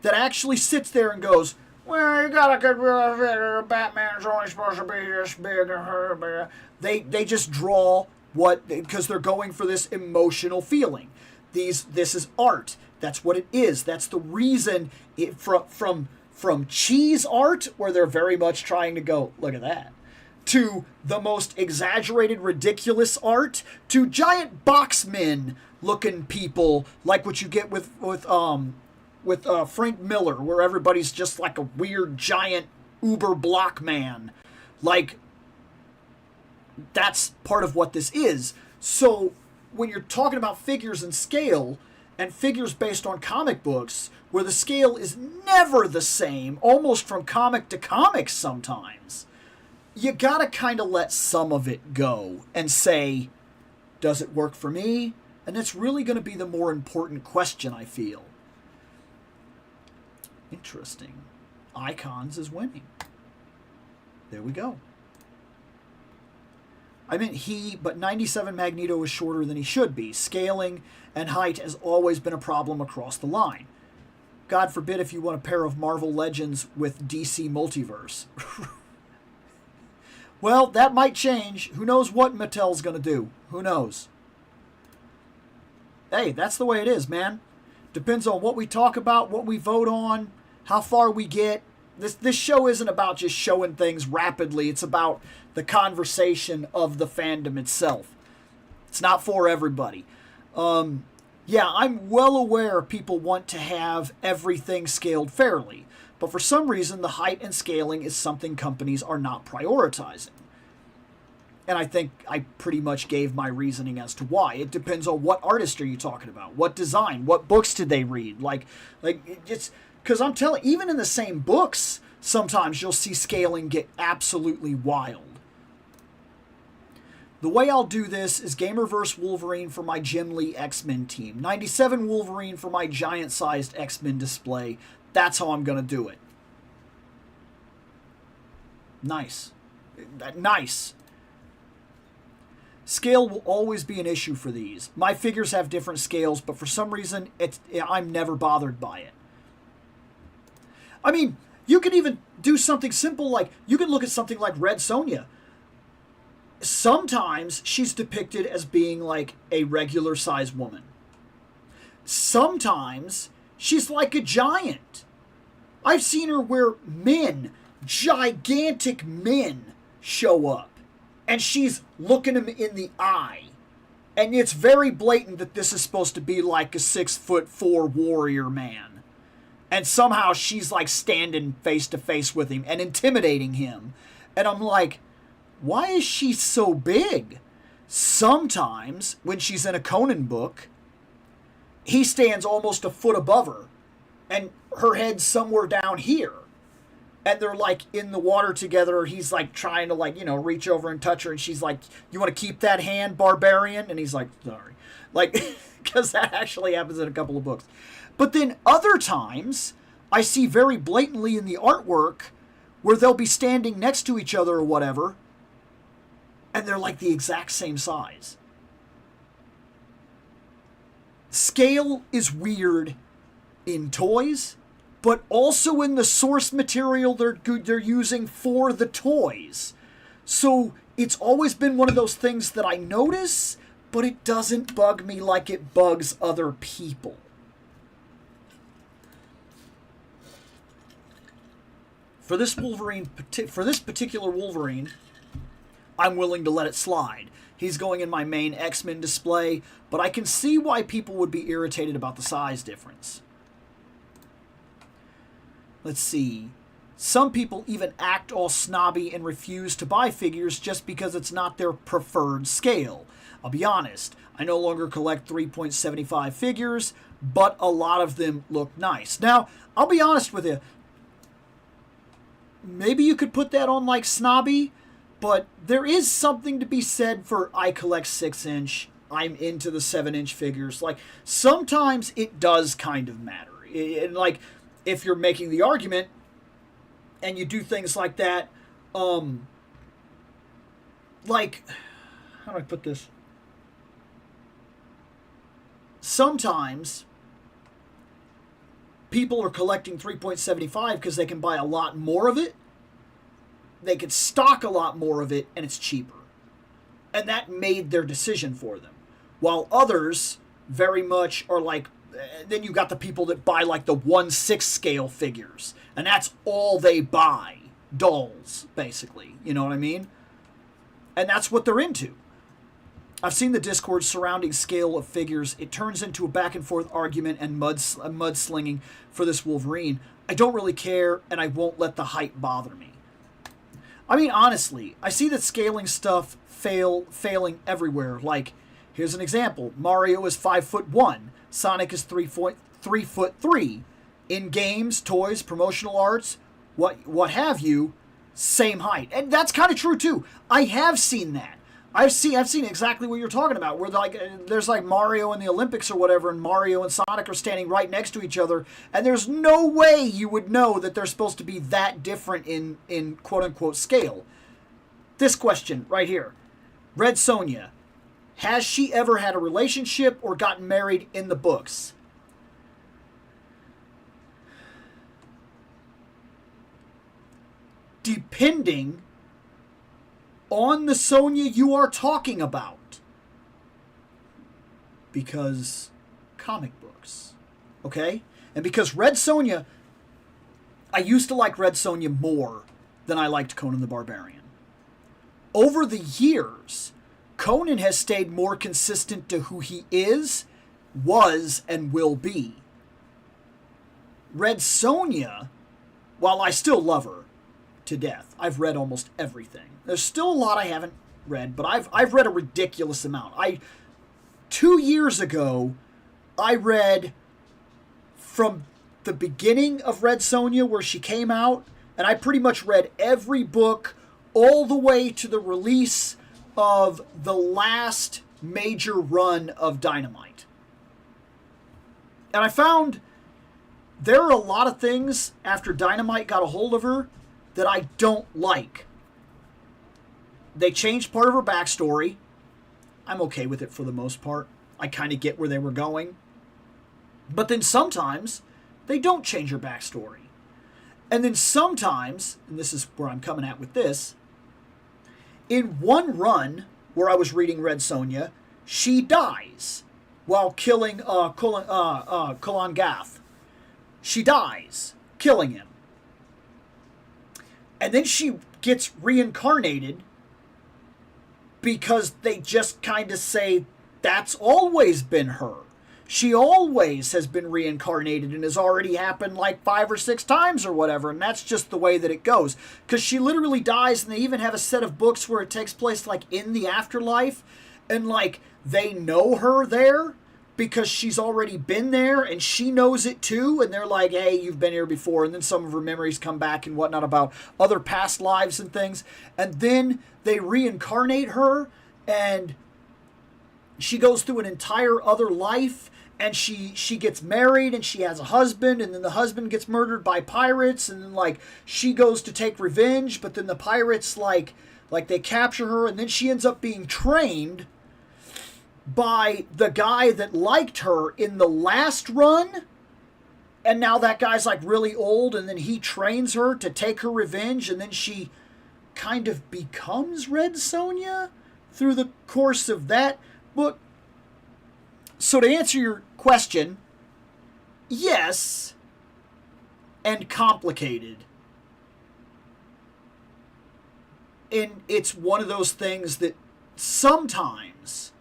that actually sits there and goes, well, you got a good figure, Batman's only supposed to be this big. They just draw what, because they're going for this emotional feeling. This is art. That's what it is. That's the reason from cheese art, where they're very much trying to go, look at that, to the most exaggerated, ridiculous art, to giant boxmen looking people like what you get with Frank Miller, where everybody's just like a weird giant uber block man. Like, that's part of what this is. So when you're talking about figures and scale, and figures based on comic books, where the scale is never the same, almost from comic to comic sometimes, you gotta kind of let some of it go and say, does it work for me? And it's really going to be the more important question, I feel. Interesting. Icons is winning. There we go. I meant but 97 Magneto is shorter than he should be. Scaling and height has always been a problem across the line. God forbid if you want a pair of Marvel Legends with DC Multiverse. Well, that might change. Who knows what Mattel's going to do? Who knows? Hey, that's the way it is, man. Depends on what we talk about, what we vote on, how far we get. This show isn't about just showing things rapidly. It's about the conversation of the fandom itself. It's not for everybody. Yeah, I'm well aware people want to have everything scaled fairly. But for some reason, the height and scaling is something companies are not prioritizing. And I think I pretty much gave my reasoning as to why. It depends on what artist are you talking about, what design, what books did they read. Like it's because I'm telling, even in the same books, sometimes you'll see scaling get absolutely wild. The way I'll do this is Gamerverse Wolverine for my Jim Lee X-Men team, 97 Wolverine for my giant-sized X-Men display. That's how I'm going to do it. Nice. Nice. Scale will always be an issue for these. My figures have different scales, but for some reason, I'm never bothered by it. I mean, you can even do something simple like, you can look at something like Red Sonja. Sometimes she's depicted as being like a regular-sized woman. Sometimes she's like a giant. I've seen her where men, gigantic men, show up. And she's looking him in the eye. And it's very blatant that this is supposed to be like a 6'4" warrior man. And somehow she's like standing face to face with him and intimidating him. And I'm like, why is she so big? Sometimes, when she's in a Conan book, he stands almost a foot above her. And her head's somewhere down here. And they're like in the water together. He's like trying to reach over and touch her. And she's like, you want to keep that hand, barbarian? And he's like, sorry. Like, because that actually happens in a couple of books. But then other times, I see very blatantly in the artwork where they'll be standing next to each other or whatever. And they're like the exact same size. Scale is weird in toys, but also in the source material they're using for the toys. So it's always been one of those things that I notice, but it doesn't bug me like it bugs other people. For this particular Wolverine, I'm willing to let it slide. He's going in my main X-Men display, but I can see why people would be irritated about the size difference. Let's see. Some people even act all snobby and refuse to buy figures just because it's not their preferred scale. I'll be honest, I no longer collect 3.75 figures, but a lot of them look nice. Now, I'll be honest with you. Maybe you could put that on like snobby, but there is something to be said for I collect 6-inch, I'm into the 7-inch figures. Like, sometimes it does kind of matter. Like, if you're making the argument and you do things like that, like, how do I put this? Sometimes people are collecting 3.75 because they can buy a lot more of it. They could stock a lot more of it, and it's cheaper. And that made their decision for them. While others very much are like, then you got the people that buy like the 1/6 scale figures. And that's all they buy. Dolls, basically. You know what I mean? And that's what they're into. I've seen the Discord surrounding scale of figures. It turns into a back and forth argument and mudslinging for this Wolverine. I don't really care, and I won't let the hype bother me. I mean, honestly, I see that scaling stuff failing everywhere. Like, here's an example. Mario is 5'1". Sonic is 3'3". In games, toys, promotional arts, what have you, same height. And that's kind of true too. I have seen that. I've seen exactly what you're talking about, where there's like Mario in the Olympics or whatever, and Mario and Sonic are standing right next to each other, and there's no way you would know that they're supposed to be that different in quote-unquote scale. This question right here. Red Sonja. Has she ever had a relationship or gotten married in the books? Depending on the Sonja you are talking about. Because comic books. Okay? And because Red Sonja, I used to like Red Sonja more than I liked Conan the Barbarian. Over the years, Conan has stayed more consistent to who he is, was, and will be. Red Sonja, while I still love her to death, I've read almost everything. There's still a lot I haven't read, but I've read a ridiculous amount. 2 years ago, I read from the beginning of Red Sonja, where she came out, and I pretty much read every book all the way to the release of the last major run of Dynamite. And I found there are a lot of things after Dynamite got a hold of her that I don't like. They changed part of her backstory. I'm okay with it for the most part. I kind of get where they were going. But then sometimes they don't change her backstory. And then sometimes, and this is where I'm coming at with this, in one run where I was reading Red Sonja, she dies while killing Kulan Gath. She dies, killing him. And then she gets reincarnated because they just kind of say that's always been her. She always has been reincarnated and has already happened like 5 or 6 times or whatever, and that's just the way that it goes. Because she literally dies, and they even have a set of books where it takes place like in the afterlife, and like they know her there because she's already been there and she knows it too, and they're like, hey, you've been here before, and then some of her memories come back and whatnot about other past lives and things, and then they reincarnate her, and she goes through an entire other life, and she gets married, and she has a husband, and then the husband gets murdered by pirates, and then like she goes to take revenge, but then the pirates like they capture her, and then she ends up being trained by the guy that liked her in the last run, and now that guy's like really old, and then he trains her to take her revenge, and then she kind of becomes Red Sonja through the course of that book. So to answer your question, yes, and complicated. And it's one of those things that sometimes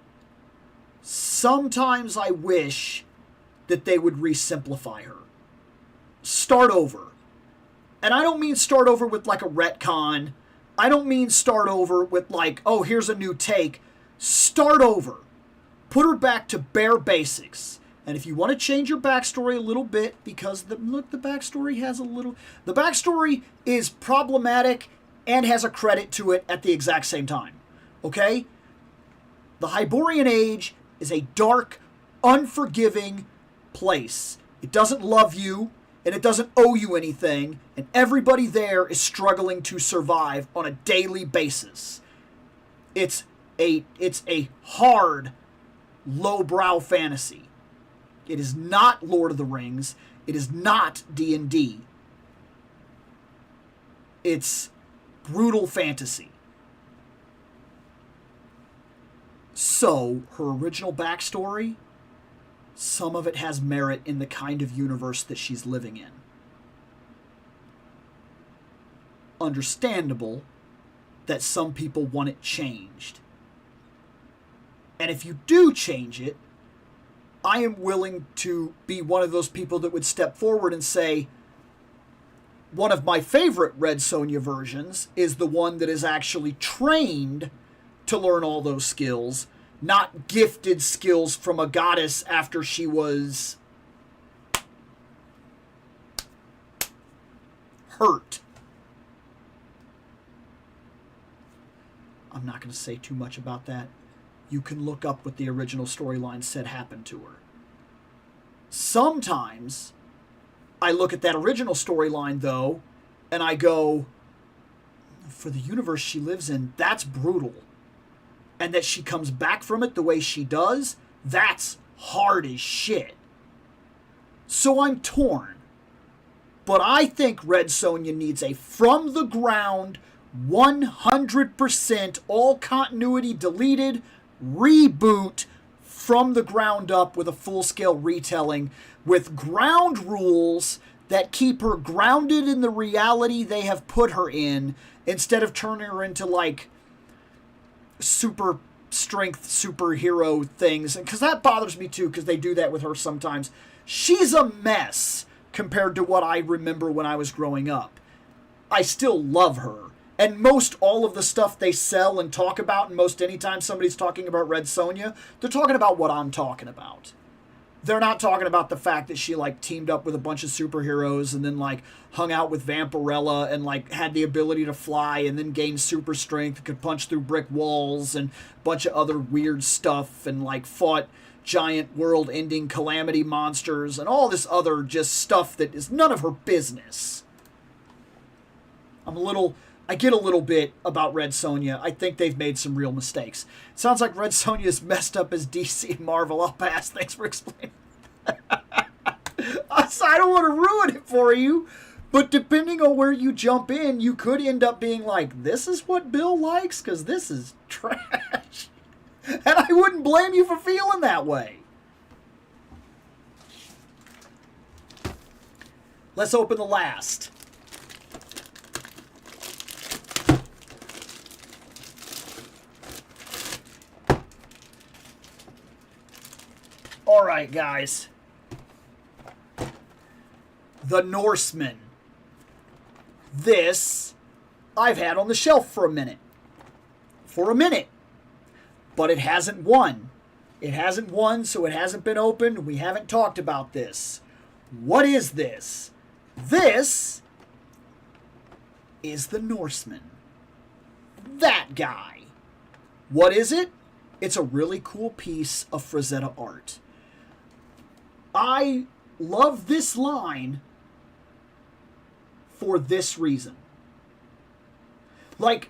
I wish that they would re-simplify her. Start over. And I don't mean start over with like a retcon. I don't mean start over with like, oh, here's a new take. Start over. Put her back to bare basics. And if you want to change your backstory a little bit, because the backstory has a little... The backstory is problematic and has a credit to it at the exact same time. Okay? The Hyborian Age is a dark, unforgiving place. It doesn't love you, and it doesn't owe you anything, and everybody there is struggling to survive on a daily basis. It's a hard, lowbrow fantasy. It is not Lord of the Rings. It is not D&D. It's brutal fantasy. So, her original backstory, some of it has merit in the kind of universe that she's living in. Understandable, that some people want it changed. And if you do change it, I am willing to be one of those people that would step forward and say, one of my favorite Red Sonja versions is the one that is actually trained to learn all those skills, not gifted skills from a goddess after she was hurt. I'm not going to say too much about that. You can look up what the original storyline said happened to her. Sometimes I look at that original storyline, though, and I go, for the universe she lives in, that's brutal. And that she comes back from it the way she does, that's hard as shit. So I'm torn. But I think Red Sonja needs a from the ground, 100% all continuity deleted reboot from the ground up with a full-scale retelling with ground rules that keep her grounded in the reality they have put her in instead of turning her into like super strength superhero things. Because that bothers me too, because they do that with her sometimes. She's a mess compared to what I remember when I was growing up. I still love her. And most all of the stuff they sell and talk about, and most anytime somebody's talking about Red Sonja, they're talking about what I'm talking about. They're not talking about the fact that she like teamed up with a bunch of superheroes and then like hung out with Vampirella and like had the ability to fly and then gained super strength, could punch through brick walls and a bunch of other weird stuff and like fought giant world-ending calamity monsters and all this other just stuff that is none of her business. I get a little bit about Red Sonja. I think they've made some real mistakes. It sounds like Red Sonja is messed up as DC and Marvel. I'll pass. Thanks for explaining. I don't want to ruin it for you, but depending on where you jump in, you could end up being like, this is what Bill likes? Because this is trash. And I wouldn't blame you for feeling that way. Let's open the last. All right, guys. The Norseman. This I've had on the shelf for a minute. But it hasn't won. It hasn't won, so it hasn't been opened. We haven't talked about this. What is this? This is the Norseman. That guy. What is it? It's a really cool piece of Frazetta art. I love this line for this reason. Like,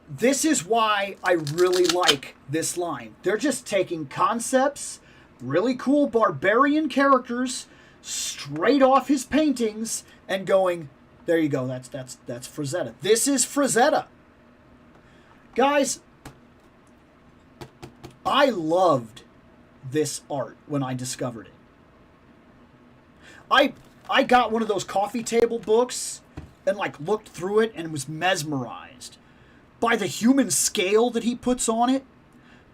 this is why I really like this line. They're just taking concepts, really cool barbarian characters, straight off his paintings, and going, there you go, that's Frazetta. This is Frazetta. Guys, I loved this art when I discovered it. I got one of those coffee table books and like looked through it and was mesmerized by the human scale that he puts on it,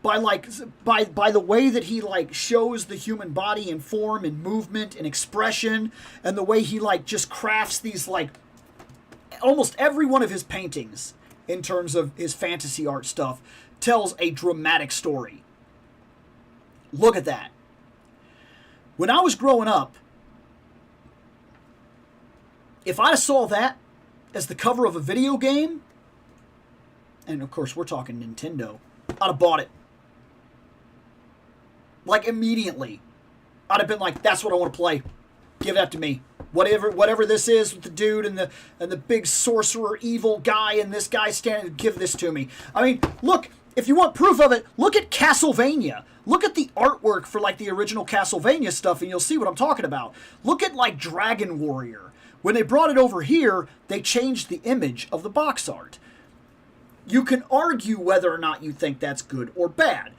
by the way that he like shows the human body in form and movement and expression, and the way he like just crafts these like almost every one of his paintings in terms of his fantasy art stuff tells a dramatic story. Look at that. When I was growing up, if I saw that as the cover of a video game, and of course we're talking Nintendo, I'd have bought it. Like immediately. I'd have been like, that's what I want to play. Give that to me. Whatever this is with the dude and the big sorcerer evil guy and this guy standing, give this to me. I mean, look, if you want proof of it, look at Castlevania. Look at the artwork for like the original Castlevania stuff and you'll see what I'm talking about. Look at like Dragon Warrior. When they brought it over here, they changed the image of the box art. You can argue whether or not you think that's good or bad.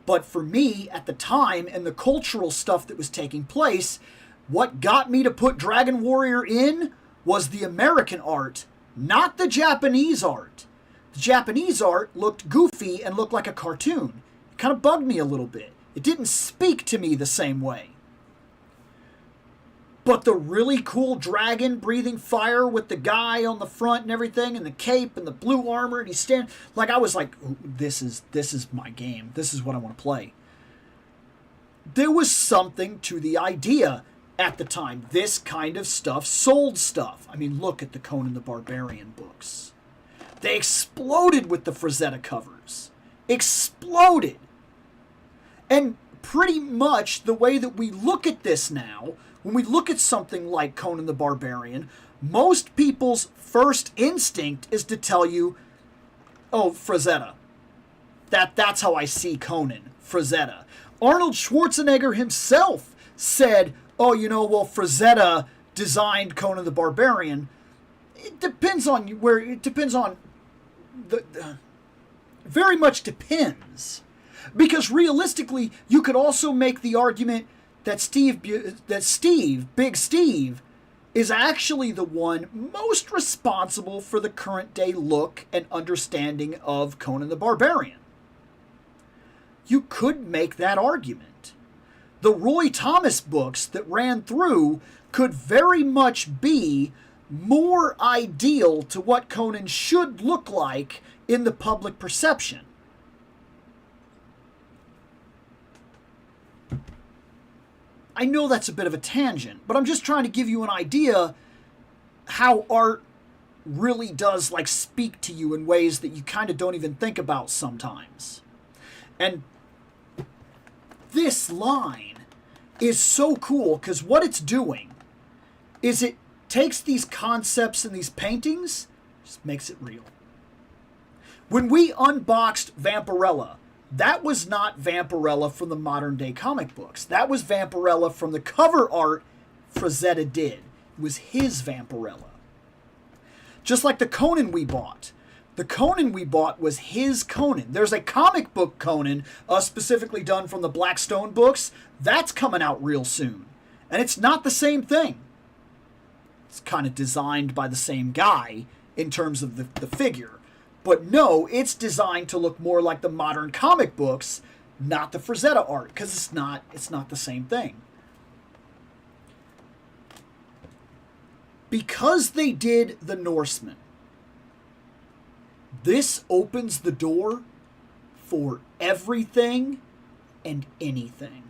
But for me, at the time, and the cultural stuff that was taking place, what got me to put Dragon Warrior in was the American art, not the Japanese art. The the Japanese art looked goofy and looked like a cartoon. It kind of bugged me a little bit. It didn't speak to me the same way. But the really cool dragon breathing fire with the guy on the front and everything, and the cape and the blue armor, and he's standing, like, I was like, this is my game. This is what I want to play. There was something to the idea at the time. This kind of stuff sold stuff. I mean, look at the Conan the Barbarian books. They exploded with the Frazetta covers. Exploded. And pretty much the way that we look at this now, when we look at something like Conan the Barbarian, most people's first instinct is to tell you, oh, Frazetta. That's how I see Conan, Frazetta. Arnold Schwarzenegger himself said, oh, well, Frazetta designed Conan the Barbarian. It depends on where, it depends on, very much depends. Because realistically, you could also make the argument that Big Steve, is actually the one most responsible for the current day look and understanding of Conan the Barbarian. You could make that argument. The Roy Thomas books that ran through could very much be more ideal to what Conan should look like in the public perception. I know that's a bit of a tangent, but I'm just trying to give you an idea how art really does speak to you in ways that you kind of don't even think about sometimes. And this line is so cool because what it's doing is it takes these concepts and these paintings, just makes it real. When we unboxed Vampirella, that was not Vampirella from the modern day comic books. That was Vampirella from the cover art Frazetta did. It was his Vampirella. Just like the Conan we bought. The Conan we bought was his Conan. There's a comic book Conan, specifically done from the Blackstone books. That's coming out real soon. And it's not the same thing. It's kind of designed by the same guy in terms of the figure. But no, it's designed to look more like the modern comic books, not the Frazetta art, because it's not the same thing. Because they did the Norseman, this opens the door for everything and anything.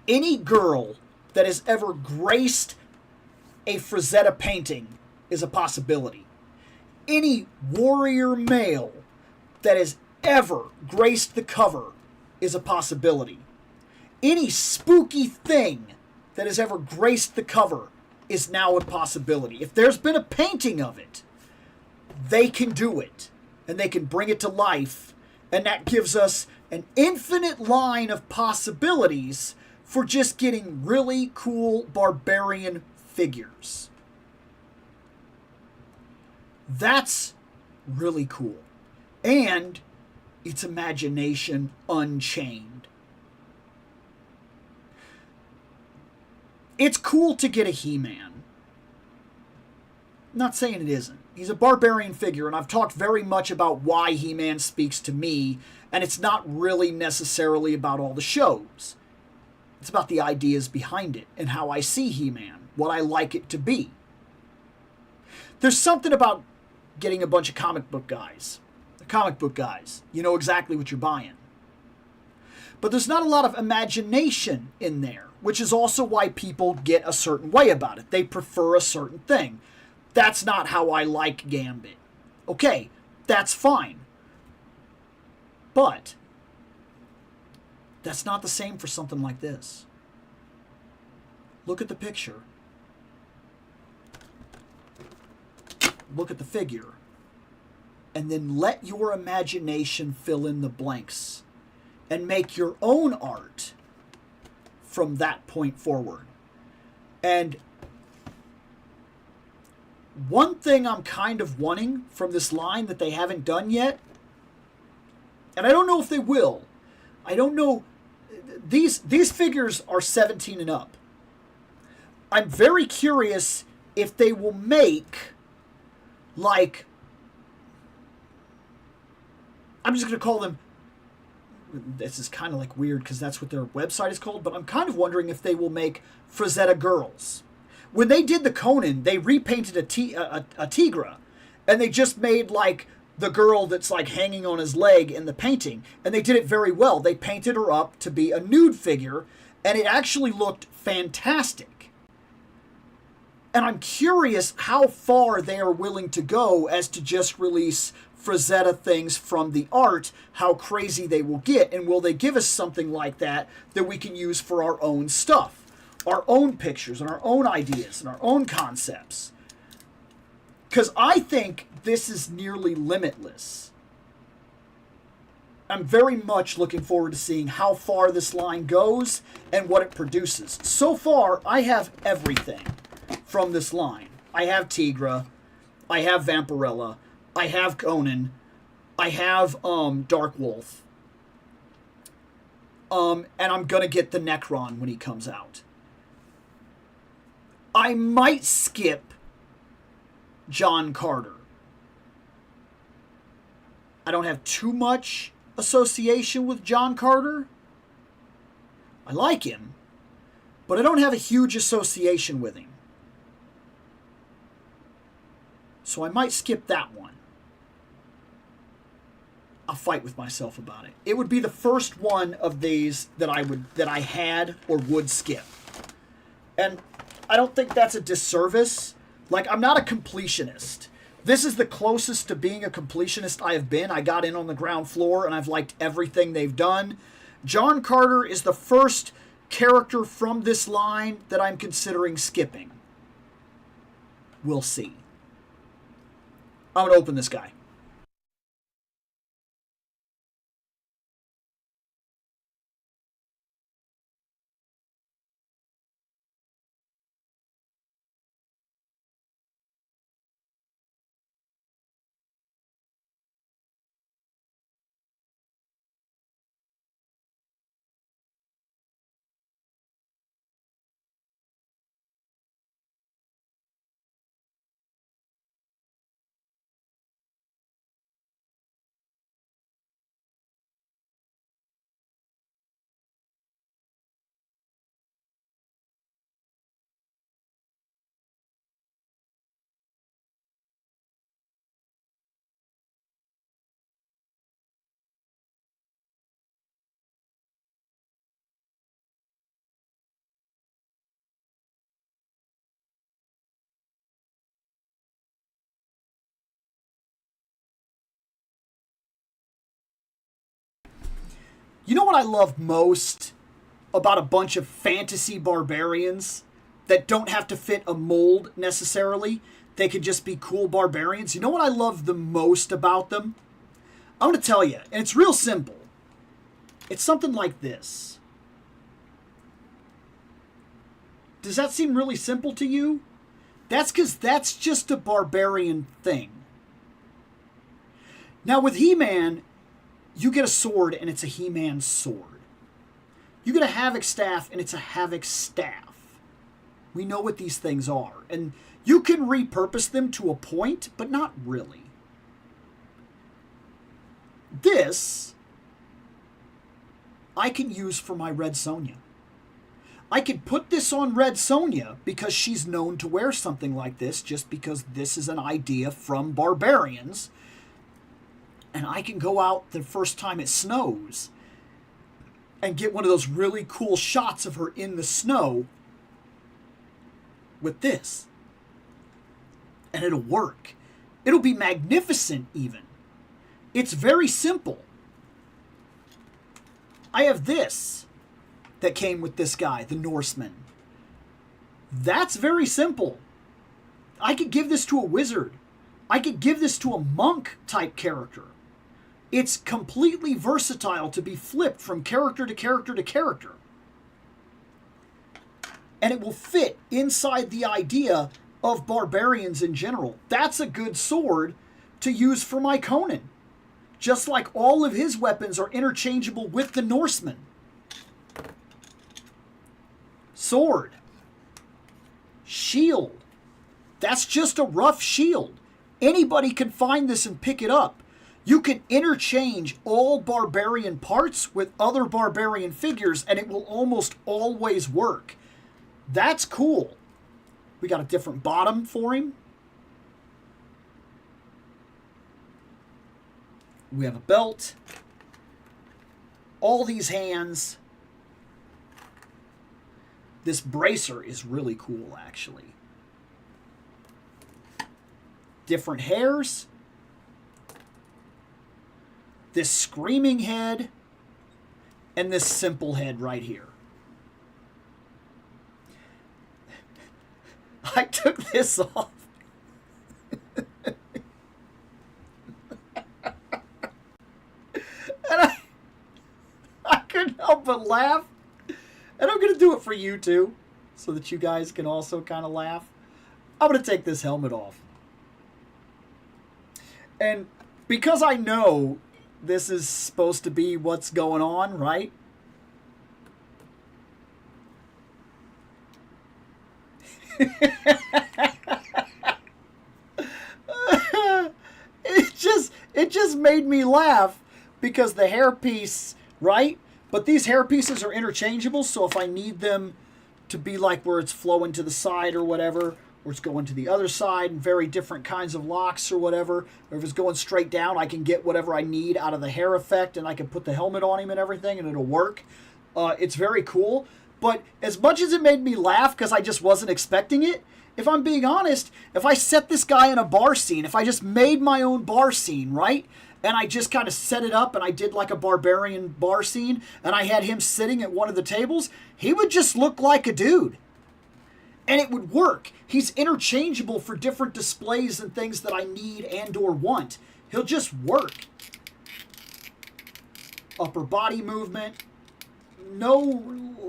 Any girl that has ever graced a Frazetta painting is a possibility. Any warrior male that has ever graced the cover is a possibility. Any spooky thing that has ever graced the cover is now a possibility. If there's been a painting of it, they can do it, and they can bring it to life, and that gives us an infinite line of possibilities for just getting really cool barbarian figures. That's really cool. And it's imagination unchained. It's cool to get a He-Man. I'm not saying it isn't. He's a barbarian figure, and I've talked very much about why He-Man speaks to me, and it's not really necessarily about all the shows. It's about the ideas behind it and how I see He-Man, what I like it to be. There's something about getting a bunch of comic book guys. The comic book guys. You know exactly what you're buying. But there's not a lot of imagination in there, which is also why people get a certain way about it. They prefer a certain thing. That's not how I like Gambit. Okay, that's fine. But that's not the same for something like this. Look at the picture. Look at the figure. And then let your imagination fill in the blanks. And make your own art from that point forward. And one thing I'm kind of wanting from this line that they haven't done yet, and I don't know if they will. I don't know. These figures are 17 and up. I'm very curious if they will make, like, I'm just going to call them, this is kind of like weird because that's what their website is called, but I'm kind of wondering if they will make Frazetta girls. When they did the Conan, they repainted a Tigra, and they just made like the girl that's like hanging on his leg in the painting, and they did it very well. They painted her up to be a nude figure, and it actually looked fantastic. And I'm curious how far they are willing to go as to just release Frazetta things from the art, how crazy they will get, and will they give us something like that that we can use for our own stuff, our own pictures, and our own ideas, and our own concepts. Because I think this is nearly limitless. I'm very much looking forward to seeing how far this line goes and what it produces. So far, I have everything from this line. I have Tigra, I have Vampirella, I have Conan, I have Dark Wolf, and I'm gonna get the Necron when he comes out. I might skip John Carter. I don't have too much association with John Carter. I like him, but I don't have a huge association with him. So I might skip that one. I'll fight with myself about it. It would be the first one of these that I had or would skip. And I don't think that's a disservice. Like, I'm not a completionist. This is the closest to being a completionist I have been. I got in on the ground floor, and I've liked everything they've done. John Carter is the first character from this line that I'm considering skipping. We'll see. I'm going to open this guy. You know what I love most about a bunch of fantasy barbarians that don't have to fit a mold necessarily? They could just be cool barbarians. You know what I love the most about them? I'm going to tell you, and it's real simple. It's something like this. Does that seem really simple to you? That's because that's just a barbarian thing. Now with He-Man, you get a sword, and it's a He-Man sword. You get a Havoc staff, and it's a Havoc staff. We know what these things are. And you can repurpose them to a point, but not really. This, I can use for my Red Sonja. I could put this on Red Sonja because she's known to wear something like this, just because this is an idea from barbarians. And I can go out the first time it snows and get one of those really cool shots of her in the snow with this. And it'll work. It'll be magnificent even. It's very simple. I have this that came with this guy, the Norseman. That's very simple. I could give this to a wizard. I could give this to a monk type character. It's completely versatile to be flipped from character to character to character. And it will fit inside the idea of barbarians in general. That's a good sword to use for my Conan. Just like all of his weapons are interchangeable with the Norseman. Sword. Shield. That's just a rough shield. Anybody can find this and pick it up. You can interchange all barbarian parts with other barbarian figures, and it will almost always work. That's cool. We got a different bottom for him. We have a belt. All these hands. This bracer is really cool, actually. Different hairs. This screaming head. And this simple head right here. I took this off. And I couldn't help but laugh. And I'm going to do it for you too, so that you guys can also kind of laugh. I'm going to take this helmet off. And because I know this is supposed to be what's going on, right? It just made me laugh because the hairpiece, right? But these hair pieces are interchangeable, so if I need them to be like where it's flowing to the side or whatever, or it's going to the other side, and very different kinds of locks or whatever, or if it's going straight down, I can get whatever I need out of the hair effect, and I can put the helmet on him and everything, and it'll work. It's very cool. But as much as it made me laugh because I just wasn't expecting it, if I'm being honest, if I set this guy in a bar scene, if I just made my own bar scene, right? And I just kind of set it up and I did like a barbarian bar scene and I had him sitting at one of the tables, he would just look like a dude. And it would work. He's interchangeable for different displays and things that I need and or want. He'll just work. Upper body movement. No,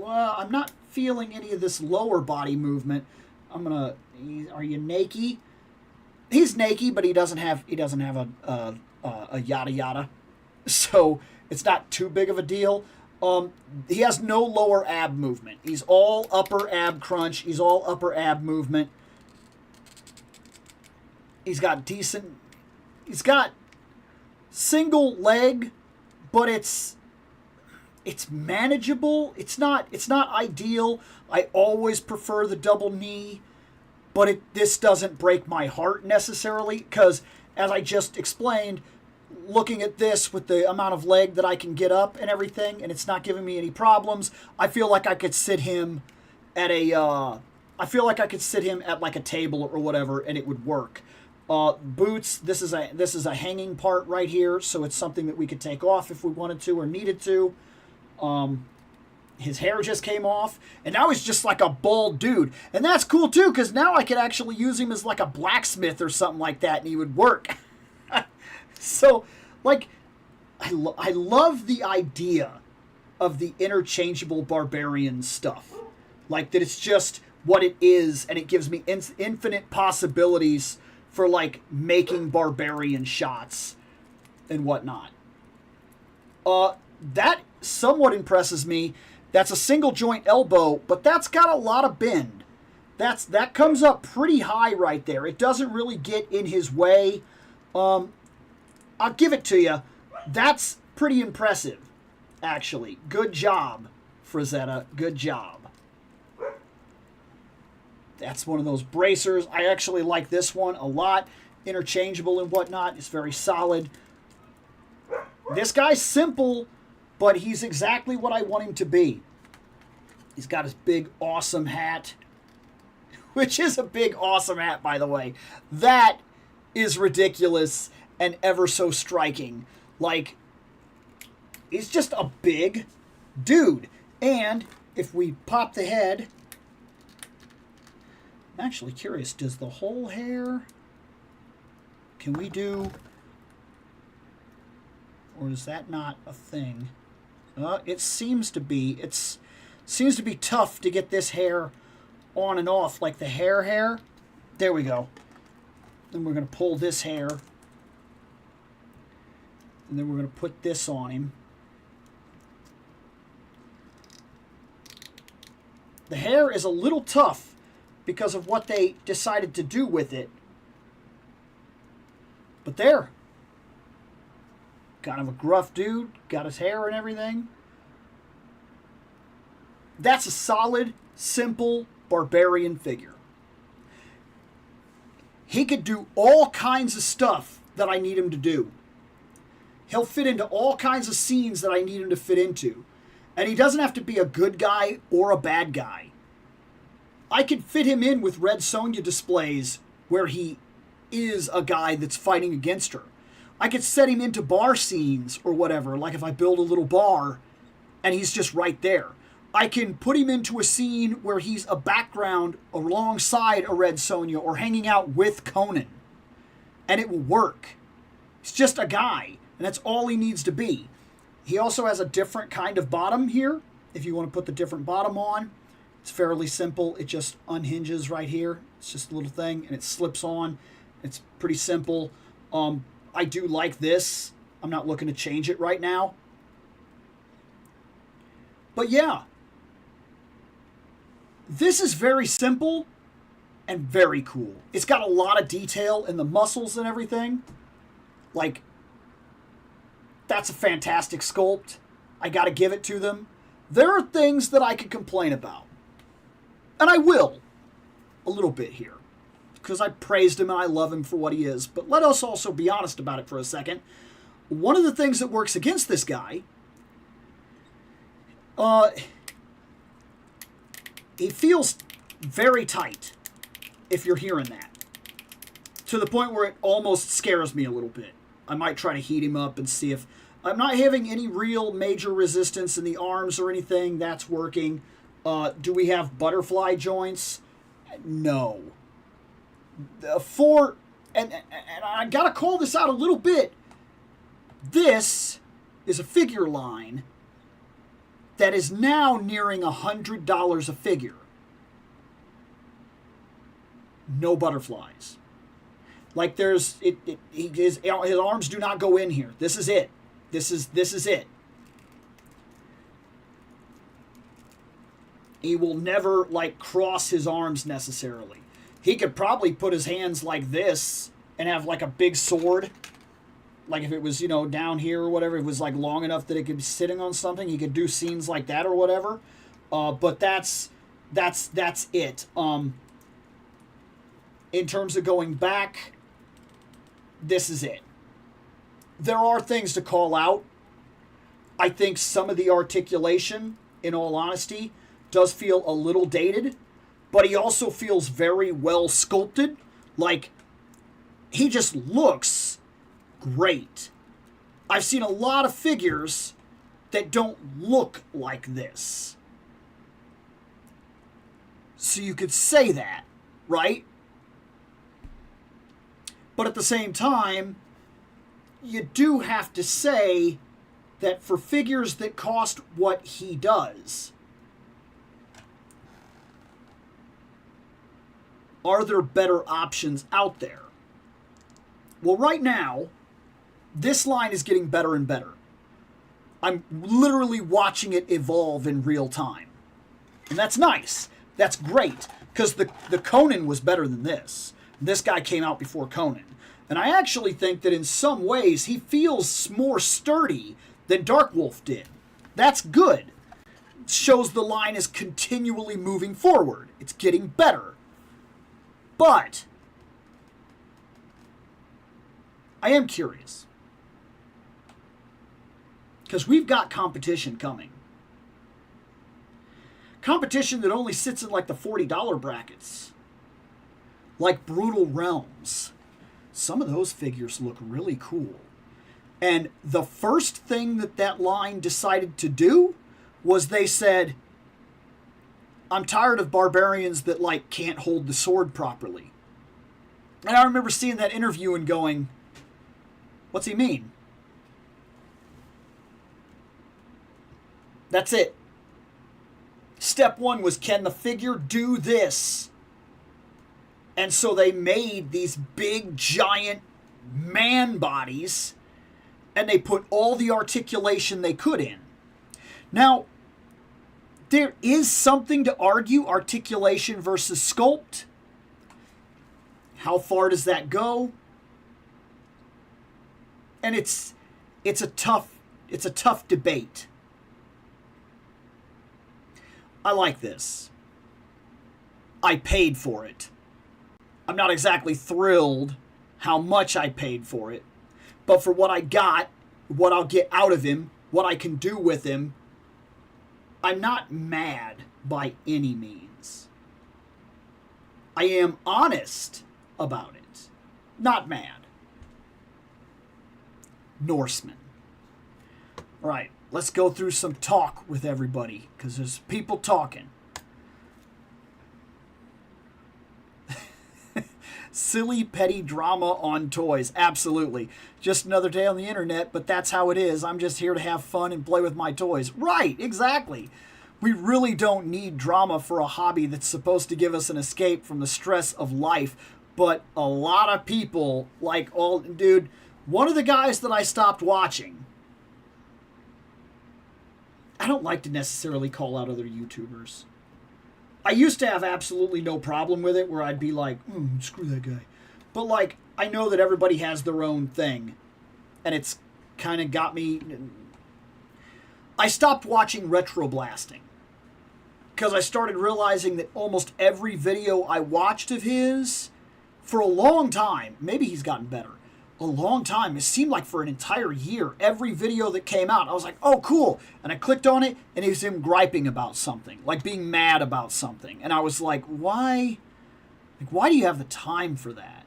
I'm not feeling any of this lower body movement. Are you naked? He's naked, but he doesn't have a yada yada, so it's not too big of a deal. He has no lower ab movement. He's all upper ab crunch. He's all upper ab movement. He's got single leg, but it's manageable. It's not ideal. I always prefer the double knee, but this doesn't break my heart necessarily because, as I just explained, looking at this with the amount of leg that I can get up and everything, and it's not giving me any problems, I feel like I could sit him at like a table or whatever, and it would work. Boots. This is a hanging part right here, so it's something that we could take off if we wanted to or needed to. His hair just came off, and now he's just like a bald dude. And that's cool, too, because now I could actually use him as like a blacksmith or something like that, and he would work. So, like, I love the idea of the interchangeable barbarian stuff. Like, that it's just what it is, and it gives me infinite possibilities for, like, making barbarian shots and whatnot. That somewhat impresses me. That's a single joint elbow, but that's got a lot of bend. That comes up pretty high right there. It doesn't really get in his way. I'll give it to you. That's pretty impressive, actually. Good job, Frazetta. Good job. That's one of those bracers. I actually like this one a lot. Interchangeable and whatnot. It's very solid. This guy's simple, but he's exactly what I want him to be. He's got his big, awesome hat, which is a big, awesome hat, by the way. That is ridiculous and ever so striking. Like, he's just a big dude. And if we pop the head, I'm actually curious, does the whole hair, can we do, or is that not a thing? It seems to be. It seems to be tough to get this hair on and off, like the hair. There we go. Then we're going to pull this hair. And then we're going to put this on him. The hair is a little tough because of what they decided to do with it. But there. Kind of a gruff dude, got his hair and everything. That's a solid, simple barbarian figure. He could do all kinds of stuff that I need him to do. He'll fit into all kinds of scenes that I need him to fit into. And he doesn't have to be a good guy or a bad guy. I could fit him in with Red Sonja displays where he is a guy that's fighting against her. I could set him into bar scenes or whatever, like if I build a little bar and he's just right there. I can put him into a scene where he's a background alongside a Red Sonja or hanging out with Conan. And it will work. He's just a guy, and that's all he needs to be. He also has a different kind of bottom here, if you want to put the different bottom on. It's fairly simple. It just unhinges right here. It's just a little thing, and it slips on. It's pretty simple. I do like this. I'm not looking to change it right now. But yeah, this is very simple and very cool. It's got a lot of detail in the muscles and everything. Like, that's a fantastic sculpt. I got to give it to them. There are things that I could complain about. And I will. A little bit here. Because I praised him and I love him for what he is. But let us also be honest about it for a second. One of the things that works against this guy, he feels very tight, if you're hearing that. To the point where it almost scares me a little bit. I might try to heat him up and see if... I'm not having any real major resistance in the arms or anything. That's working. Do we have butterfly joints? No. And I got to call this out a little bit. This is a figure line that is now nearing $100 a figure. No butterflies. Like his arms do not go in here. This is it. This is it. He will never like cross his arms necessarily. He could probably put his hands like this and have like a big sword. Like if it was, down here or whatever, it was like long enough that it could be sitting on something. He could do scenes like that or whatever. But that's it. In terms of going back, this is it. There are things to call out. I think some of the articulation, in all honesty, does feel a little dated, but he also feels very well sculpted. Like, he just looks great. I've seen a lot of figures that don't look like this. So you could say that, right? But at the same time, you do have to say that for figures that cost what he does, are there better options out there? Well, right now, this line is getting better and better. I'm literally watching it evolve in real time. And that's nice. That's great. Because the Conan was better than this. This guy came out before Conan. And I actually think that in some ways he feels more sturdy than Darkwolf did. That's good. It shows the line is continually moving forward. It's getting better. But I am curious. Because we've got competition coming. Competition that only sits in like the $40 brackets. Like Brutal Realms. Some of those figures look really cool. And the first thing that line decided to do was they said, I'm tired of barbarians that like can't hold the sword properly. And I remember seeing that interview and going, what's he mean? That's it. Step one was, can the figure do this? And so they made these big, giant man bodies, and they put all the articulation they could in. Now, there is something to argue articulation versus sculpt. How far does that go? And it's it's a tough debate. I like this. I paid for it. I'm not exactly thrilled how much I paid for it, but for what I got, what I'll get out of him, what I can do with him, I'm not mad by any means. I am honest about it. Not mad. Norseman. All right, let's go through some talk with everybody, because there's people talking. Silly, petty drama on toys. Absolutely. Just another day on the internet, but that's how it is. I'm just here to have fun and play with my toys. Right, exactly. We really don't need drama for a hobby that's supposed to give us an escape from the stress of life. But a lot of people, dude, one of the guys that I stopped watching, I don't like to necessarily call out other YouTubers. I used to have absolutely no problem with it, where I'd be like, screw that guy. But, I know that everybody has their own thing. And it's kind of got me... I stopped watching retro blasting. Because I started realizing that almost every video I watched of his, for a long time, maybe he's gotten better, a long time, it seemed like for an entire year, every video that came out, I was like, oh, cool. And I clicked on it, and it was him griping about something, like being mad about something. And I was like, why? Why do you have the time for that?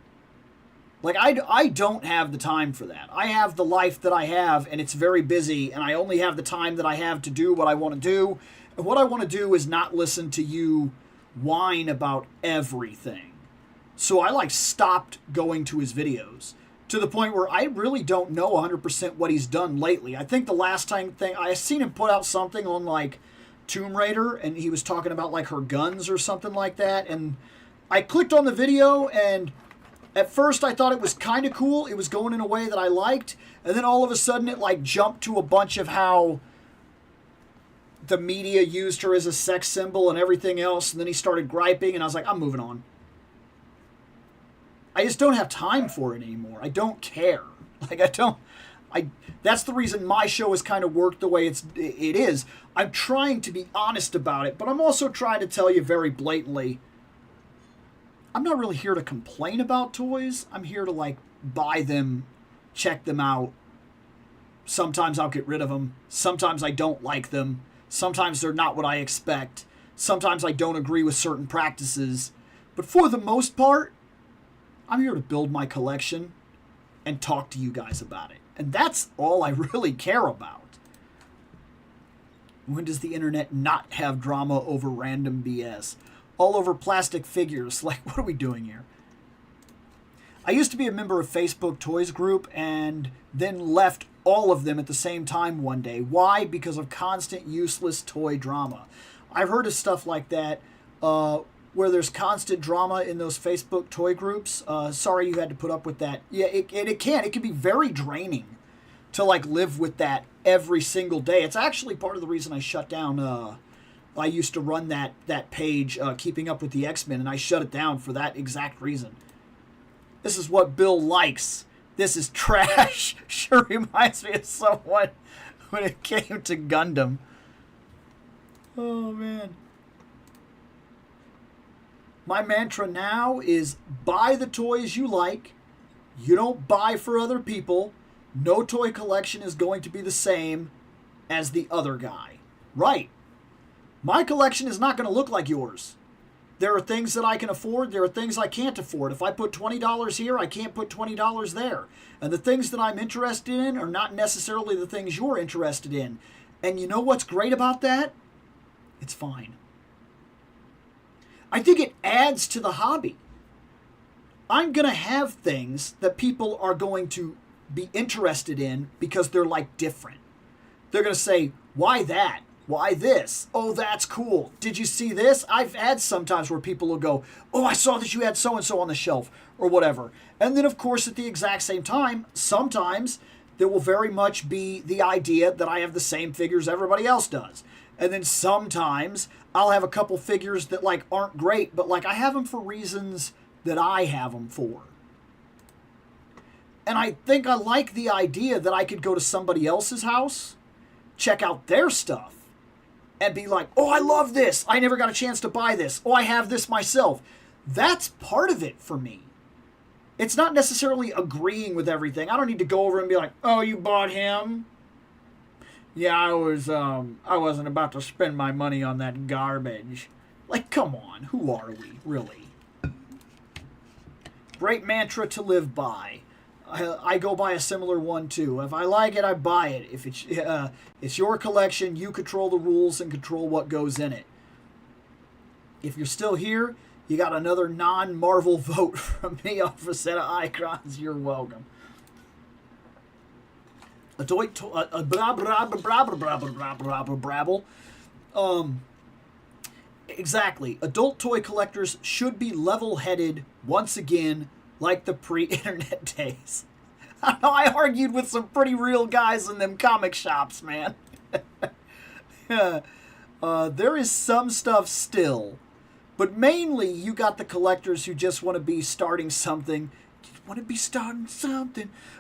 I don't have the time for that. I have the life that I have, and it's very busy, and I only have the time that I have to do what I want to do. And what I want to do is not listen to you whine about everything. So I, stopped going to his videos, to the point where I really don't know 100% what he's done lately. I think the last thing I seen him put out something on Tomb Raider, and he was talking about her guns or something like that. And I clicked on the video, and at first I thought it was kind of cool. It was going in a way that I liked, and then all of a sudden it jumped to a bunch of how the media used her as a sex symbol and everything else. And then he started griping, and I was like, I'm moving on. I just don't have time for it anymore. I don't care. That's the reason my show has kind of worked the way it is. I'm trying to be honest about it, but I'm also trying to tell you very blatantly, I'm not really here to complain about toys. I'm here to buy them, check them out. Sometimes I'll get rid of them. Sometimes I don't like them. Sometimes they're not what I expect. Sometimes I don't agree with certain practices. But for the most part, I'm here to build my collection and talk to you guys about it. And that's all I really care about. When does the internet not have drama over random BS? All over plastic figures. What are we doing here? I used to be a member of Facebook Toys Group and then left all of them at the same time one day. Why? Because of constant useless toy drama. I've heard of stuff like that, where there's constant drama in those Facebook toy groups. Sorry you had to put up with that. Yeah, it can be very draining to live with that every single day. It's actually part of the reason I shut down. I used to run that page, Keeping Up with the X-Men, and I shut it down for that exact reason. This is what Bill likes. This is trash. Sure reminds me of someone when it came to Gundam. Oh, man. My mantra now is buy the toys you like. You don't buy for other people. No toy collection is going to be the same as the other guy. Right. My collection is not going to look like yours. There are things that I can afford. There are things I can't afford. If I put $20 here, I can't put $20 there. And the things that I'm interested in are not necessarily the things you're interested in. And you know what's great about that? It's fine. I think it adds to the hobby. I'm going to have things that people are going to be interested in because they're different. They're going to say, why that? Why this? Oh, that's cool. Did you see this? I've had sometimes where people will go, oh, I saw that you had so-and-so on the shelf or whatever. And then, of course, at the exact same time, sometimes there will very much be the idea that I have the same figures everybody else does. And then sometimes I'll have a couple figures that aren't great, but I have them for reasons that I have them for. And I think I like the idea that I could go to somebody else's house, check out their stuff, and be like, oh, I love this. I never got a chance to buy this. Oh, I have this myself. That's part of it for me. It's not necessarily agreeing with everything. I don't need to go over and be like, oh, you bought him? Yeah, I wasn't about to spend my money on that garbage. Like, come on. Who are we, really? Great mantra to live by. I go by a similar one too. If I like it, I buy it. If it's your collection, you control the rules and control what goes in it. If you're still here, you got another non-Marvel vote from me off a set of icons. You're welcome. Exactly. Adult toy collectors should be level-headed once again, like the pre-internet days. I know I argued with some pretty real guys in them comic shops, man. There is some stuff still, but mainly you got the collectors who just want to be starting something,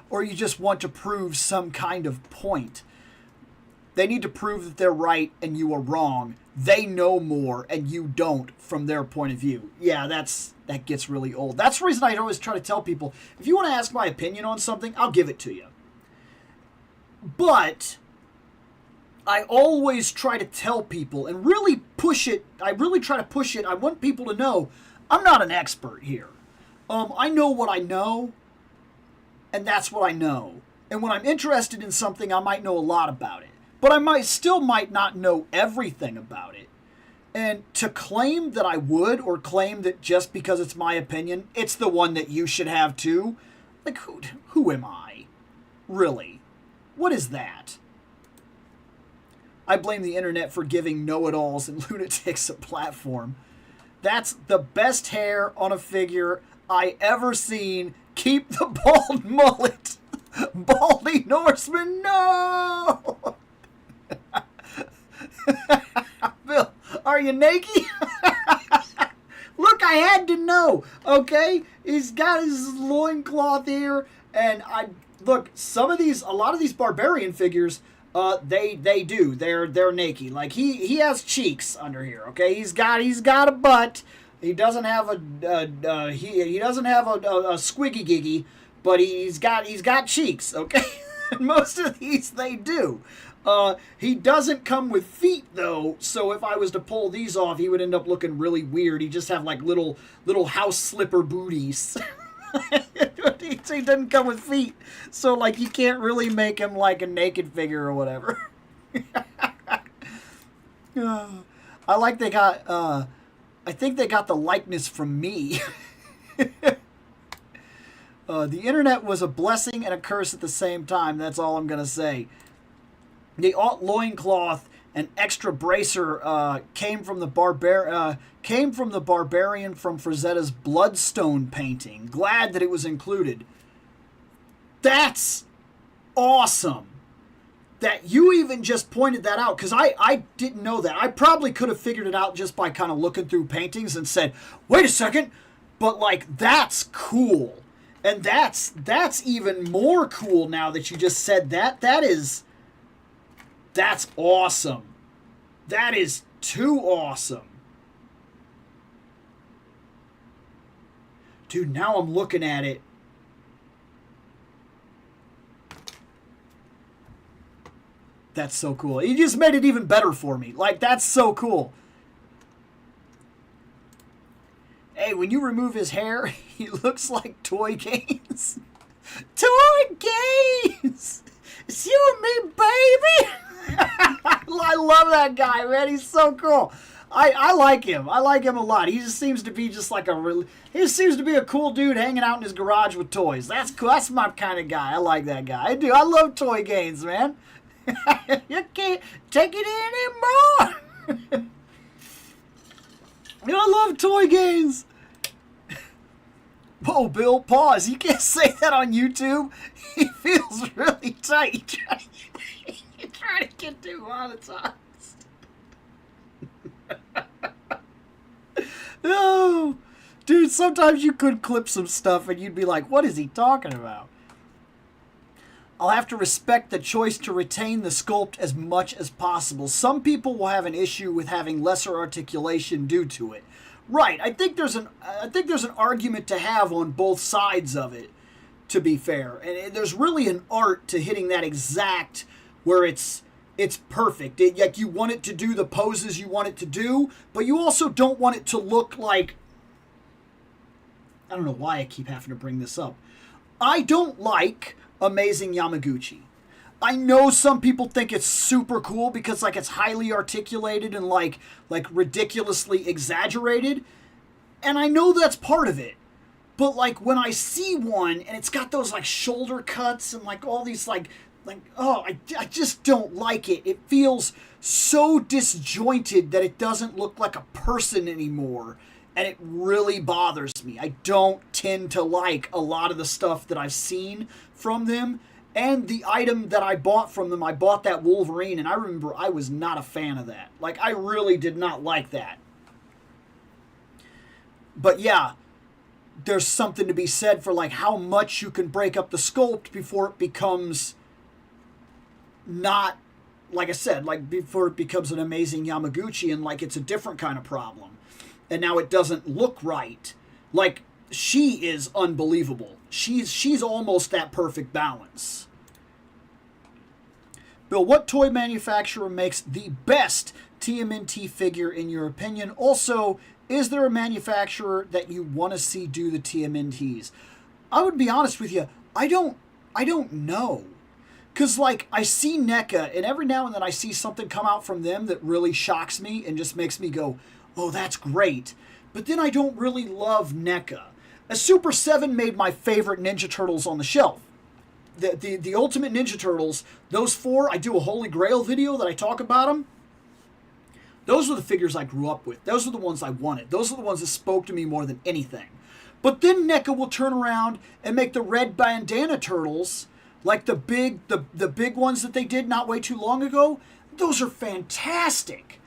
or you just want to prove some kind of point. They need to prove that they're right and you are wrong. They know more and you don't from their point of view. Yeah, that gets really old. That's the reason I always try to tell people, if you want to ask my opinion on something, I'll give it to you. But I always try to tell people and really push it. I really try to push it. I want people to know I'm not an expert here. I know what I know, and that's what I know. And when I'm interested in something, I might know a lot about it. But I might not know everything about it. And to claim that I would, or claim that just because it's my opinion, it's the one that you should have too, like, who am I? Really? What is that? I blame the internet for giving know-it-alls and lunatics a platform. That's the best hair on a figure I ever seen. Keep the bald mullet. Baldy Norseman, no! Bill, are you naked? Look, I had to know, okay? He's got his loincloth here, and look, a lot of these barbarian figures, they do. They're naked. Like he has cheeks under here, okay? He's got a butt. He doesn't have he doesn't have a squiggy giggy, but he's got cheeks, okay? Most of these they do. He doesn't come with feet though, so if I was to pull these off, he would end up looking really weird. He just have like little house slipper booties. He doesn't come with feet, so like you can't really make him like a naked figure or whatever. I like they got. I think they got the likeness from me. The internet was a blessing and a curse at the same time. That's all I'm gonna say. The alt loincloth and extra bracer came from the barbarian from Frazetta's Bloodstone painting. Glad that it was included. That's awesome. That you even just pointed that out, because I didn't know that. I probably could have figured it out just by kind of looking through paintings and said, wait a second, but like that's cool. And that's even more cool now that you just said that. That's awesome. That is too awesome. Dude, now I'm looking at it. That's so cool. You just made it even better for me. Like, that's so cool. Hey, when you remove his hair, he looks like Toy Games. Toy Games! It's you and me, baby! I love that guy, man. He's so cool. I like him. I like him a lot. He just seems to be just like he just seems to be a cool dude hanging out in his garage with toys. That's cool. That's my kind of guy. I like that guy. I do. I love Toy Games, man. You can't take it anymore. I love Toy Games. Oh, Bill, pause. You can't say that on YouTube. He feels really tight. You're trying to get demonetized. No. Dude, sometimes you could clip some stuff and you'd be like, what is he talking about? I'll have to respect the choice to retain the sculpt as much as possible. Some people will have an issue with having lesser articulation due to it. Right. I think there's an argument to have on both sides of it, to be fair. And there's really an art to hitting that exact where it's perfect. Like you want it to do the poses you want it to do, but you also don't want it to look like, I don't know why I keep having to bring this up. I don't like Amazing Yamaguchi. I know some people think it's super cool because like it's highly articulated and like ridiculously exaggerated. And I know that's part of it. But like when I see one and it's got those like shoulder cuts and like all these like oh, I just don't like it. It feels so disjointed that it doesn't look like a person anymore. And it really bothers me. I don't tend to like a lot of the stuff that I've seen from them. And the item that I bought from them, I bought that Wolverine, and I remember I was not a fan of that. Like, I really did not like that. But yeah, there's something to be said for, like, how much you can break up the sculpt before it becomes not, like I said, like, before it becomes an Amazing Yamaguchi, and, like, it's a different kind of problem. And now it doesn't look right. Like, she is unbelievable. She's almost that perfect balance. Bill, what toy manufacturer makes the best TMNT figure in your opinion? Also, is there a manufacturer that you want to see do the TMNTs? I would be honest with you, I don't know. Because, like, I see NECA, and every now and then I see something come out from them that really shocks me and just makes me go, oh, that's great. But then I don't really love NECA. A Super 7 made my favorite Ninja Turtles on the shelf. The Ultimate Ninja Turtles, those four, I do a Holy Grail video that I talk about them. Those are the figures I grew up with. Those are the ones I wanted. Those are the ones that spoke to me more than anything. But then NECA will turn around and make the red bandana turtles, like the big ones that they did not way too long ago. Those are fantastic.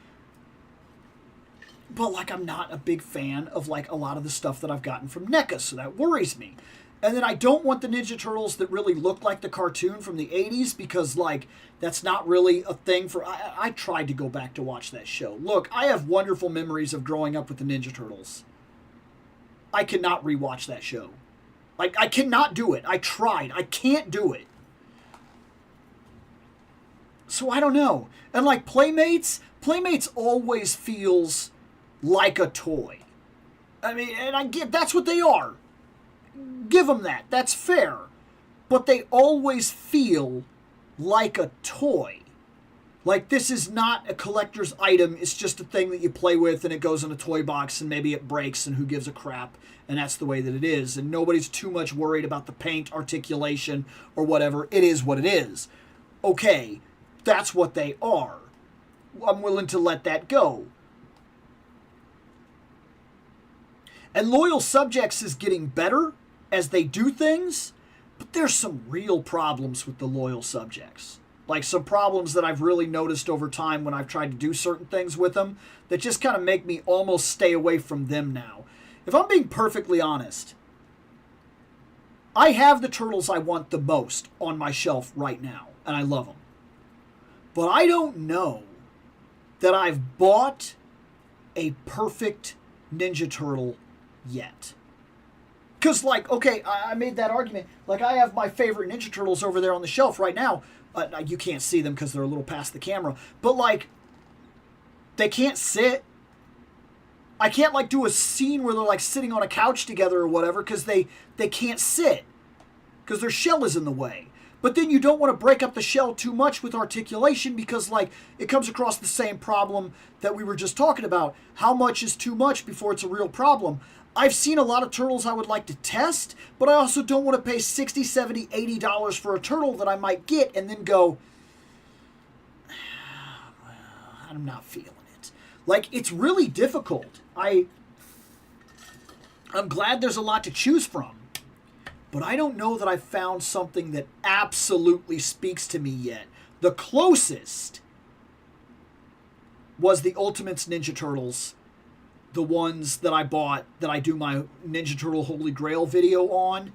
But, like, I'm not a big fan of, like, a lot of the stuff that I've gotten from NECA, so that worries me. And then I don't want the Ninja Turtles that really look like the cartoon from the 80s because, like, that's not really a thing for... I tried to go back to watch that show. Look, I have wonderful memories of growing up with the Ninja Turtles. I cannot rewatch that show. Like, I cannot do it. I tried. I can't do it. So I don't know. And, like, Playmates always feels like a toy. I mean, and I get that's what they are. Give them that. That's fair. But they always feel like a toy. Like, this is not a collector's item. It's just a thing that you play with and it goes in a toy box and maybe it breaks and who gives a crap. And that's the way that it is. And nobody's too much worried about the paint articulation or whatever. It is what it is. Okay, that's what they are. I'm willing to let that go. And Loyal Subjects is getting better as they do things, but there's some real problems with the Loyal Subjects. Like some problems that I've really noticed over time when I've tried to do certain things with them that just kind of make me almost stay away from them now. If I'm being perfectly honest, I have the turtles I want the most on my shelf right now, and I love them. But I don't know that I've bought a perfect Ninja Turtle yet. Because, like, okay, I made that argument. Like, I have my favorite Ninja Turtles over there on the shelf right now. You can't see them because they're a little past the camera. But, like, they can't sit. I can't, like, do a scene where they're, like, sitting on a couch together or whatever because they can't sit. Because their shell is in the way. But then you don't want to break up the shell too much with articulation because, like, it comes across the same problem that we were just talking about. How much is too much before it's a real problem? I've seen a lot of turtles I would like to test, but I also don't want to pay $60, $70, $80 for a turtle that I might get and then go, I'm not feeling it. Like, it's really difficult. I'm glad there's a lot to choose from. But I don't know that I've found something that absolutely speaks to me yet. The closest was the Ultimates Ninja Turtles, the ones that I bought that I do my Ninja Turtle Holy Grail video on.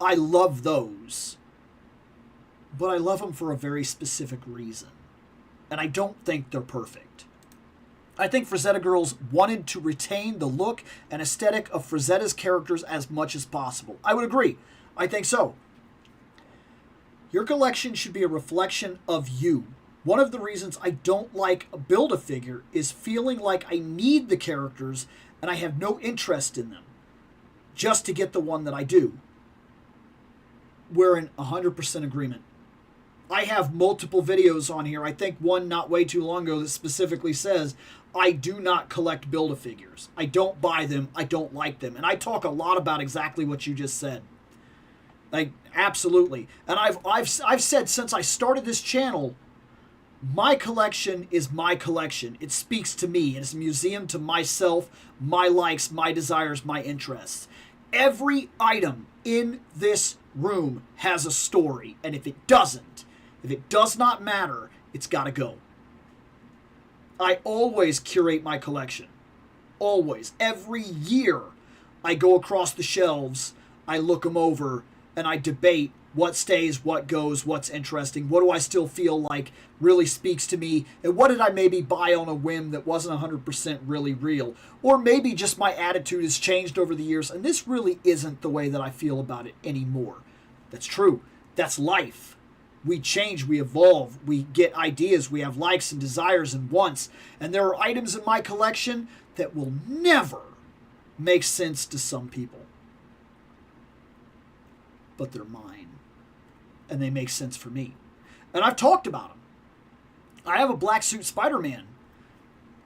I love those. but I love them for a very specific reason. And I don't think they're perfect. I think Frazetta Girls wanted to retain the look and aesthetic of Frazetta's characters as much as possible. I would agree. I think so. Your collection should be a reflection of you. One of the reasons I don't like a Build-A-Figure is feeling like I need the characters and I have no interest in them just to get the one that I do. We're in 100% agreement. I have multiple videos on here. I think one not way too long ago that specifically says I do not collect Build-A-Figures. I don't buy them. I don't like them. And I talk a lot about exactly what you just said. Like, absolutely. And I've said since I started this channel, my collection is my collection. It speaks to me. It's a museum to myself, my likes, my desires, my interests. Every item in this room has a story. And if it doesn't, if it does not matter, it's got to go. I always curate my collection. Always. Every year, I go across the shelves, I look them over, and I debate what stays, what goes, what's interesting, what do I still feel like really speaks to me, and what did I maybe buy on a whim that wasn't 100% really real. Or maybe just my attitude has changed over the years, and this really isn't the way that I feel about it anymore. That's true. That's life. We change, we evolve, we get ideas, we have likes and desires and wants. And there are items in my collection that will never make sense to some people. But they're mine. And they make sense for me. And I've talked about them. I have a black suit Spider-Man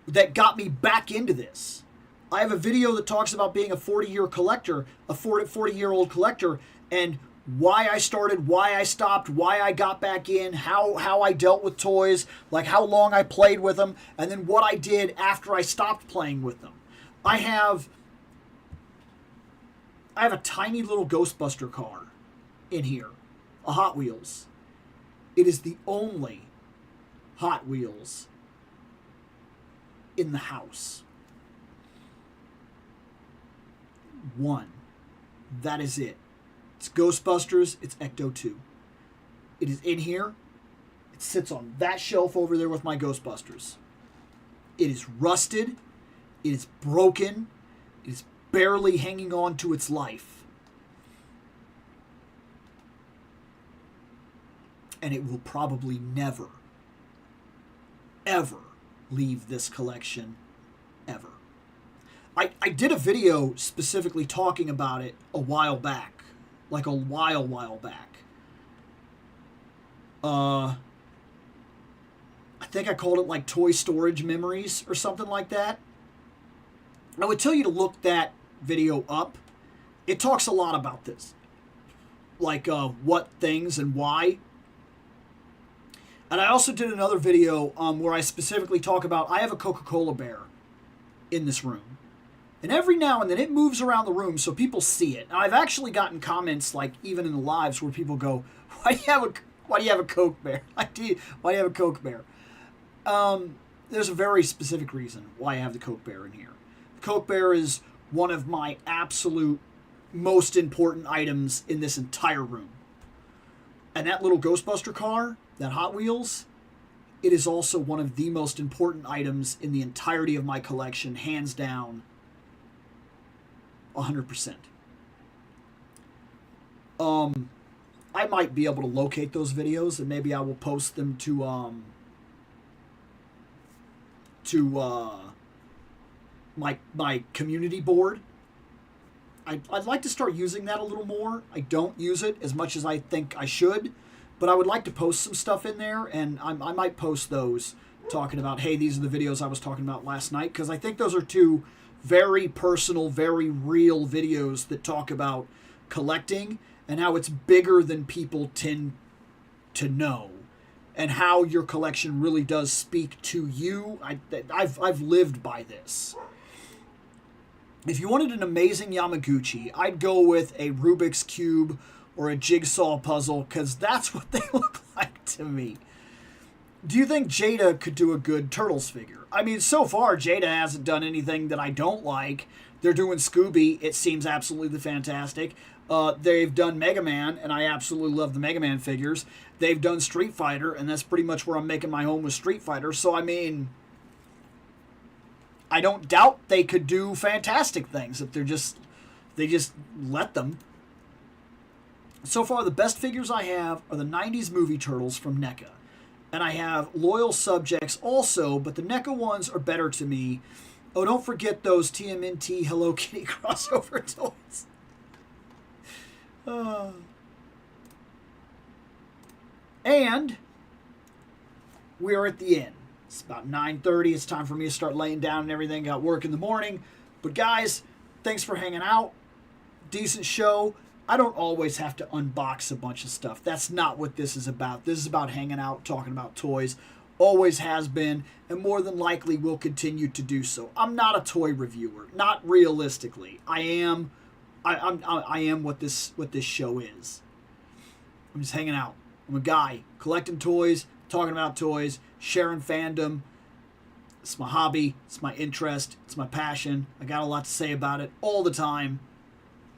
that got me back into this. I have a video that talks about being a 40-year collector, a 40-year-old collector, and why I started, why I stopped, why I got back in, how I dealt with toys, like how long I played with them, and then what I did after I stopped playing with them. I have a tiny little Ghostbuster car in here, a Hot Wheels. It is the only Hot Wheels in the house. One. That is it. It's Ghostbusters, it's Ecto 2. It is in here. It sits on that shelf over there with my Ghostbusters. It is rusted. It is broken. It is barely hanging on to its life. And it will probably never, ever leave this collection, ever. I did a video specifically talking about it a while back. Like a while back. I think I called it like Toy Storage Memories or something like that. I would tell you to look that video up. It talks a lot about this. Like what things and why. And I also did another video where I specifically talk about, I have a Coca-Cola bear in this room. And every now and then it moves around the room so people see it. And I've actually gotten comments, like even in the lives, where people go, why do you have a Coke bear? Why do you have a Coke bear? There's a very specific reason why I have the Coke bear in here. The Coke bear is one of my absolute most important items in this entire room. And that little Ghostbuster car, that Hot Wheels, it is also one of the most important items in the entirety of my collection, hands down. 100%. I might be able to locate those videos, and maybe I will post them to my community board. I'd like to start using that a little more. I don't use it as much as I think I should, but I would like to post some stuff in there, and I might post those talking about, hey, these are the videos I was talking about last night, because I think those are two very personal, very real videos that talk about collecting and how it's bigger than people tend to know, and how your collection really does speak to you. I've lived by this. If you wanted an amazing Yamaguchi, I'd go with a Rubik's Cube or a jigsaw puzzle, because that's what they look like to me. Do you think Jada could do a good Turtles figure? I mean, so far, Jada hasn't done anything that I don't like. They're doing Scooby. It seems absolutely fantastic. They've done Mega Man, and I absolutely love the Mega Man figures. they've done Street Fighter, and that's pretty much where I'm making my home with Street Fighter. So, I mean, I don't doubt they could do fantastic things if they just let them. So far, the best figures I have are the 90s movie turtles from NECA. And I have loyal subjects also, but the NECA ones are better to me. Oh, don't forget those TMNT Hello Kitty crossover toys. And we are at the end. It's about 9:30. It's time for me to start laying down and everything. Got work in the morning. But guys, thanks for hanging out. Decent show. I don't always have to unbox a bunch of stuff. That's not what this is about. This is about hanging out, talking about toys. Always has been, and more than likely will continue to do so. I'm not a toy reviewer. Not realistically. I am what this show is. I'm just hanging out. I'm a guy collecting toys, talking about toys, sharing fandom. It's my hobby. It's my interest. It's my passion. I got a lot to say about it all the time.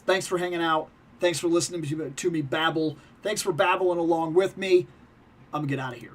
Thanks for hanging out. Thanks for listening to me babble. Thanks for babbling along with me. I'm going to get out of here.